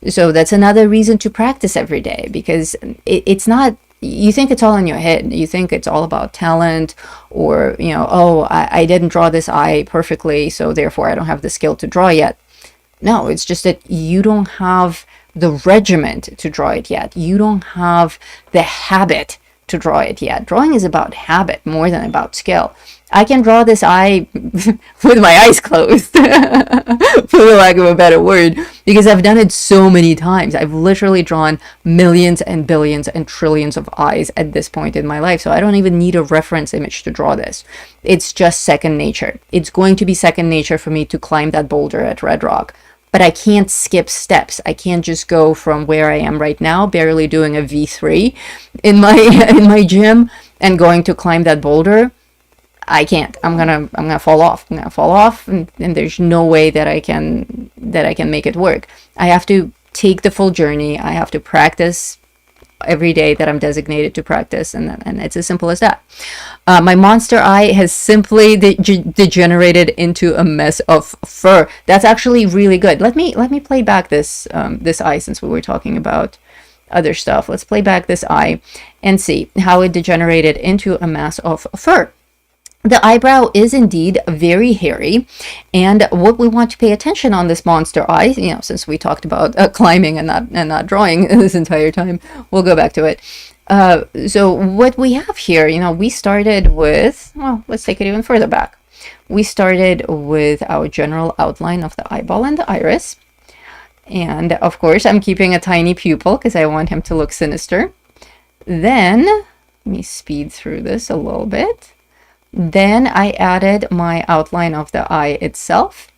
Speaker 1: So that's another reason to practice every day, because it's not, you think it's all in your head. You think it's all about talent, or, you know, oh, I didn't draw this eye perfectly, so therefore I don't have the skill to draw yet. No, it's just that you don't have the regiment to draw it yet. You don't have the habit to draw it yet. Drawing is about habit more than about skill. I can draw this eye with my eyes closed, for the lack of a better word, because I've done it so many times. I've literally drawn millions and billions and trillions of eyes at this point in my life, so I don't even need a reference image to draw this. It's just second nature. It's going to be second nature for me to climb that boulder at Red Rock. But I can't skip steps. I can't just go from where I am right now, barely doing a V3 in my gym, and going to climb that boulder. I can't. I'm gonna fall off. I'm gonna fall off, and there's no way that I can make it work. I have to take the full journey. I have to practice every day that I'm designated to practice, and it's as simple as that. My monster eye has simply degenerated into a mess of fur. That's actually really good. Let me play back this this eye, since we were talking about other stuff. Let's play back this eye and see how it degenerated into a mass of fur. The eyebrow is indeed very hairy, and what we want to pay attention on this monster eye, you know, since we talked about climbing and not drawing this entire time, we'll go back to it. So what we have here, you know, we started with, well, let's take it even further back. We started with our general outline of the eyeball and the iris, and of course I'm keeping a tiny pupil because I want him to look sinister. Then let me speed through this a little bit. Then I added my outline of the eye itself.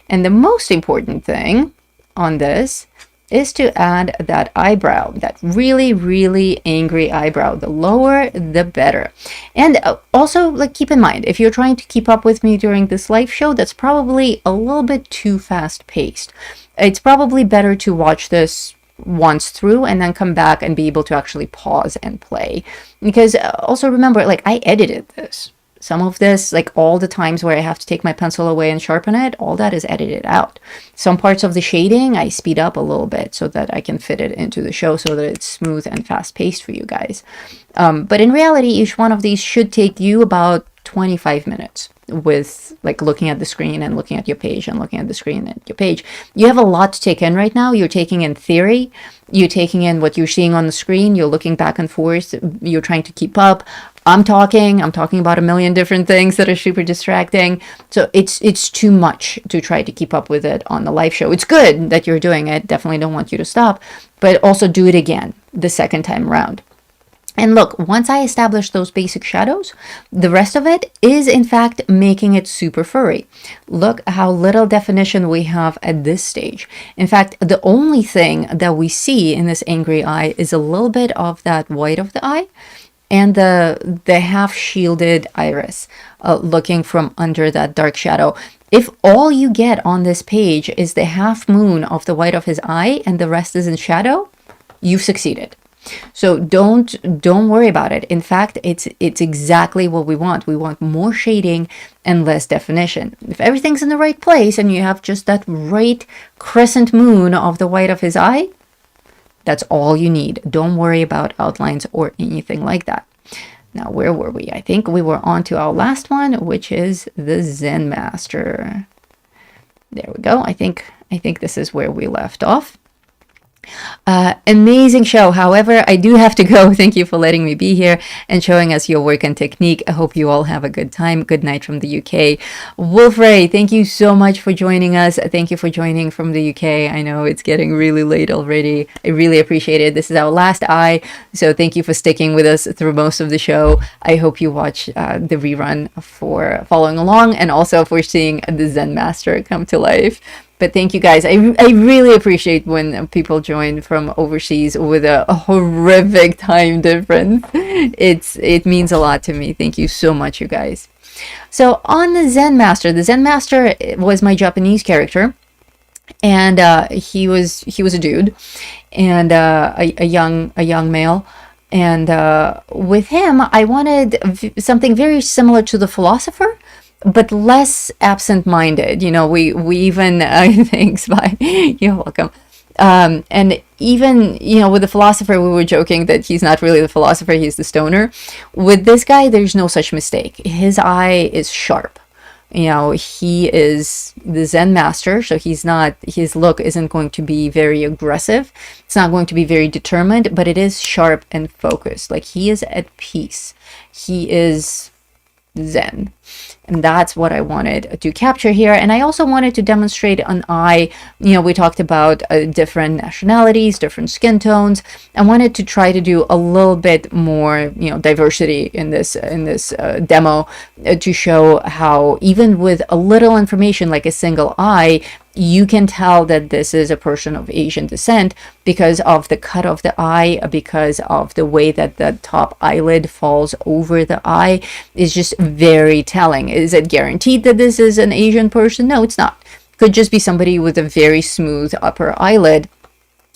Speaker 1: And the most important thing on this is to add that eyebrow, that really, really angry eyebrow. The lower, the better. And also, like, keep in mind, if you're trying to keep up with me during this live show, that's probably a little bit too fast paced. It's probably better to watch this once through and then come back and be able to actually pause and play. Because also remember, like, I edited this. Some of this, like all the times where I have to take my pencil away and sharpen it, all that is edited out. Some parts of the shading I speed up a little bit so that I can fit it into the show so that it's smooth and fast-paced for you guys. But in reality, each one of these should take you about 25 minutes with like looking at the screen and looking at your page and looking at the screen and your page. You have a lot to take in right now. You're taking in theory, you're taking in what you're seeing on the screen, you're looking back and forth, you're trying to keep up. I'm talking about a million different things that are super distracting. So it's too much to try to keep up with it on the live show. It's good that you're doing it. Definitely don't want you to stop, but also do it again the second time around. And look, once I establish those basic shadows, the rest of it is in fact making it super furry. Look how little definition we have at this stage. In fact, the only thing that we see in this angry eye is a little bit of that white of the eye and the half shielded iris looking from under that dark shadow. If all you get on this page is the half moon of the white of his eye and the rest is in shadow, you've succeeded. So don't worry about it. In fact, it's exactly what we want. We want more shading and less definition. If everything's in the right place and you have just that right crescent moon of the white of his eye, that's all you need. Don't worry about outlines or anything like that. Now, where were we? I think we were on to our last one, which is the Zen Master. There we go. I think this is where we left off. Amazing show. However, I do have to go. Thank you for letting me be here and showing us your work and technique. I hope you all have a good time. Good night from the UK. Wolfray, thank you so much for joining us. Thank you for joining from the UK. I know it's getting really late already. I really appreciate it. This is our last eye, so thank you for sticking with us through most of the show. I hope you watch the rerun for following along and also for seeing the Zen Master come to life. But thank you guys. I really appreciate when people join from overseas with a horrific time difference. It means a lot to me. Thank you so much, you guys. So on the Zen Master was my Japanese character, and he was a dude, and a young male. And with him, I wanted something very similar to the philosopher, but less absent-minded. You know, we even thanks, bye. You're welcome. And even, you know, with the philosopher, we were joking that he's not really the philosopher, he's the stoner. With this guy, there's no such mistake. His eye is sharp. You know, he is the Zen master, so his look isn't going to be very aggressive. It's not going to be very determined, but it is sharp and focused. Like, he is at peace. He is Zen. And that's what I wanted to capture here. And I also wanted to demonstrate an eye. You know, we talked about different nationalities, different skin tones. I wanted to try to do a little bit more, you know, diversity in this demo to show how even with a little information like a single eye, you can tell that this is a person of Asian descent because of the cut of the eye, because of the way that the top eyelid falls over the eye is just very telling. Is it guaranteed that this is an Asian person? No, it's not. Could just be somebody with a very smooth upper eyelid,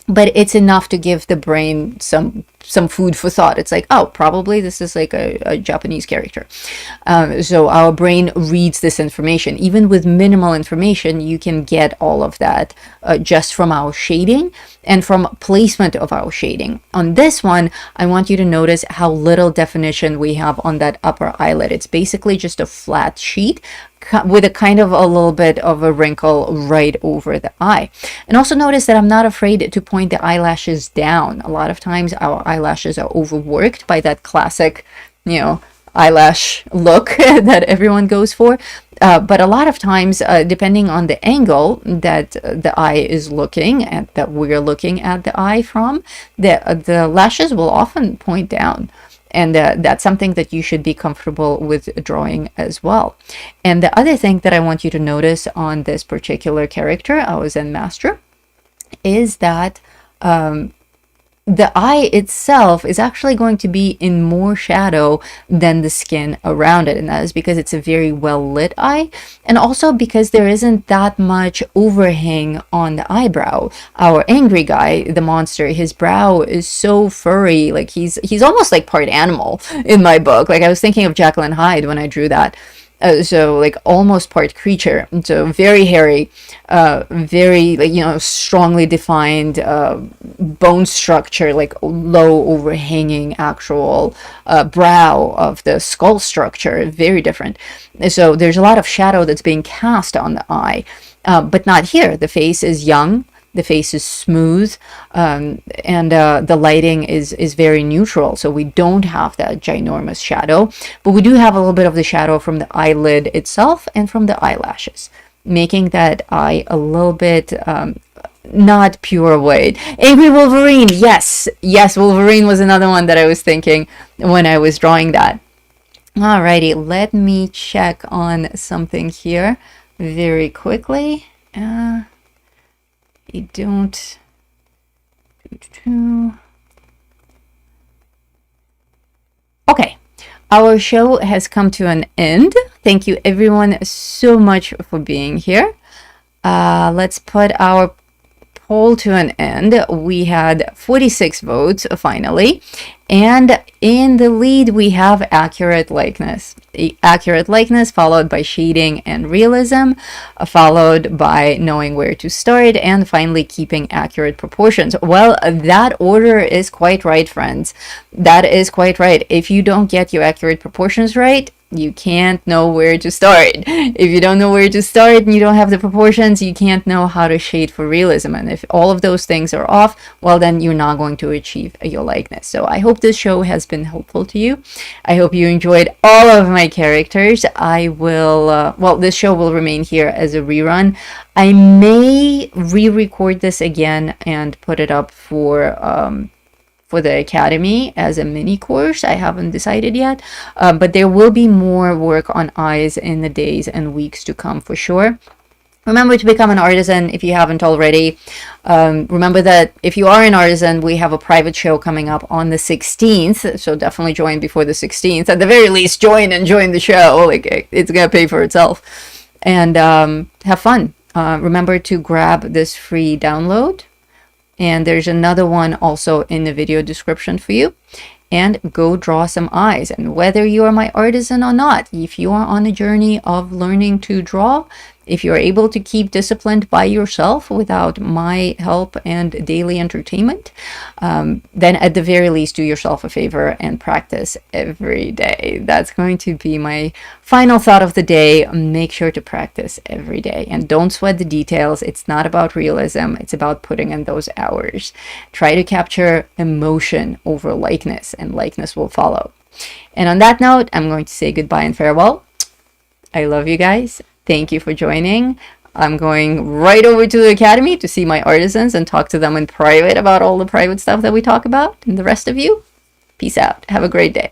Speaker 1: but it's enough to give the brain some food for thought. It's like, oh, probably this is like a Japanese character. So our brain reads this information. Even with minimal information, you can get all of that just from our shading and from placement of our shading. On this one, I want you to notice how little definition we have on that upper eyelid. It's basically just a flat sheet with a kind of a little bit of a wrinkle right over the eye. And also notice that I'm not afraid to point the eyelashes down. A lot of times our eyelashes are overworked by that classic, eyelash look that everyone goes for. But a lot of times, depending on the angle that the eye is looking at, that we're looking at the eye from, the lashes will often point down. And that's something that you should be comfortable with drawing as well. And the other thing that I want you to notice on this particular character, our Zen master, is that the eye itself is actually going to be in more shadow than the skin around it. And that is because it's a very well lit eye. And also because there isn't that much overhang on the eyebrow. Our angry guy, the monster, his brow is so furry. Like he's almost like part animal in my book. Like I was thinking of Jekyll and Hyde when I drew that. So like almost part creature, so very hairy, very strongly defined bone structure, like low overhanging actual brow of the skull structure, very different. So there's a lot of shadow that's being cast on the eye, but not here. The face is young. The face is smooth, and the lighting is very neutral, so we don't have that ginormous shadow, but we do have a little bit of the shadow from the eyelid itself and from the eyelashes, making that eye a little bit not pure white. Angry Wolverine, yes, Wolverine was another one that I was thinking when I was drawing that. Alrighty, let me check on something here very quickly. You don't. Okay, our show has come to an end. Thank you everyone so much for being here. Let's put our poll to an end. We had 46 votes finally, and in the lead we have accurate likeness. Accurate likeness followed by shading and realism, followed by knowing where to start, and finally keeping accurate proportions. Well, that order is quite right, friends. That is quite right. If you don't get your accurate proportions right, you can't know where to start. If you don't know where to start and you don't have the proportions, you can't know how to shade for realism. And if all of those things are off, well, then you're not going to achieve your likeness. So I hope this show has been helpful to you. I hope you enjoyed all of my characters. I will, this show will remain here as a rerun. I may re-record this again and put it up for the Academy as a mini course. I haven't decided yet, but there will be more work on eyes in the days and weeks to come for sure. Remember to become an artisan if you haven't already. Remember that if you are an artisan, we have a private show coming up on the 16th, so definitely join before the 16th. At the very least, join the show. Like, it's gonna pay for itself. And have fun. Remember to grab this free download. And there's another one also in the video description for you. And go draw some eyes. And whether you are my artisan or not, if you are on a journey of learning to draw, if you're able to keep disciplined by yourself without my help and daily entertainment, then at the very least do yourself a favor and practice every day. That's going to be my final thought of the day. Make sure to practice every day and don't sweat the details. It's not about realism. It's about putting in those hours. Try to capture emotion over likeness, and likeness will follow. And on that note, I'm going to say goodbye and farewell. I love you guys. Thank you for joining. I'm going right over to the Academy to see my artisans and talk to them in private about all the private stuff that we talk about. And the rest of you, peace out. Have a great day.